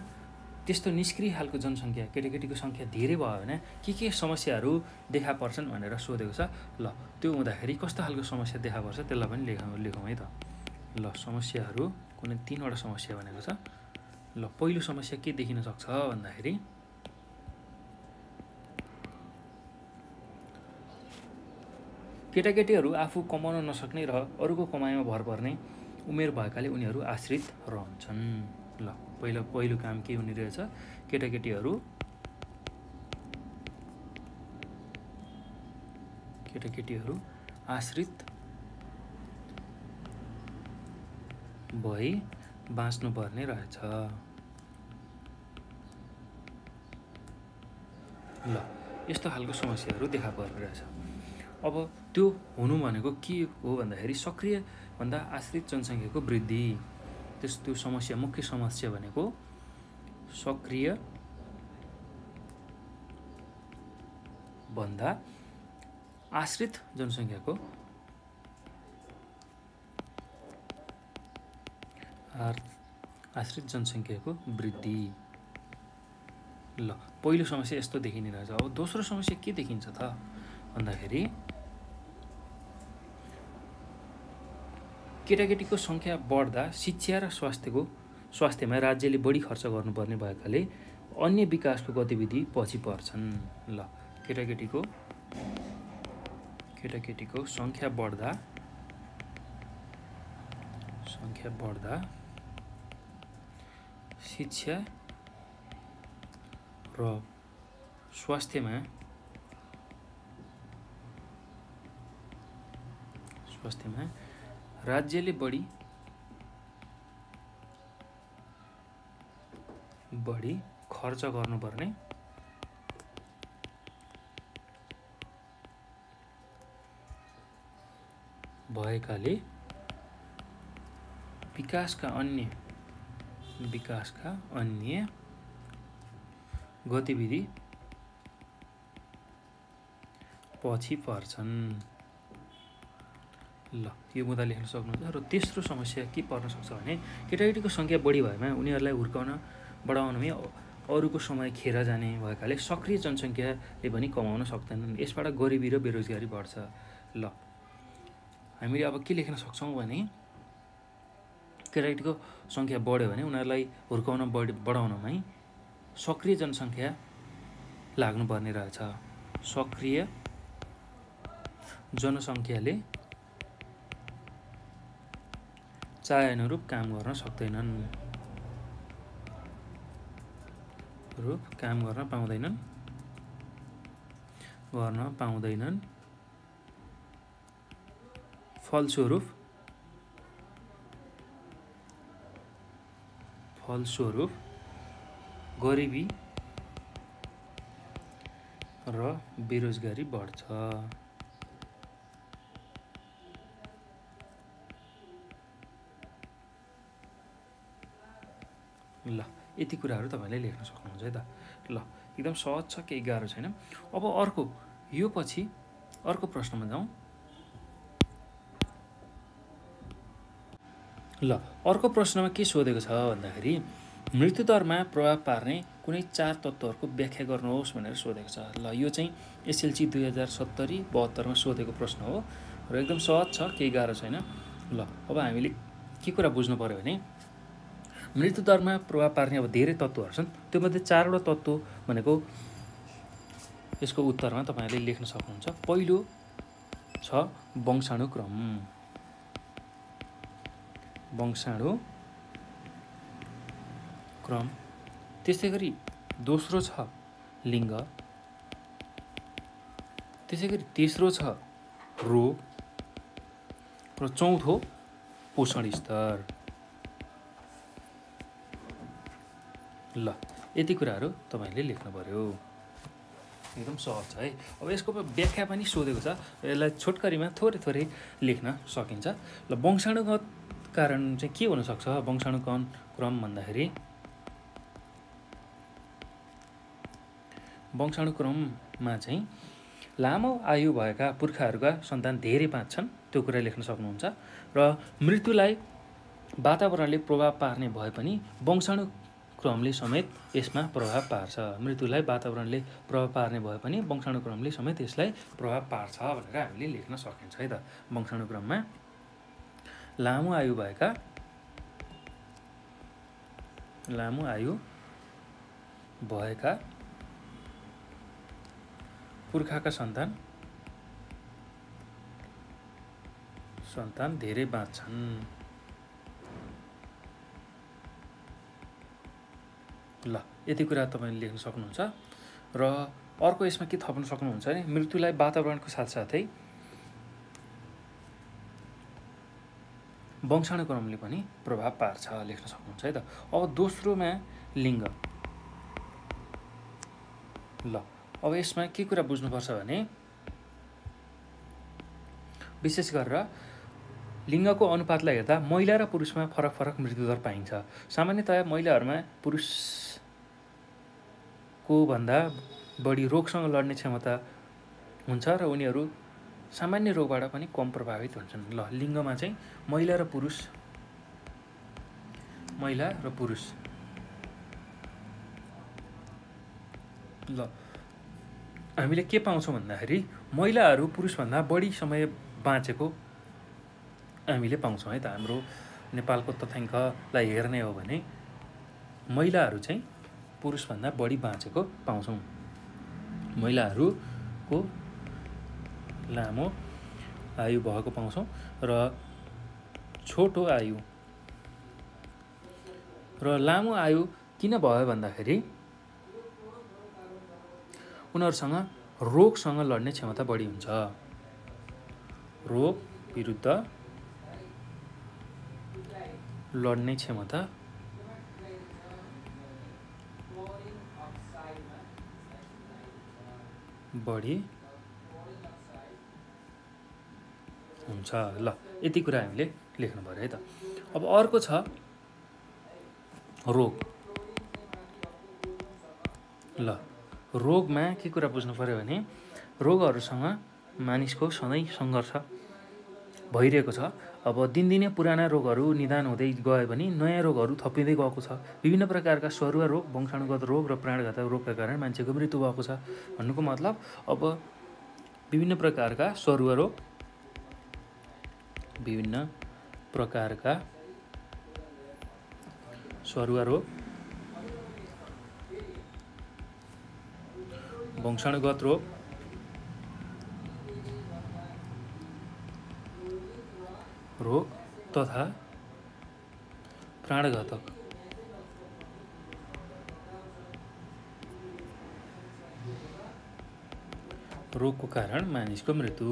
त्यस्तो निष्क्रिय खालको जनसङ्ख्या केटाकेटीको सङ्ख्या धेरै भयो भने के समस्याहरू देखा पर्छन् भनेर सोधेको छ। ल त्यो हुँदाखेरि कस्तो खालको समस्या देखा पर्छ त्यसलाई पनि लेखौँ है त। ल समस्याहरू कुनै 3वटा समस्या भनेको छ। ल पहिलो समस्या के देखिन सक्छ भन्दाखेरि केटाकेटीहरू आफू कमाउन नसक्ने र अरूको कमाइमा भर पर्ने उमेर भएकाले उनीहरू आश्रित रहन्छन्। ल पहिलो काम के हुने रहेछ, केटाकेटीहरू आश्रित भई बाँच्नुपर्ने रहेछ। ल यस्तो खालको समस्याहरू देखा पर्ने रहेछ। अब त्यो हुनु भनेको के हो भन्दाखेरि सक्रिय भन्दा आश्रित जनसङ्ख्याको वृद्धि। त्यो समस्या मुख्य समस्या भनेको सक्रिय भन्दा आश्रित जनसङ्ख्याको वृद्धि। ल पहिलो समस्या यस्तो देखिने रहेछ। अब दोस्रो समस्या के देखिन्छ त भन्दाखेरि केटाकेटीको सङ्ख्या बढ्दा शिक्षा र स्वास्थ्यमा राज्यले बढी खर्च गर्नुपर्ने भएकाले अन्य विकासको गतिविधि पछि पर्छन्। ल केटाकेटीको सङ्ख्या बढ्दा शिक्षा र स्वास्थ्यमा राज्यले बढी खर्च गर्नुपर्ने भएकाले विकासका अन्य गतिविधि पछि पर्छन्। ल यो मुद्दा लेख्न सक्नुहुन्छ। र तेस्रो समस्या के पर्न सक्छ भने केटाकेटीको सङ्ख्या बढी भएमा उनीहरूलाई बढाउनमै अरूको समय खेर जाने भएकाले सक्रिय जनसङ्ख्याले पनि कमाउन सक्दैनन्। यसबाट गरिबी र बेरोजगारी बढ्छ। ल हामीले अब के लेख्न सक्छौँ भने केटाकेटीको सङ्ख्या बढ्यो भने उनीहरूलाई बढाउनमै सक्रिय जनसङ्ख्या लाग्नुपर्ने रहेछ। सक्रिय जनसङ्ख्याले चाहे अनुरूप काम गर्न सक्दैनन्, फलस्वरूप गरिबी र बेरोजगारी बढ्छ। ल यति कुराहरू तपाईँले लेख्न सक्नुहुन्छ है त। ल एकदम सहज छ, केही गाह्रो छैन। अब यो पछि अर्को प्रश्नमा जाउँ। ल अर्को प्रश्नमा के सोधेको छ भन्दाखेरि मृत्युदरमा प्रभाव पार्ने कुनै 4 तत्त्वहरूको व्याख्या गर्नुहोस् भनेर सोधेको छ। ल यो चाहिँ एसएलसी 2070-72 मा सोधेको प्रश्न हो र एकदम सहज छ, केही गाह्रो छैन। ल अब हामीले के कुरा बुझ्नु पर्यो भने मृत्युदरमा प्रभाव पार्ने अब धेरै तत्त्वहरू छन्। त्योमध्ये 4वटा तत्त्व भनेको यसको उत्तरमा तपाईँहरूले लेख्न सक्नुहुन्छ। पहिलो छ वंशाणुक्रम। त्यसै गरी दोस्रो छ लिङ्ग। त्यसै गरी तेस्रो छ रोग र चौथो पोषण स्तर। ल यति कुराहरू तपाईँले लेख्नु पर्यो। एकदम सहज छ है। अब यसको व्याख्या पनि सोधेको छ, यसलाई छोटकरीमा थोरै थोरै लेख्न सकिन्छ। ल वंशाणुगत कारण चाहिँ के हुनसक्छ? वंशाणुक्रम भन्दाखेरि वंशाणुक्रममा चाहिँ लामो आयु भएका पुर्खाहरूका सन्तान धेरै बाँच्छन्, त्यो कुरा लेख्न सक्नुहुन्छ। र मृत्युलाई वातावरणले प्रभाव पार्ने भए पनि वंशाणुक्रमले समेत यसमा प्रभाव पार्छ। मृत्युलाई वातावरणले प्रभाव पार्ने भए पनि वंशाणुक्रमले समेत यसलाई प्रभाव पार्छ भनेर हामीले लेख्न सकिन्छ है त। वंशाणुक्रममा लामो आयु भएका पुर्खाका सन्तान धेरै बाँच्छन्। ल यति कुरा तपाईँले लेख्न सक्नुहुन्छ। र अर्को यसमा के थप्न सक्नुहुन्छ भने मृत्युलाई वातावरणको साथसाथै वंशाणुक्रमले पनि प्रभाव पार्छ लेख्न सक्नुहुन्छ है त। अब दोस्रोमा लिङ्ग। ल अब यसमा के कुरा बुझ्नुपर्छ भने विशेष गरेर लिङ्गको अनुपातलाई हेर्दा महिला र पुरुषमा फरक मृत्युदर पाइन्छ। सामान्यतया महिलाहरूमा पुरुषको भन्दा बढी रोगसँग लड्ने क्षमता हुन्छ र उनीहरू सामान्य रोगबाट पनि कम प्रभावित हुन्छन्। ल लिङ्गमा चाहिँ महिला र पुरुष ल हामीले के पाउँछौँ भन्दाखेरि महिलाहरू पुरुषभन्दा बढी समय बाँचेको हामीले पाउँछौँ है त। हाम्रो नेपालको तथ्याङ्कलाई हेर्ने हो भने महिलाहरू चाहिँ पुरुषभन्दा बढी बाँचेको पाउँछौँ। महिलाहरूको लामो आयु भएको पाउँछौँ र छोटो आयु र लामो आयु किन भयो भन्दाखेरि उनीहरूसँग रोगसँग लड्ने क्षमता बढी हुन्छ। रोग विरुद्ध लड्ने क्षमता बढी हुन्छ। ल यति कुरा हामीले लेख्नु पर्यो है त। अब अर्को छ रोग। ल रोगमा के कुरा बुझ्नु पर्यो भने रोगहरूसँग मानिसको सधैँ सङ्घर्ष भइरहेको छ। अब दिनदिनै पुराना रोगहरू निदान हुँदै गयो भने नयाँ रोगहरू थपिँदै गएको छ। विभिन्न प्रकारका सरुवा रोग, वंशाणुगत रोग र प्राणघातक रोगका कारण मान्छेको मृत्यु भएको छ। भन्नुको मतलब अब विभिन्न प्रकारका सरुवा रोग, वंशाणुगत रोग तथा प्राणघातक रोगको कारण मानिसको मृत्यु।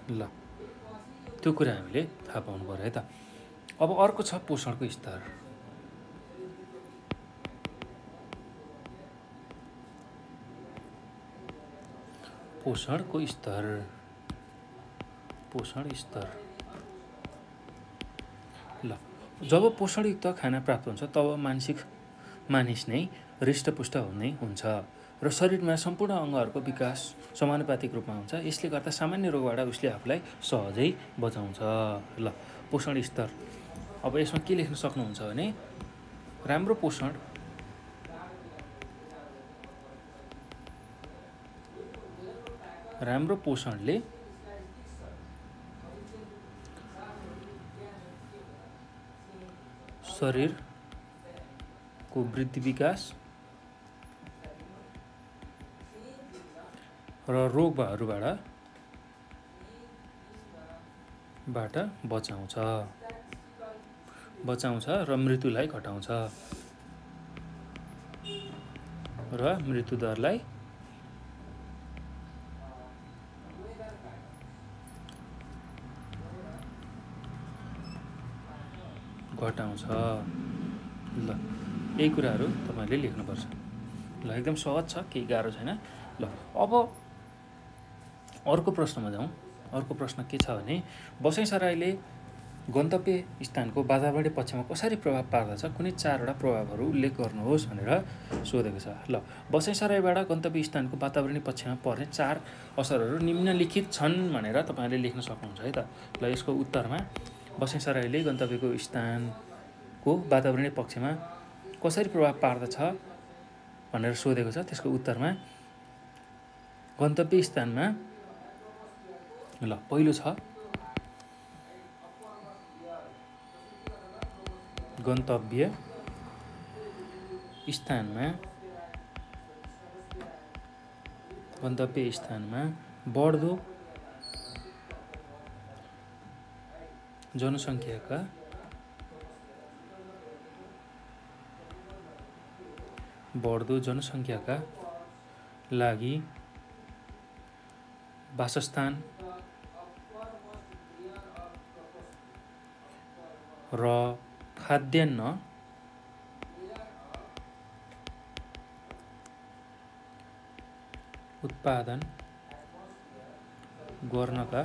ल त्यो कुरा हामीले थाहा पाउनु पर्यो है त। अब अर्को छ पोषणको स्तर। पोषण स्तर ल जब पोषणयुक्त खाना प्राप्त हुन्छ तब मानिस नै हृष्टपुष्ट हुने हुन्छ र शरीरमा सम्पूर्ण अङ्गहरूको विकास समानुपातिक रूपमा हुन्छ। यसले गर्दा सामान्य रोगबाट उसले आफूलाई सहजै बचाउँछ। ल पोषण स्तर। अब यसमा के लेख्न सक्नुहुन्छ भने राम्रो पोषणले शरीरको वृद्धि विकास र रोगहरूबाट बचाउँछ र मृत्युलाई घटाउँछ र मृत्युदरलाई घटाउँछ। ल यही कुराहरू तपाईँले लेख्नुपर्छ। ल एकदम सहज छ, केही गाह्रो छैन। ल अब अर्को प्रश्नमा जाउँ। अर्को प्रश्न के छ भने बसाइसराईले गन्तव्य स्थानको वातावरणीय पक्षमा कसरी प्रभाव पार्दछ, कुनै 4वटा प्रभावहरू उल्लेख गर्नुहोस् भनेर सोधेको छ। ल बसाइसराईबाट गन्तव्य स्थानको वातावरणीय पक्षमा पर्ने 4 असरहरू निम्नलिखित छन् भनेर तपाईँले लेख्न सक्नुहुन्छ है त। ल यसको उत्तरमा बसाइसराईले गन्तव्यको स्थानको वातावरणीय पक्षमा कसरी प्रभाव पार्दछ भनेर सोधेको छ। त्यसको उत्तरमा गन्तव्य स्थानमा ल पहिलो छ गन्तव्य स्थानमा बढ्दो जनसङ्ख्याका लागि वासस्थान र खाद्यान्न उत्पादन गर्नका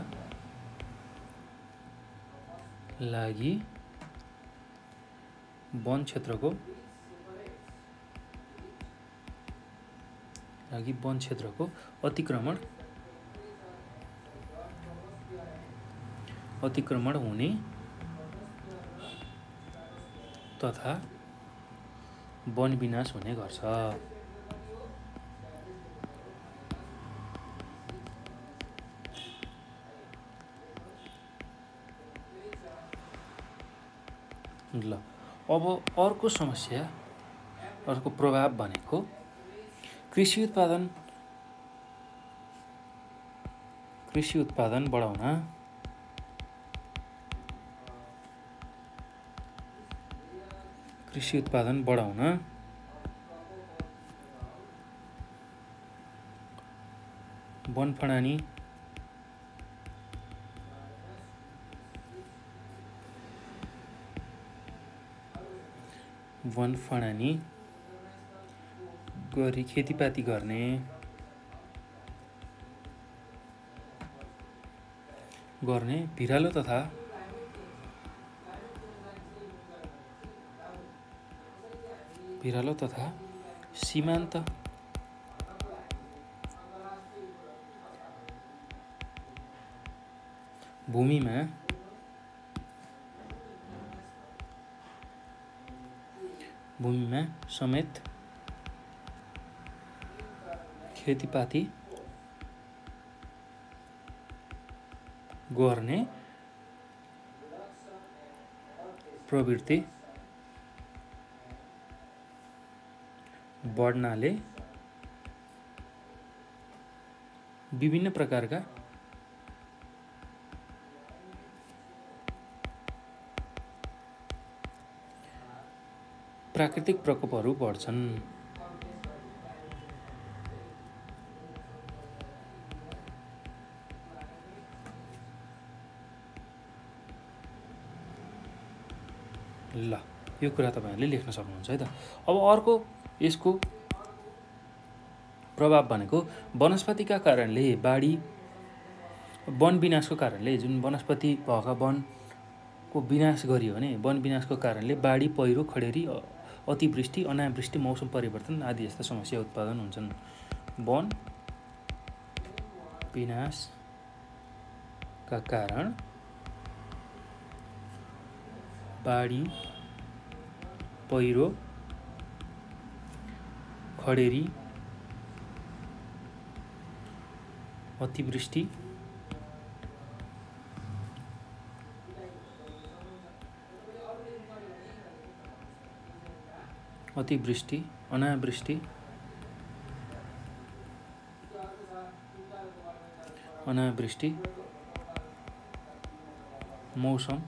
लागि वन क्षेत्रको अतिक्रमण हुने तथा वन विनाश हुने गर्छ। ल अब अर्को समस्या, अर्को प्रभाव भनेको कृषि उत्पादन बढाउन वनफडानी गरी खेतीपाती गर्ने भिरालो तथा सीमान्त भूमिमा समेत खेतीपाती गर्ने प्रवृत्ति बढ्नाले विभिन्न प्रकारका प्राकृतिक प्रकोपहरू बढ्छन्। ल यो कुरा तपाईहरुले लेख्न सक्नुहुन्छ है त। अब अर्को यसको प्रभाव भनेको वनस्पतिका कारणले वन विनाशको कारणले, जुन वनस्पति भएका वनको विनाश गरियो भने वन विनाशको कारणले बाढी, पहिरो, खडेरी, अतिवृष्टि, अनावृष्टि, मौसम परिवर्तन आदि जस्ता समस्या उत्पादन हुन्छन्। वन विनाशका कारण बाढी, पहिरो, खडेरी, अतिवृष्टि, अनावृष्टि, मौसम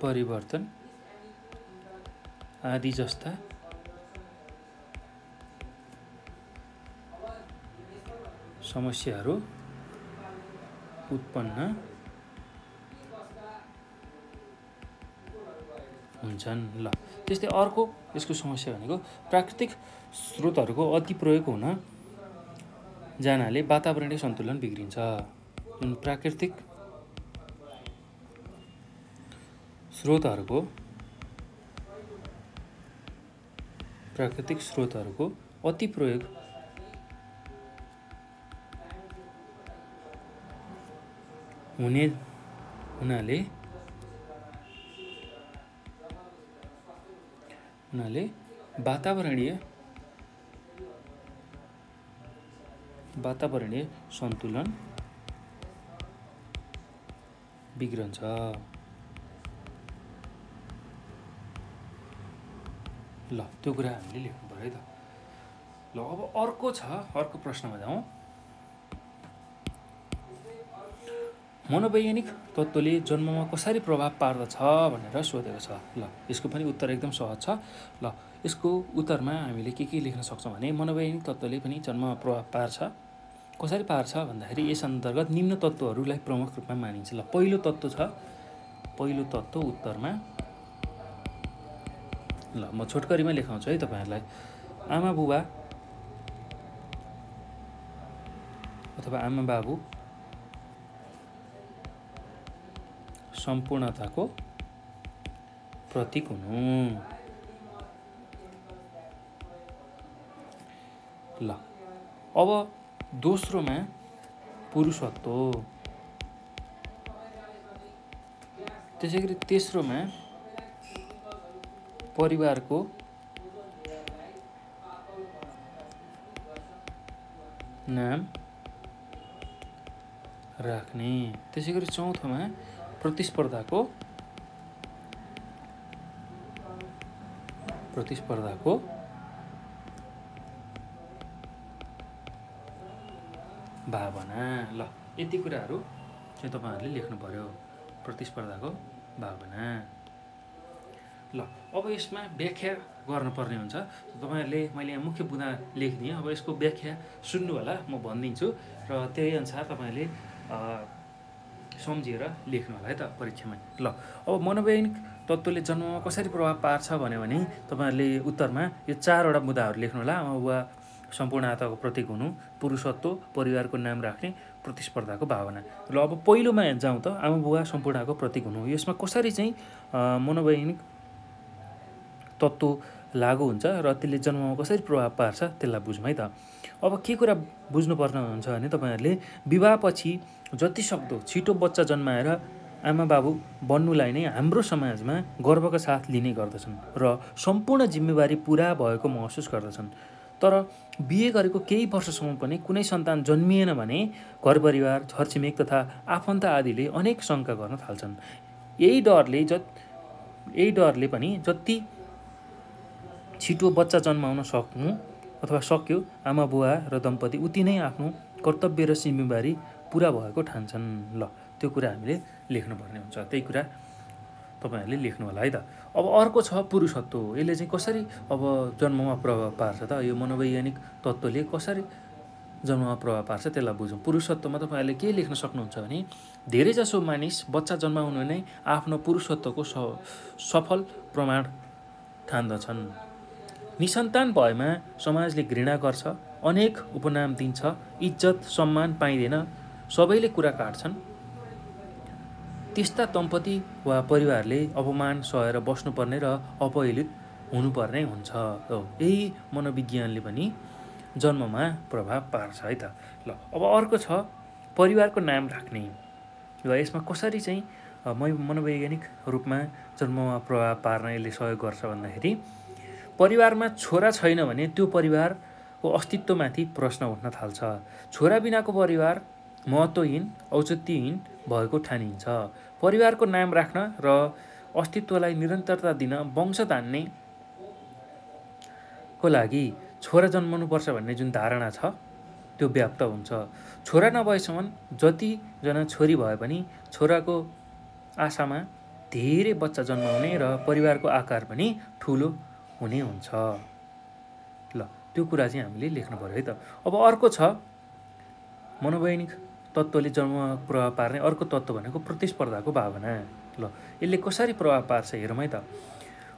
परिवर्तन आदि जस्ता समस्याहरू उत्पन्न हुन्छन्। ल त्यस्तै अर्को यसको समस्या भनेको प्राकृतिक स्रोतहरूको अति प्रयोग हुन जानाले वातावरणीय सन्तुलन बिग्रिन्छ। जुन प्राकृतिक स्रोतहरूको अति प्रयोग हुनाले वातावरणीय सन्तुलन बिग्रन्छ। ल त्यो कुरा हामीले लेख्नु पर्यो है त। ल अब अर्को प्रश्नमा जाउँ। मनोवैज्ञानिक तत्त्वले जन्ममा कसरी प्रभाव पार्दछ भनेर सोधेको छ। ल यसको पनि उत्तर एकदम सहज छ। ल यसको उत्तरमा हामीले के लेख्न सक्छौँ भने मनोवैज्ञानिक तत्त्वले पनि जन्ममा प्रभाव पार्छ। कसरी पार्छ भन्दाखेरि यस अन्तर्गत निम्न तत्त्वहरूलाई प्रमुख रूपमा मानिन्छ। ल पहिलो तत्त्व उत्तरमा, ल म छोटकरीमा लेखाउँछु है तपाईँहरूलाई। आमा बुबा अथवा आमा बाबु सम्पूर्णताको प्रतीक हुनु। ल अब दोस्रोमा पुरुषत्व, त्यसै गरी तेस्रोमा परिवारको नाम राख्ने, त्यसै गरी चौथोमा प्रतिस्पर्धाको भावना। ल यति कुराहरू चाहिँ तपाईँहरूले लेख्नु पर्यो, प्रतिस्पर्धाको भावना। ल अब यसमा व्याख्या गर्नुपर्ने हुन्छ। तपाईँहरूले मैले यहाँ मुख्य बुँदा लेखिदिएँ, अब यसको व्याख्या सुन्नु होला, म भनिदिन्छु र त्यही अनुसार तपाईँहरूले सम्झिएर लेख्नु होला है त परीक्षामा। ल अब मनोवैज्ञानिक तत्त्वले जन्ममा कसरी प्रभाव पार्छ भन्यो भने तपाईँहरूले उत्तरमा यो 4वटा मुद्दाहरू लेख्नु होला। आमा बुबा सम्पूर्णताको प्रतीक हुनु, पुरुषत्व, परिवारको नाम राख्ने, प्रतिस्पर्धाको भावना। ल अब पहिलोमा जाउँ त, आमा बुबा सम्पूर्णताको प्रतीक हुनु। यसमा कसरी चाहिँ मनोवैज्ञानिक तत्त्व लागु हुन्छ र त्यसले जन्ममा कसरी प्रभाव पार्छ त्यसलाई बुझौँ है त। अब के कुरा बुझ्नुपर्ने हुन्छ भने तपाईँहरूले विवाहपछि जति सक्दो छिटो बच्चा जन्माएर आमा बाबु बन्नुलाई नै हाम्रो समाजमा गर्वका साथ लिने गर्दछन् र सम्पूर्ण जिम्मेवारी पुरा भएको महसुस गर्दछन्। तर बिहे गरेको केही वर्षसम्म पनि कुनै सन्तान जन्मिएन भने घर परिवार, छरछिमेक तथा आफन्त आदिले अनेक शङ्का गर्न थाल्छन्। यही डरले पनि जति छिटो बच्चा जन्माउन सक्नु अथवा सक्यो आमा बुवा र दम्पति उति नै आफ्नो कर्तव्य र जिम्मेवारी पुरा भएको ठान्छन्। ल त्यो कुरा हामीले लेख्नुपर्ने हुन्छ, त्यही कुरा तपाईँहरूले लेख्नु होला है त। अब अर्को छ पुरुषत्व। यसले चाहिँ कसरी अब जन्ममा प्रभाव पार्छ त, यो मनोवैज्ञानिक तत्त्वले कसरी जन्ममा प्रभाव पार्छ त्यसलाई बुझौँ। पुरुषत्वमा तपाईँहरूले के लेख्न सक्नुहुन्छ भने धेरैजसो मानिस बच्चा जन्माउनु नै आफ्नो पुरुषत्वको सफल प्रमाण ठान्दछन्। निसन्तान भएमा समाजले घृणा गर्छ, अनेक उपनाम दिन्छ, इज्जत सम्मान पाइँदैन, सबैले कुरा काट्छन्। त्यस्ता दम्पति वा परिवारले अपमान सहेर बस्नुपर्ने र अपहेलित हुनुपर्ने हुन्छ। यही मनोविज्ञानले पनि जन्ममा प्रभाव पार्छ है त। ल अब अर्को छ परिवारको नाम राख्ने। र यसमा कसरी चाहिँ मनोवैज्ञानिक रूपमा जन्ममा प्रभाव पार्न यसले सहयोग गर्छ भन्दाखेरि परिवारमा छोरा छैन भने त्यो परिवारको अस्तित्वमाथि प्रश्न उठ्न थाल्छ। छोरा बिनाको परिवार महत्त्वहीन, औचित्यहीन भएको ठानिन्छ। परिवारको नाम राख्न र अस्तित्वलाई निरन्तरता दिन, वंश धान्ने को लागि छोरा जन्माउनुपर्छ भन्ने जुन धारणा छ त्यो व्याप्त हुन्छ। छोरा नभएसम्म जतिजना छोरी भए पनि छोराको आशामा धेरै बच्चा जन्माउने र परिवारको आकार पनि ठुलो हुने हुन्छ। ल त्यो कुरा चाहिँ हामीले लेख्नु पर्यो है त। अब अर्को छ मनोवैज्ञानिक तत्त्वले जन्ममा प्रभाव पार्ने अर्को तत्त्व भनेको प्रतिस्पर्धाको भावना। ल यसले कसरी प्रभाव पार्छ हेरौँ है त।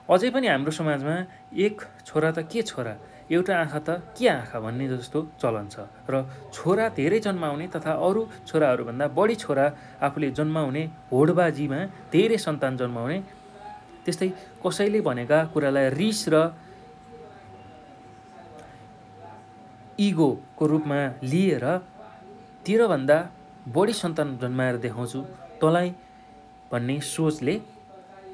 अझै पनि हाम्रो समाजमा एक छोरा त के छोरा, एउटा आँखा त के आँखा भन्ने जस्तो चलन छ र छोरा धेरै जन्माउने तथा अरू छोराहरूभन्दा बढी छोरा आफूले जन्माउने होडबाजीमा धेरै सन्तान जन्माउने, त्यस्तै कसैले भनेका कुरालाई रिस र इगोको रूपमा लिएर तेह्रभन्दा बढी सन्तान जन्माएर देखाउँछु तँलाई भन्ने सोचले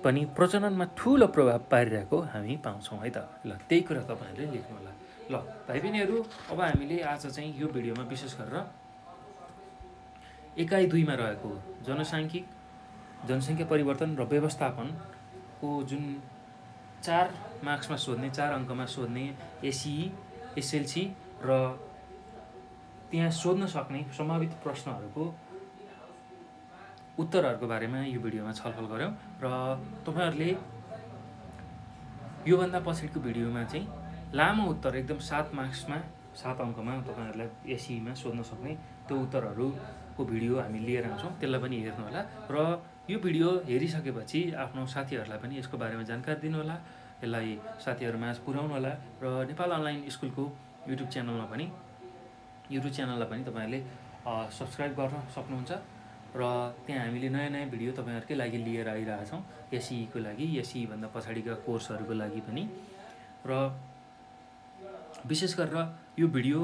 पनि प्रचलनमा ठुलो प्रभाव पारिरहेको हामी पाउँछौँ है त। ल त्यही कुरा तपाईँहरूले लेख्नु होला। ल भाइ बहिनीहरू, अब हामीले आज चाहिँ यो भिडियोमा विशेष गरेर एकाइ 2मा रहेको जनसङ्ख्या परिवर्तन र व्यवस्थापनको जुन 4 मार्क्समा सोध्ने, 4 अङ्कमा सोध्ने एसई, एसएलसी र त्यहाँ सोध्न सक्ने सम्भावित प्रश्नहरूको उत्तरहरूको बारेमा यो भिडियोमा छलफल गऱ्यौँ र तपाईँहरूले योभन्दा पछाडिको भिडियोमा चाहिँ लामो उत्तर एकदम 7 मार्क्समा 7 अङ्कमा तपाईँहरूलाई एसईमा सोध्न सक्ने त्यो उत्तरहरूको भिडियो हामी लिएर आउँछौँ, त्यसलाई पनि हेर्नु होला र यो भिडियो हेरिसकेपछि आफ्नो साथीहरूलाई पनि यसको बारेमा जानकारी दिनुहोला, यसलाई साथीहरूमाझ पुर्याउनु होला र नेपाल अनलाइन स्कुलको युट्युब च्यानललाई पनि तपाईँहरूले सब्सक्राइब गर्न सक्नुहुन्छ र त्यहाँ हामीले नयाँ नयाँ भिडियो तपाईँहरूकै लागि लिएर आइरहेछौँ, एसईको लागि, एसईभन्दा पछाडिका कोर्सहरूको लागि पनि। र विशेष गरेर यो भिडियो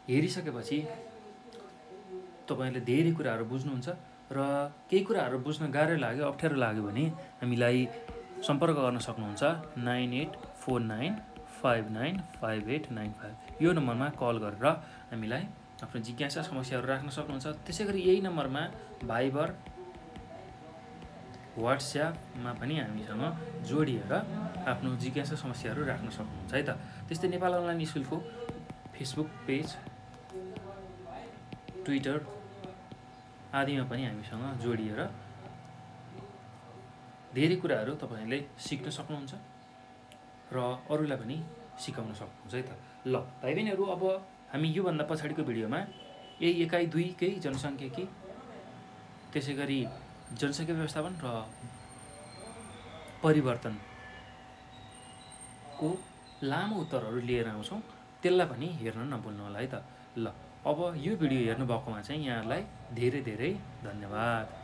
हेरिसकेपछि तपाईँहरूले धेरै कुराहरू बुझ्नुहुन्छ र केही कुराहरू बुझ्न गाह्रो लाग्यो, अप्ठ्यारो लाग्यो भने हामीलाई सम्पर्क गर्न सक्नुहुन्छ 9849595895 यो नम्बरमा कल गरेर हामीलाई आफ्नो जिज्ञासा समस्याहरू राख्न सक्नुहुन्छ। त्यसै गरी यही नम्बरमा भाइबर, व्हाट्सएपमा पनि हामीसँग जोडिएर आफ्नो जिज्ञासा समस्याहरू राख्न सक्नुहुन्छ है त। त्यस्तै नेपाल अनलाइन स्कुलको फेसबुक पेज, ट्विटर आदिमा पनि हामीसँग जोडिएर धेरै कुराहरू तपाईँहरूले सिक्न सक्नुहुन्छ र अरूलाई पनि सिकाउन सक्नुहुन्छ है त। ल भाइ बहिनीहरू, अब हामी योभन्दा पछाडिको भिडियोमा यही एकाइ 2कै जनसङ्ख्याकी, त्यसै गरी जनसङ्ख्या व्यवस्थापन र परिवर्तनको लामो उत्तरहरू लिएर आउँछौँ, त्यसलाई पनि हेर्न नभुल्नु होला है त। ल अब यो भिडियो हेर्नुभएकोमा चाहिँ यहाँहरूलाई धेरै धेरै धन्यवाद।